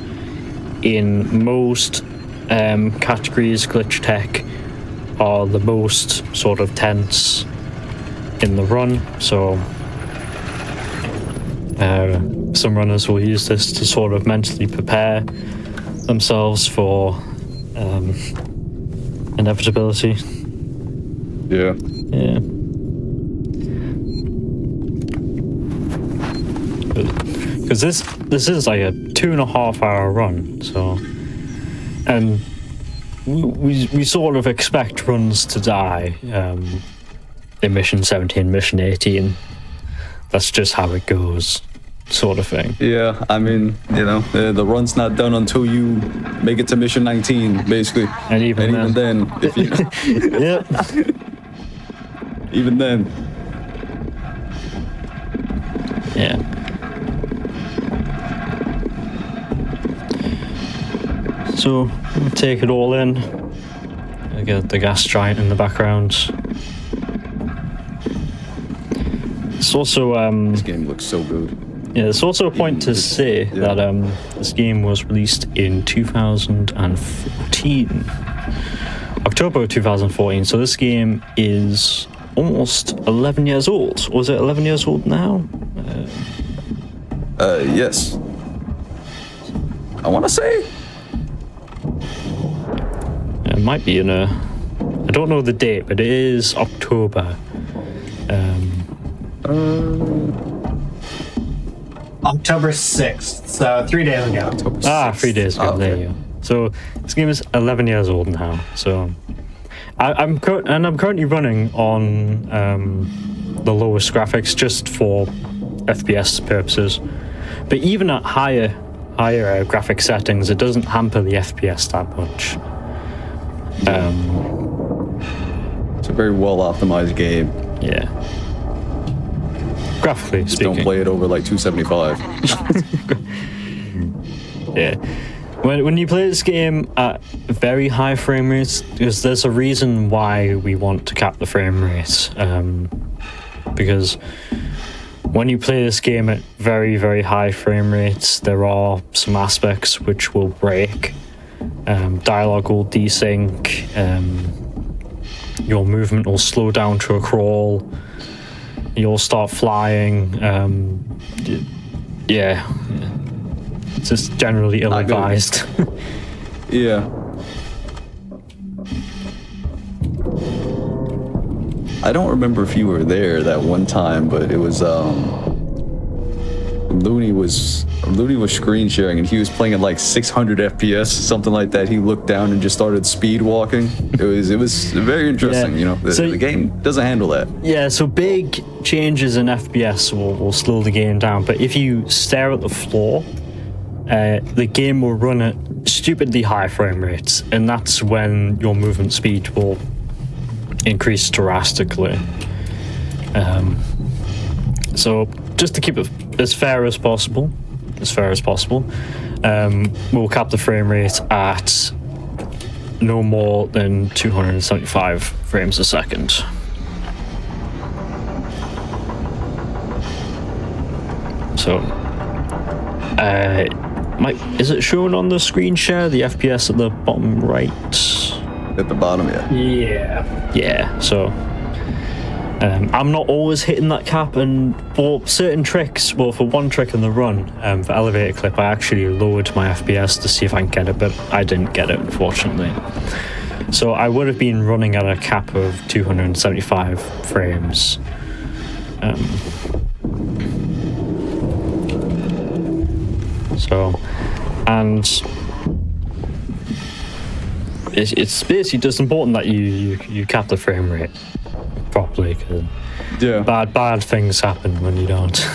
in most categories, glitch tech, are the most sort of tense in the run. So some runners will use this to sort of mentally prepare themselves for inevitability. Yeah. Yeah. Because this is like a 2.5 hour run, so, and we sort of expect runs to die in mission 17, mission 18. That's just how it goes, sort of thing. Yeah, I mean, you know, the run's not done until you make it to mission 19, basically. And even then, if you, yeah. even then. Yeah. So we'll take it all in. I get the gas giant in the background. It's also This game looks so good. yeah, it's also a point to say that this game was released in 2014. October 2014, so this game is almost 11 years old. Or is it 11 years old now? Yes. I want to say. It might be in a... I don't know the date, but it is October. October 6th, so 3 days ago. 3 days ago, there you go. So this game is 11 years old now, so... I'm currently running on the lowest graphics just for FPS purposes. But even at higher graphic settings, it doesn't hamper the FPS that much. It's a very well optimized game. Yeah. Graphically Just speaking. don't play it over like 275. Yeah. When you play this game at very high frame rates, because there's a reason why we want to cap the frame rate. Because when you play this game at very, very high frame rates, there are some aspects which will break. Dialogue will desync, your movement will slow down to a crawl, you'll start flying, yeah. It's just generally ill-advised. Yeah. I don't remember if you were there that one time, but it was Looney was screen sharing and he was playing at like 600 FPS, something like that. He looked down and just started speed walking. It was very interesting, you know. The game doesn't handle that. Yeah, so big changes in FPS will slow the game down, but if you stare at the floor the game will run at stupidly high frame rates, and that's when your movement speed will increase drastically. So just to keep it as fair as possible, we'll cap the frame rate at no more than 275 frames a second. So, is it shown on the screen share, the FPS at the bottom right? At the bottom, yeah. Yeah, so I'm not always hitting that cap, and for certain tricks, well, for one trick in the run, for elevator clip, I actually lowered my FPS to see if I can get it, but I didn't get it, unfortunately. So I would have been running at a cap of 275 frames. And it's basically just important that you cap the frame rate properly, because bad things happen when you don't.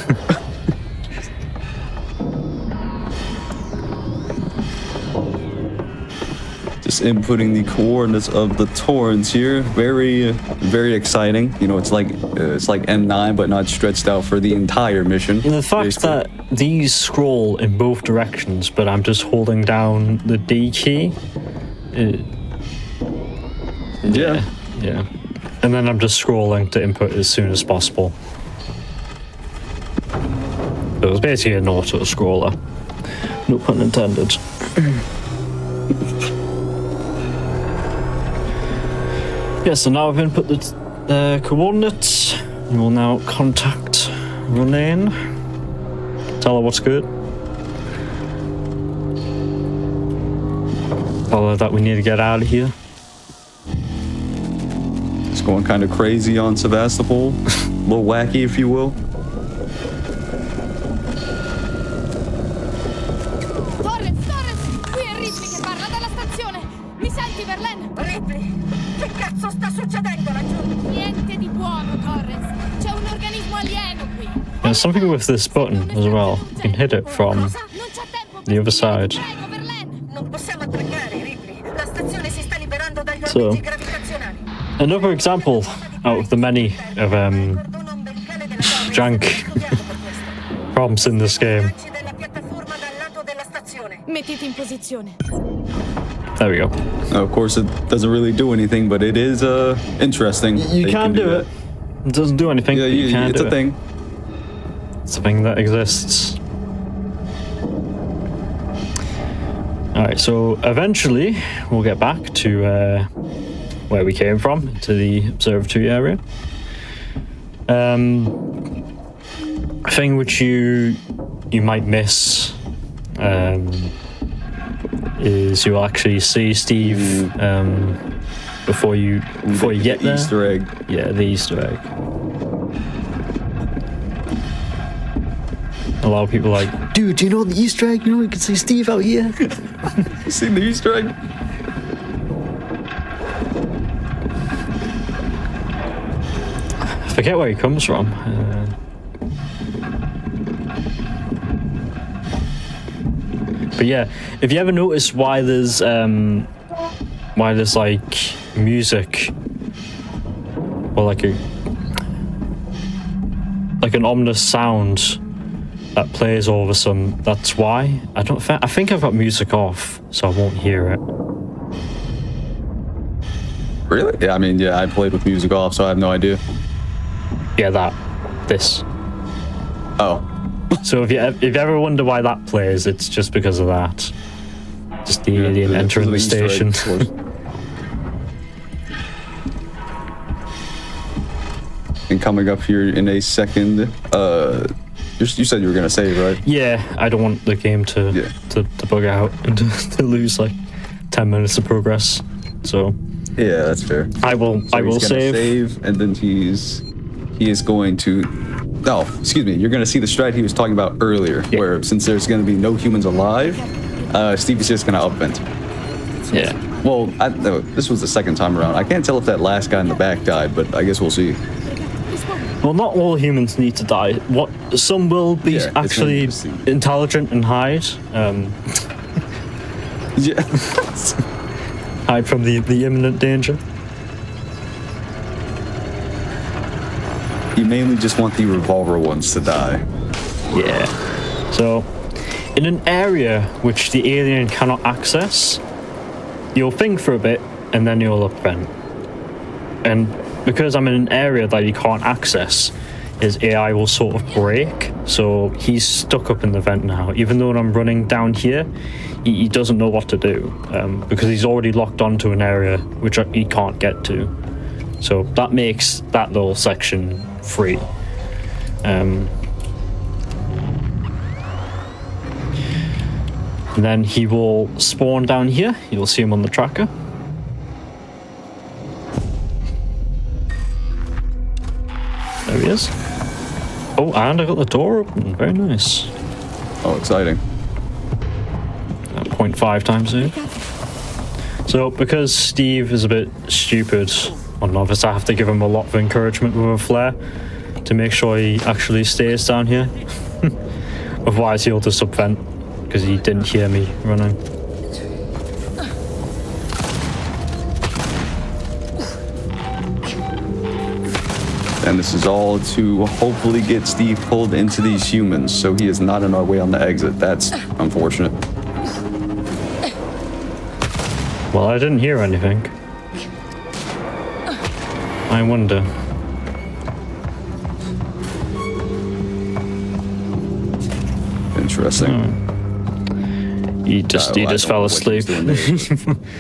Just inputting the coordinates of the torrents here. Very, very exciting. You know, it's like M9, but not stretched out for the entire mission. And the fact that these scroll in both directions, but I'm just holding down the D key. Yeah. And then I'm just scrolling to input as soon as possible. It was basically an auto scroller. No pun intended. Yeah, so now I've input the coordinates. We will now contact Renee. Tell her what's good. Tell her that we need to get out of here. It's going kind of crazy on Sevastopol. A little wacky, if you will. Torres, qui è Ripley che parla dalla stazione. Mi senti, Verlaine? Ripley, che cazzo sta succedendo laggiù? Niente di buono, Torres. C'è un organismo alieno qui. There's something with this button as well. You can hit it from the other side. So, another example out of the many of jank prompts in this game. Mettiti in posizione. There we go. Of course, it doesn't really do anything, but it is interesting. You can do it. It doesn't do anything. Yeah, but you can it's do a it. thing. It's a thing that exists. Alright, so eventually we'll get back to where we came from, to the observatory area. A thing which you might miss is you'll actually see Steve before you get there. Easter egg. Yeah, the Easter egg. A lot of people are like, dude, do you know the Easter egg? You know, you can see Steve out here. You seen the Easter egg? I forget where he comes from. But yeah, if you ever notice why there's like music or like an ominous sound that plays all of a sudden, that's why. I think I've got music off, so I won't hear it. Really? Yeah, I mean, I played with music off, so I have no idea. Yeah, this. Oh. So if you ever wonder why that plays, it's just because of that. Just the alien entering the station. And coming up here in a second, you said you were gonna save, right? Yeah, I don't want the game to bug out and to lose like 10 minutes of progress. So yeah, that's fair. I will save, and then he is going to. No, excuse me. You're gonna see the strat he was talking about earlier, where since there's gonna be no humans alive, Steve is just gonna upvent. Yeah. Well, this was the second time around. I can't tell if that last guy in the back died, but I guess we'll see. Well, not all humans need to die. What some will be Yeah, it's actually interesting. intelligent and hide. Yeah. Hide from the imminent danger. You mainly just want the revolver ones to die. Yeah. So, in an area which the alien cannot access, you'll think for a bit and then you'll up vent. And because I'm in an area that he can't access, his AI will sort of break. So he's stuck up in the vent now. Even though I'm running down here, he doesn't know what to do because he's already locked onto an area which he can't get to. So that makes that little section free. And then he will spawn down here. You'll see him on the tracker. There he is. Oh, and I got the door open. Very nice. Oh, exciting. 0.5 times it. So, because Steve is a bit stupid or novice, I have to give him a lot of encouragement with a flare to make sure he actually stays down here. Otherwise, he'll just subvent because he didn't hear me running. And this is all to hopefully get Steve pulled into these humans so he is not in our way on the exit. That's unfortunate. Well, I didn't hear anything. I wonder. Interesting. He just I don't fell know what he was asleep. doing there.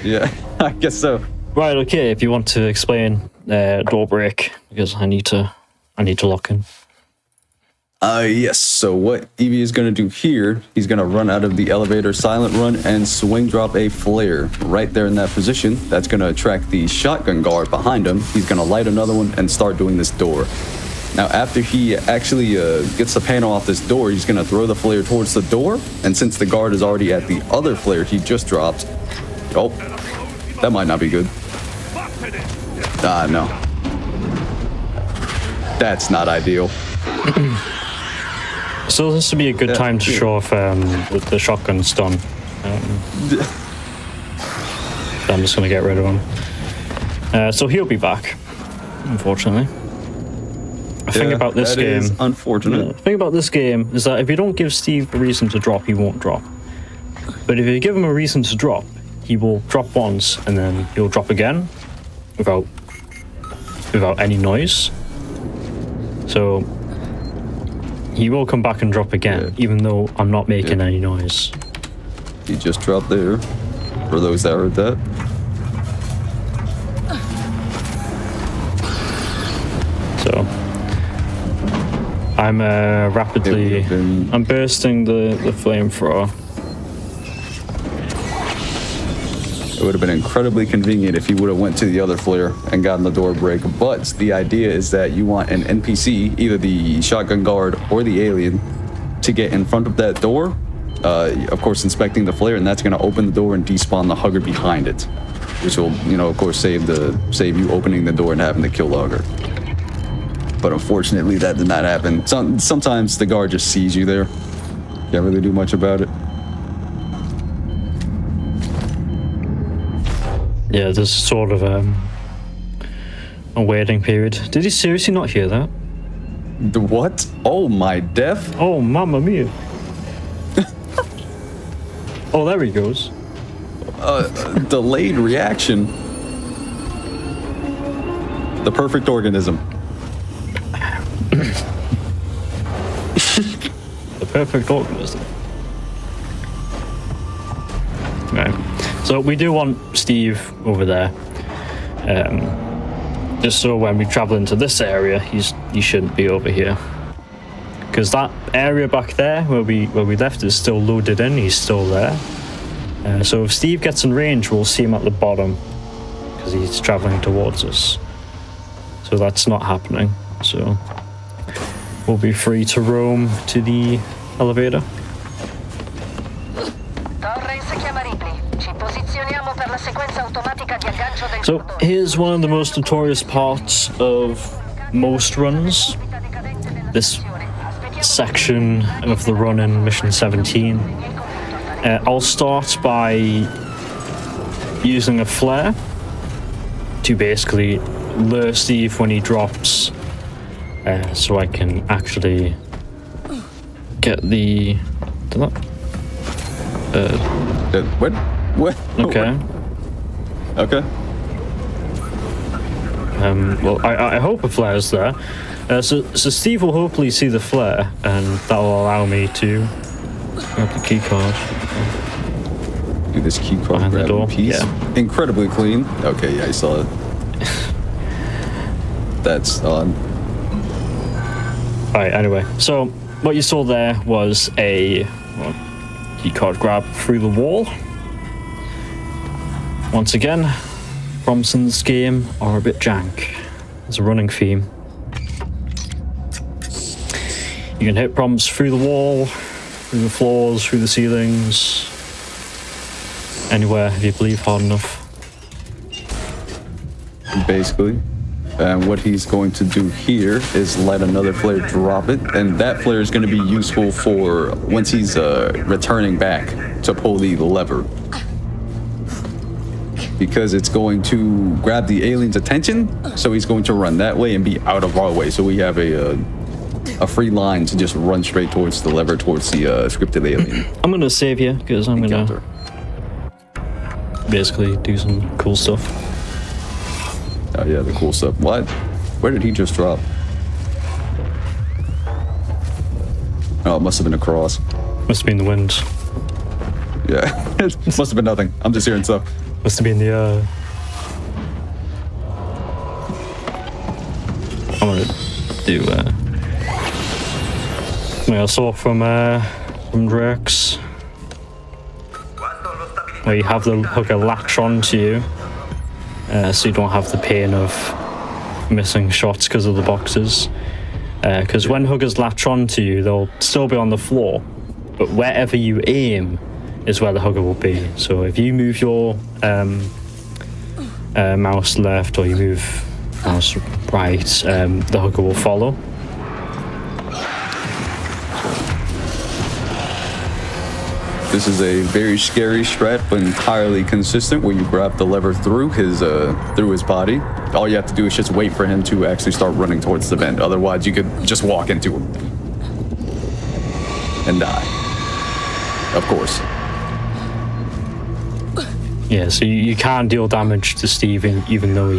Yeah, I guess so. Right, okay, if you want to explain door break, because I need to lock in. Yes, so what Evie is going to do here, he's going to run out of the elevator, silent run, and swing drop a flare right there in that position. That's going to attract the shotgun guard behind him. He's going to light another one and start doing this door. Now, after he actually gets the panel off this door, he's going to throw the flare towards the door. And since the guard is already at the other flare he just dropped, oh, that might not be good. No. That's not ideal. So this would be a good time to show off the shotgun stun. I'm just going to get rid of him. So he'll be back, unfortunately. The thing about this that game is unfortunate. The thing about this game is that if you don't give Steve a reason to drop, he won't drop. But if you give him a reason to drop, he will drop once and then he'll drop again without any noise. So he will come back and drop again, even though I'm not making any noise. He just dropped there. For those that heard that. So I'm rapidly I'm bursting the flamethrower. It would have been incredibly convenient if he would have went to the other flare and gotten the door break. But the idea is that you want an NPC, either the shotgun guard or the alien, to get in front of that door. Of course, inspecting the flare, and that's going to open the door and despawn the hugger behind it, which will, of course, save you opening the door and having to kill the hugger. But unfortunately, that did not happen. Sometimes the guard just sees you there. Can't really do much about it. Yeah, there's sort of a waiting period. Did he seriously not hear that? The what? Oh, my death? Oh, mamma mia. Oh, there he goes. Delayed reaction. The perfect organism. The perfect organism. Right. So we do want Steve over there. Just so when we travel into this area, he shouldn't be over here. Because that area back there where we left is still loaded in, he's still there. So if Steve gets in range, we'll see him at the bottom because he's traveling towards us. So that's not happening. So we'll be free to roam to the elevator. So here's one of the most notorious parts of most runs. this section of the run in Mission 17. I'll start by using a flare to basically lure Steve when he drops, so I can actually get the... What? What? Okay. Okay. Well, I hope a flare's there. So Steve will hopefully see the flare, and that will allow me to grab the key card. Do this key card Behind the door, grabbing piece. yeah. Incredibly clean. Okay, yeah, I saw it. That's odd. Alright, anyway. So, what you saw there was a key card grab through the wall. Once again, prompts in this game are a bit jank. There's a running theme. You can hit prompts through the wall, through the floors, through the ceilings, anywhere if you believe hard enough. Basically. And what he's going to do here is let another flare drop it, and that flare is going to be useful for once he's returning back to pull the lever. Because it's going to grab the alien's attention, so he's going to run that way and be out of our way. So we have a free line to just run straight towards the lever, towards the scripted alien. I'm going to save you, because I'm going to basically do some cool stuff. Oh yeah, the cool stuff. What? Where did he just drop? Oh, it must have been a cross. Must have been the wind. Yeah, it must have been nothing. I'm just hearing stuff. Must have been the, I'm gonna do, I saw from Drake's, where you have the hooker latch onto you, so you don't have the pain of missing shots because of the boxes. Because when hookers latch onto you, they'll still be on the floor, but wherever you aim is where the hooker will be. So if you move your mouse left or you move mouse right, the hooker will follow. This is a very scary strat, but entirely consistent, where you grab the lever through his body. All you have to do is just wait for him to actually start running towards the vent. Otherwise, you could just walk into him and die. Of course. Yeah, so you can't deal damage to Steven even though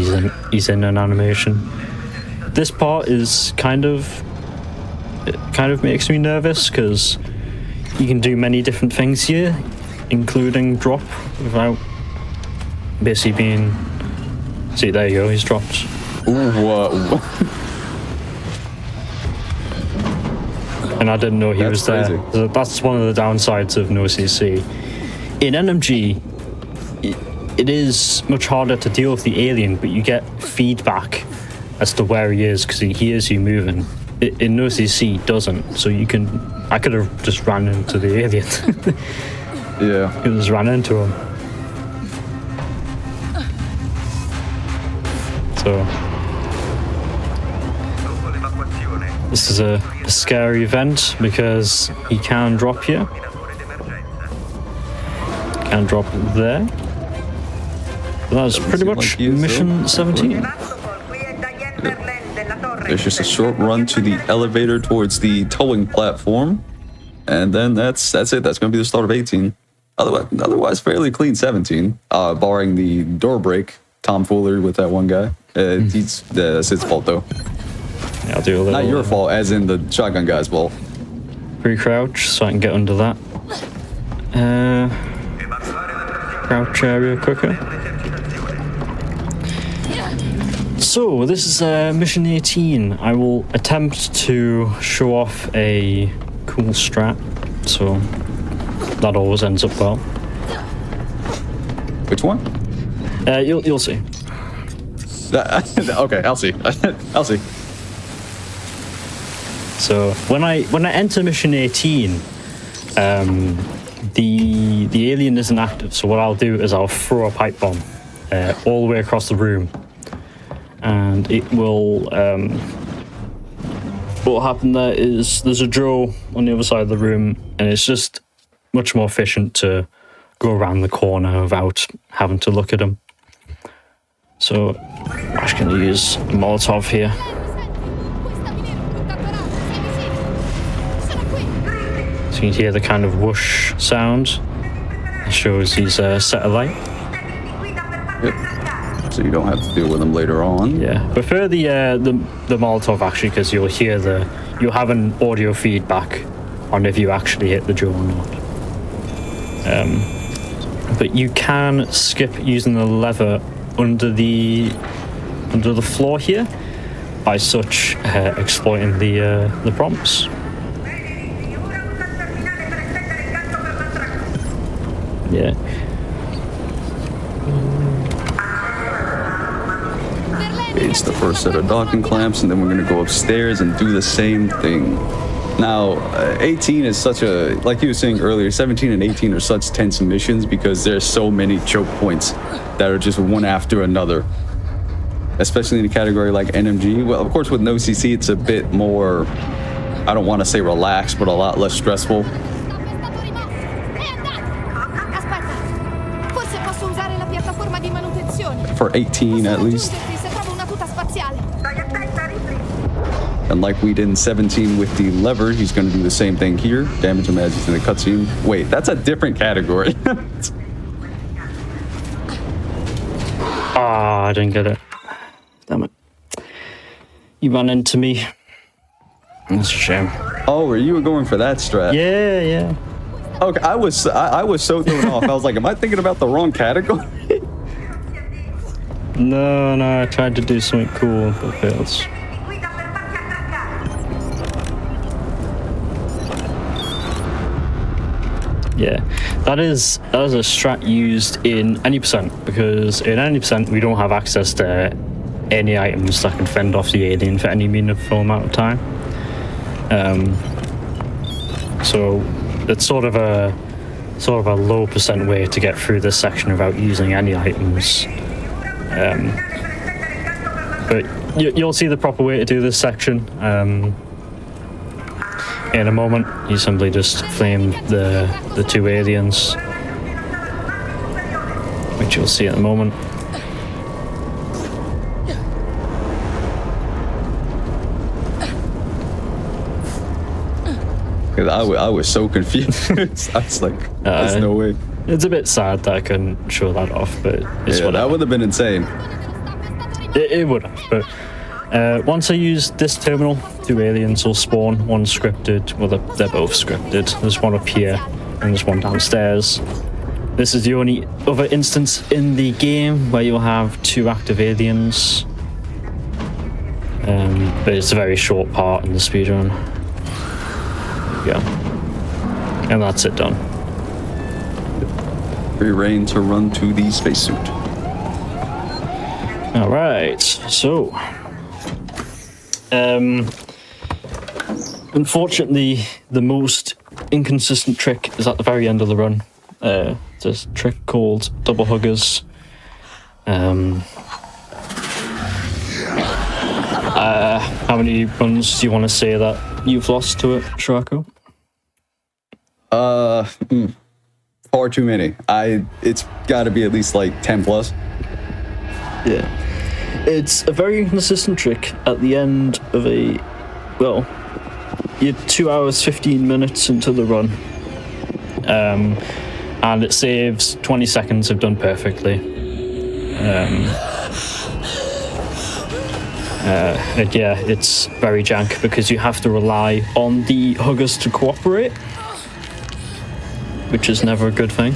he's in an animation. This part is kind of makes me nervous because you can do many different things here, including drop without basically being. See, there you go, he's dropped. Ooh, whoa. And I didn't know he was crazy. there. So that's one of the downsides of no CC. In NMG, it is much harder to deal with the alien, but you get feedback as to where he is because he hears you moving. In no CC, it doesn't. So you can. I could have just ran into the alien. Yeah. I could have just ran into him. So this is a scary event because he can drop here. Can drop there. That's pretty much like mission 17. There's just a short run to the elevator towards the towing platform, and then that's it. That's going to be the start of 18. Otherwise fairly clean 17, barring the door break tomfoolery with that one guy. That's his fault though. Yeah, I'll do a little. Not your fault, as in the shotgun guy's fault. Pre-crouch so I can get under that. Crouch area quicker. So this is mission 18. I will attempt to show off a cool strat, so that always ends up well. Which one? You'll see. Okay, I'll see. I'll see. So when I enter mission 18, the alien isn't active. So what I'll do is I'll throw a pipe bomb all the way across the room, and it will what happened there is there's a drawer on the other side of the room, and it's just much more efficient to go around the corner without having to look at them. So I'm just going to use a Molotov here. So you can hear the kind of whoosh sound. It shows he's set alight. Yep. So you don't have to deal with them later on. Yeah, prefer the Molotov actually, because you'll have an audio feedback on if you actually hit the jaw or not. But you can skip using the lever under the floor here by such exploiting the prompts. Yeah. It's the first set of docking clamps, and then we're going to go upstairs and do the same thing. Now, 18 is such a, like you were saying earlier, 17 and 18 are such tense missions because there's so many choke points that are just one after another. Especially in a category like NMG. Well, of course, with no CC, it's a bit more, I don't want to say relaxed, but a lot less stressful. For 18, at least. And like we did in 17 with the lever, he's going to do the same thing here. Damage and magic in the cutscene. Wait, that's a different category. Ah, I didn't get it. Damn it. You ran into me. That's a shame. Oh, you were going for that strat? Yeah. Okay, I was so thrown off. I was like, am I thinking about the wrong category? No, I tried to do something cool, but failed. Yeah, that is a strat used in any percent, because in any percent we don't have access to any items that can fend off the alien for any meaningful amount of time. So it's sort of a low percent way to get through this section without using any items. But you'll see the proper way to do this section. In a moment, you simply just flame the two aliens, which you'll see in a moment. I was so confused. I was like, there's no way. It's a bit sad that I couldn't show that off, but it's whatever. That would have been insane. It would have, but once I use this terminal, two aliens will spawn, one scripted, well they're both scripted. There's one up here and there's one downstairs. This is the only other instance in the game where you'll have two active aliens. But it's a very short part in the speedrun. There we go. And that's it done. Free reign to run to the spacesuit. Alright, so unfortunately the most inconsistent trick is at the very end of the run. It's a trick called double huggers. How many runs do you want to say that you've lost to it, Shrako? Far too many. It's got to be at least like 10 plus. Yeah. It's a very inconsistent trick at the end of you're 2 hours, 15 minutes into the run. And it saves 20 seconds if done perfectly. It's very jank because you have to rely on the huggers to cooperate, which is never a good thing.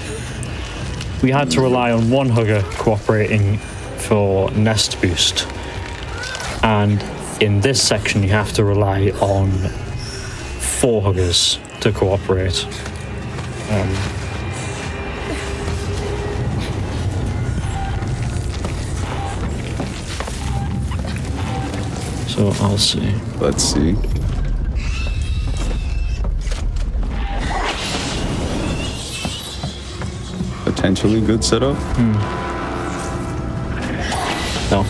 We had to rely on one hugger cooperating for nest boost, and in this section you have to rely on 4 huggers to cooperate. So I'll see. Let's see. Potentially good setup. No.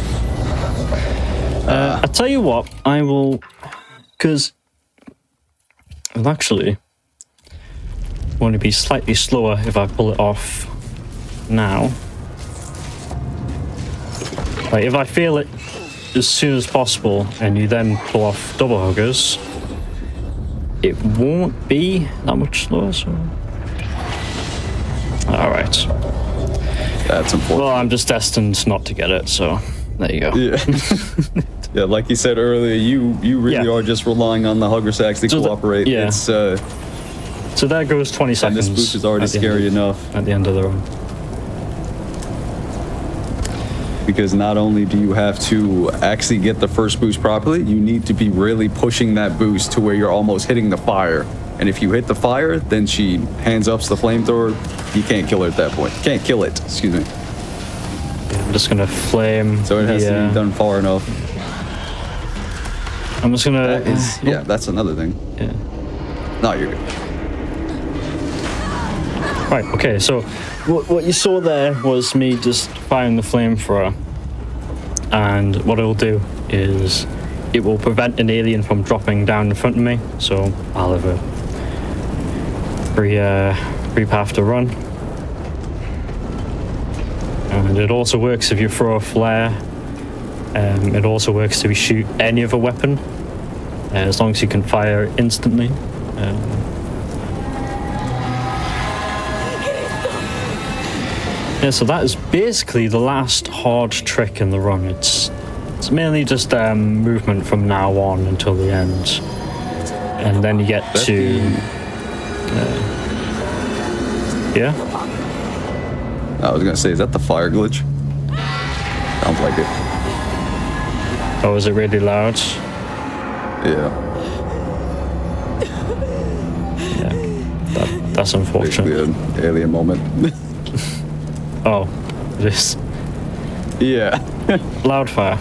I'll tell you what, I will because it'll actually want to be slightly slower if I pull it off now. Like if I fail it as soon as possible and you then pull off double huggers, it won't be that much slower. So, all right. That's important. Well, I'm just destined not to get it, so there you go. Yeah. Yeah, like you said earlier, you really are just relying on the hugger sacks to cooperate. Yeah. It's So there goes 20 and seconds. this boost is already scary enough. At the end of the run. Because not only do you have to actually get the first boost properly, you need to be really pushing that boost to where you're almost hitting the fire. And if you hit the fire, then she hands ups the flamethrower. You can't kill her at that point. Can't kill it, excuse me. I'm just gonna flame. So it has to be done far enough. I'm just gonna. Yeah, that's another thing. Yeah. No, you're good. Right. Okay. So, what you saw there was me just firing the flamethrower, and what it'll do is it will prevent an alien from dropping down in front of me. So I'll have a free path to run. And it also works if you throw a flare. It also works if you shoot any other weapon, as long as you can fire instantly. Yeah, so that is basically the last hard trick in the run. It's mainly just movement from now on until the end, and then you get to yeah. I was gonna say, is that the fire glitch? Sounds like it. Oh, is it really loud? Yeah. Yeah, that's unfortunate. Basically an alien moment. Oh, it is. Yeah. Loud fire.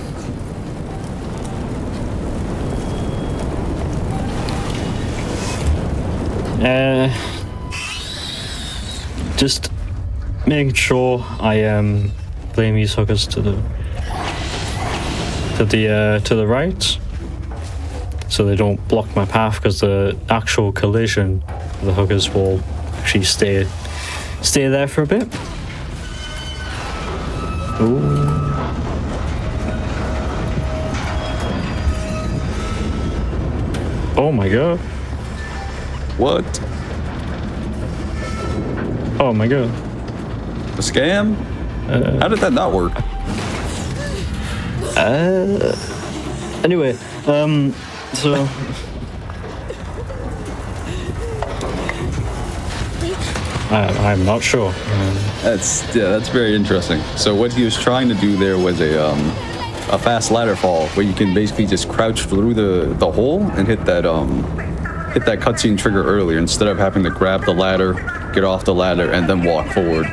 Just making sure I blame these hookers to the right, so they don't block my path, because the actual collision of the hookers will actually stay there for a bit. Ooh. Oh my god. What? Oh my god. A scam? How did that not work? Anyway, so I'm not sure. That's very interesting. So what he was trying to do there was a fast ladder fall, where you can basically just crouch through the hole and hit that cutscene trigger earlier, instead of having to grab the ladder, get off the ladder, and then walk forward.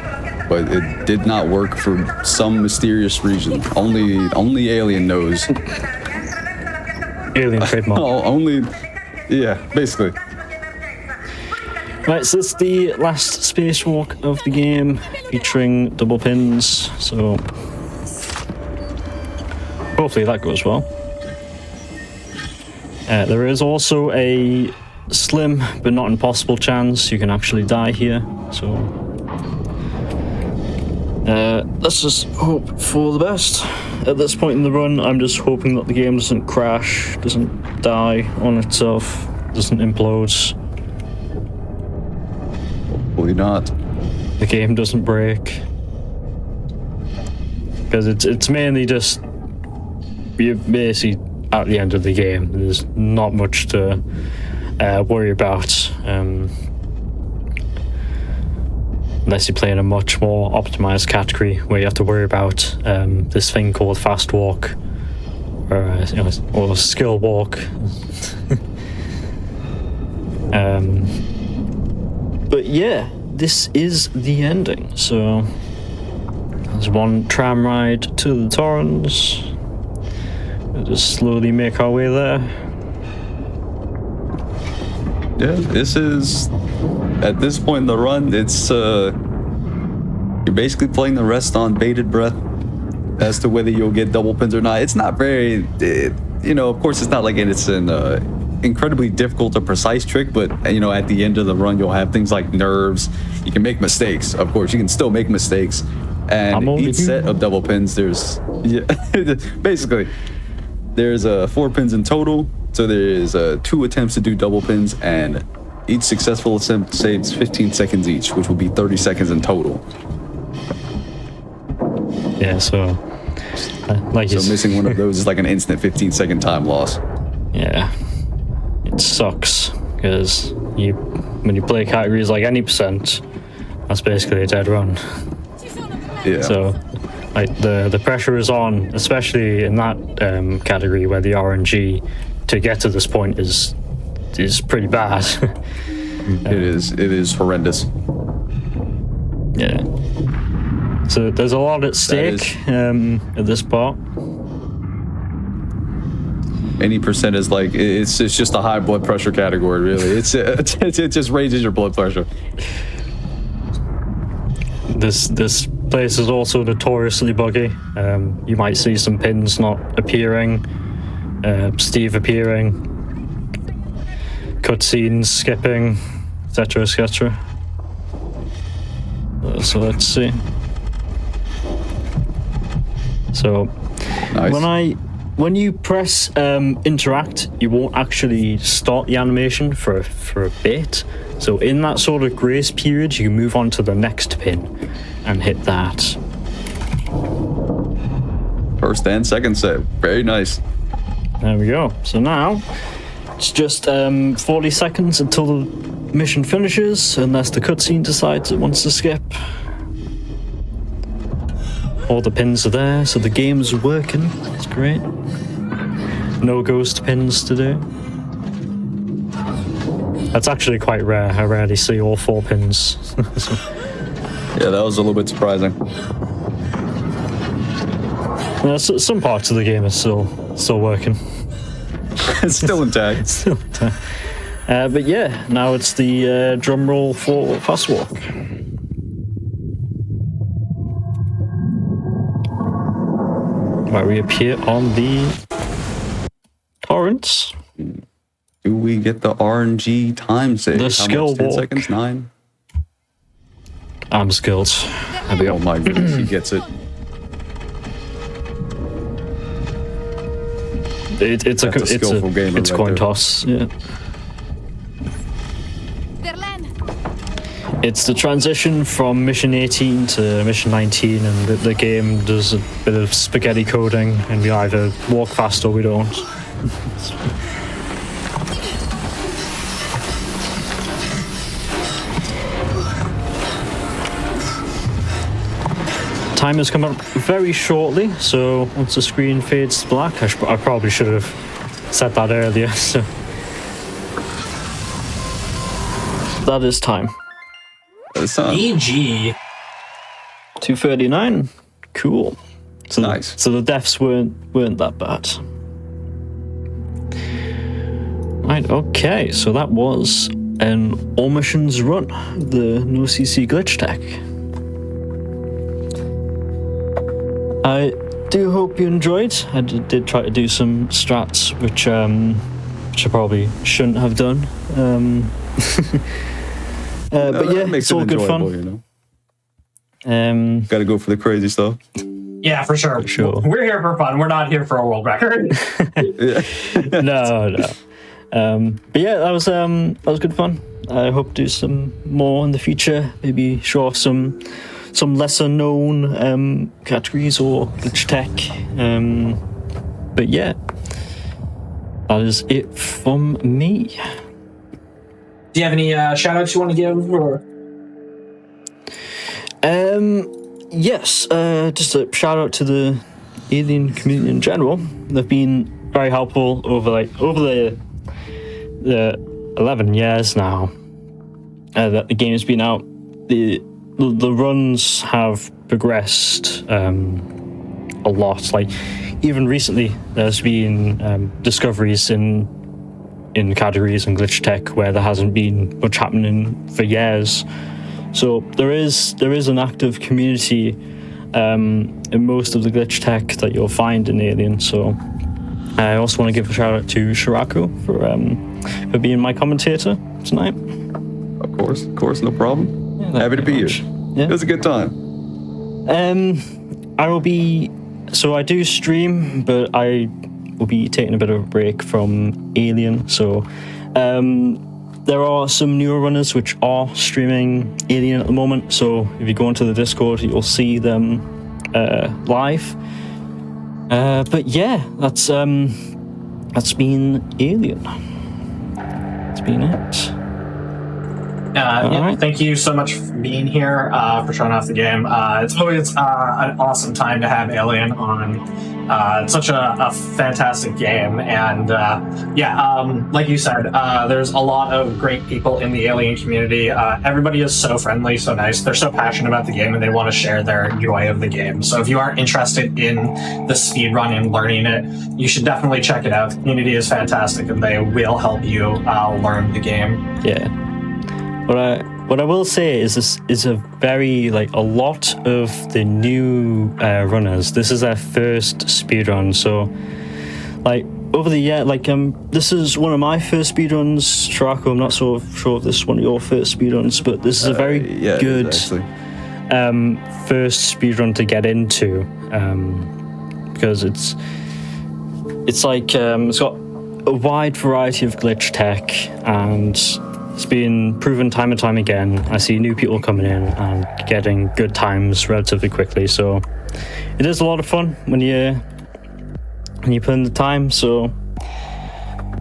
But it did not work for some mysterious reason. Only Alien knows. Alien trademark. Oh, only, yeah, basically. Right, so it's the last spacewalk of the game, featuring double pins, so hopefully that goes well. There is also a slim but not impossible chance you can actually die here, so let's just hope for the best. At this point in the run, I'm just hoping that the game doesn't crash, doesn't die on itself, doesn't implode. Hopefully not. The game doesn't break. Because it's mainly just, you're basically at the end of the game. There's not much to worry about. Unless you play in a much more optimized category where you have to worry about this thing called fast walk, or skill walk. But yeah, this is the ending. So there's one tram ride to the Torrens. We'll just slowly make our way there. Yeah, this is, at this point in the run, it's you're basically playing the rest on bated breath as to whether you'll get double pins or not. It's not very, of course, it's not like it's in incredibly difficult or precise trick, but you know, at the end of the run, you'll have things like nerves. You can make mistakes. Of course, you can still make mistakes. And each set of double pins, there's basically there's 4 pins in total. So there is 2 attempts to do double pins, and each successful attempt saves 15 seconds each, which will be 30 seconds in total. Yeah, so missing one of those is like an instant 15-second time loss. Yeah, it sucks because when you play categories like any percent, that's basically a dead run. Yeah. So, like the pressure is on, especially in that category where the RNG to get to this point is pretty bad. It is horrendous. Yeah. So there's a lot at stake at this part. Any percent is like it's just a high blood pressure category, really. It just raises your blood pressure. This place is also notoriously buggy. You might see some pins not appearing, Steve appearing, cutscenes skipping, etc., etc. So let's see. So nice. when you press interact, you won't actually start the animation for a bit. So in that sort of grace period, you can move on to the next pin and hit that. First and second set. Very nice. There we go. So now it's just 40 seconds until the mission finishes, unless the cutscene decides it wants to skip. All the pins are there, so the game's working. It's great. No ghost pins to do. That's actually quite rare. I rarely see all 4 pins. Yeah, that was a little bit surprising. Some parts of the game are still working. It's still intact. But yeah, now it's the drum roll for fast walk. Where we appear on the torrents. Do we get the RNG time save? The How skill much? 10 walk. seconds? 9? I'm skilled. There we go. Oh my goodness, he gets it. It's a skillful gamer it's right coin there. toss. Yeah. Verlaine, It's the transition from mission 18 to mission 19, and the game does a bit of spaghetti coding, and we either walk fast or we don't. Time is coming up very shortly, so once the screen fades to black, I probably should have said that earlier. So that is time. EG. 239. Cool. So Nice. So the deaths weren't that bad. Right. Okay. So that was an all missions run. The no CC glitch tech. I do hope you enjoyed. I did try to do some strats, which I probably shouldn't have done. But yeah, it's all good fun. You know? Gotta go for the crazy stuff. Yeah, for sure. Sure. We're here for fun. We're not here for a world record. No. But yeah, that was good fun. I hope to do some more in the future. Maybe show off some lesser known categories or glitch tech. But yeah, that is it from me. Do you have any shout outs you want to give? Or? Yes, just a shout out to the alien community in general. They've been very helpful over the 11 years now that the game's been out. The runs have progressed a lot. Like even recently, there's been discoveries in categories and glitch tech where there hasn't been much happening for years. So there is an active community in most of the glitch tech that you'll find in Alien. So I also want to give a shout out to Shiraku for for being my commentator tonight. Of course, no problem. Yeah, Happy to be here. Yeah. It was a good time. I will be. So I do stream, but I will be taking a bit of a break from Alien. So there are some newer runners which are streaming Alien at the moment. So if you go into the Discord, you'll see them live. But yeah, that's been Alien. That's been it. Yeah, thank you so much for being here, for showing off the game. It's always an awesome time to have Alien on. It's such a fantastic game, and like you said, there's a lot of great people in the Alien community. Everybody is so friendly, so nice. They're so passionate about the game, and they want to share their joy of the game. So if you are interested in the speedrun and learning it, you should definitely check it out. The community is fantastic, and they will help you learn the game. Yeah. What I will say is this is a lot of the new runners. This is their first speedrun, so over the year, this is one of my first speedruns. Sharako, I'm not so sure if this is one of your first speedruns, but this is a very good first speedrun to get into, because it's got a wide variety of glitch tech, and it's been proven time and time again. I see new people coming in and getting good times relatively quickly, so it is a lot of fun when you put in the time. So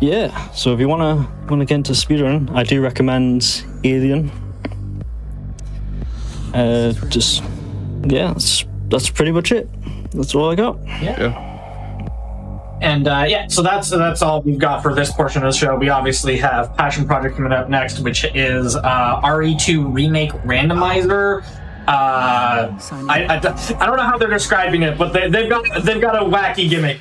yeah, so if you wanna get into speedrun, I do recommend Alien. That's pretty much it. That's all I got. Yeah. And so that's all we've got for this portion of the show. We obviously have Passion Project coming up next, which is RE2 Remake Randomizer. I don't know how they're describing it, but they've got a wacky gimmick.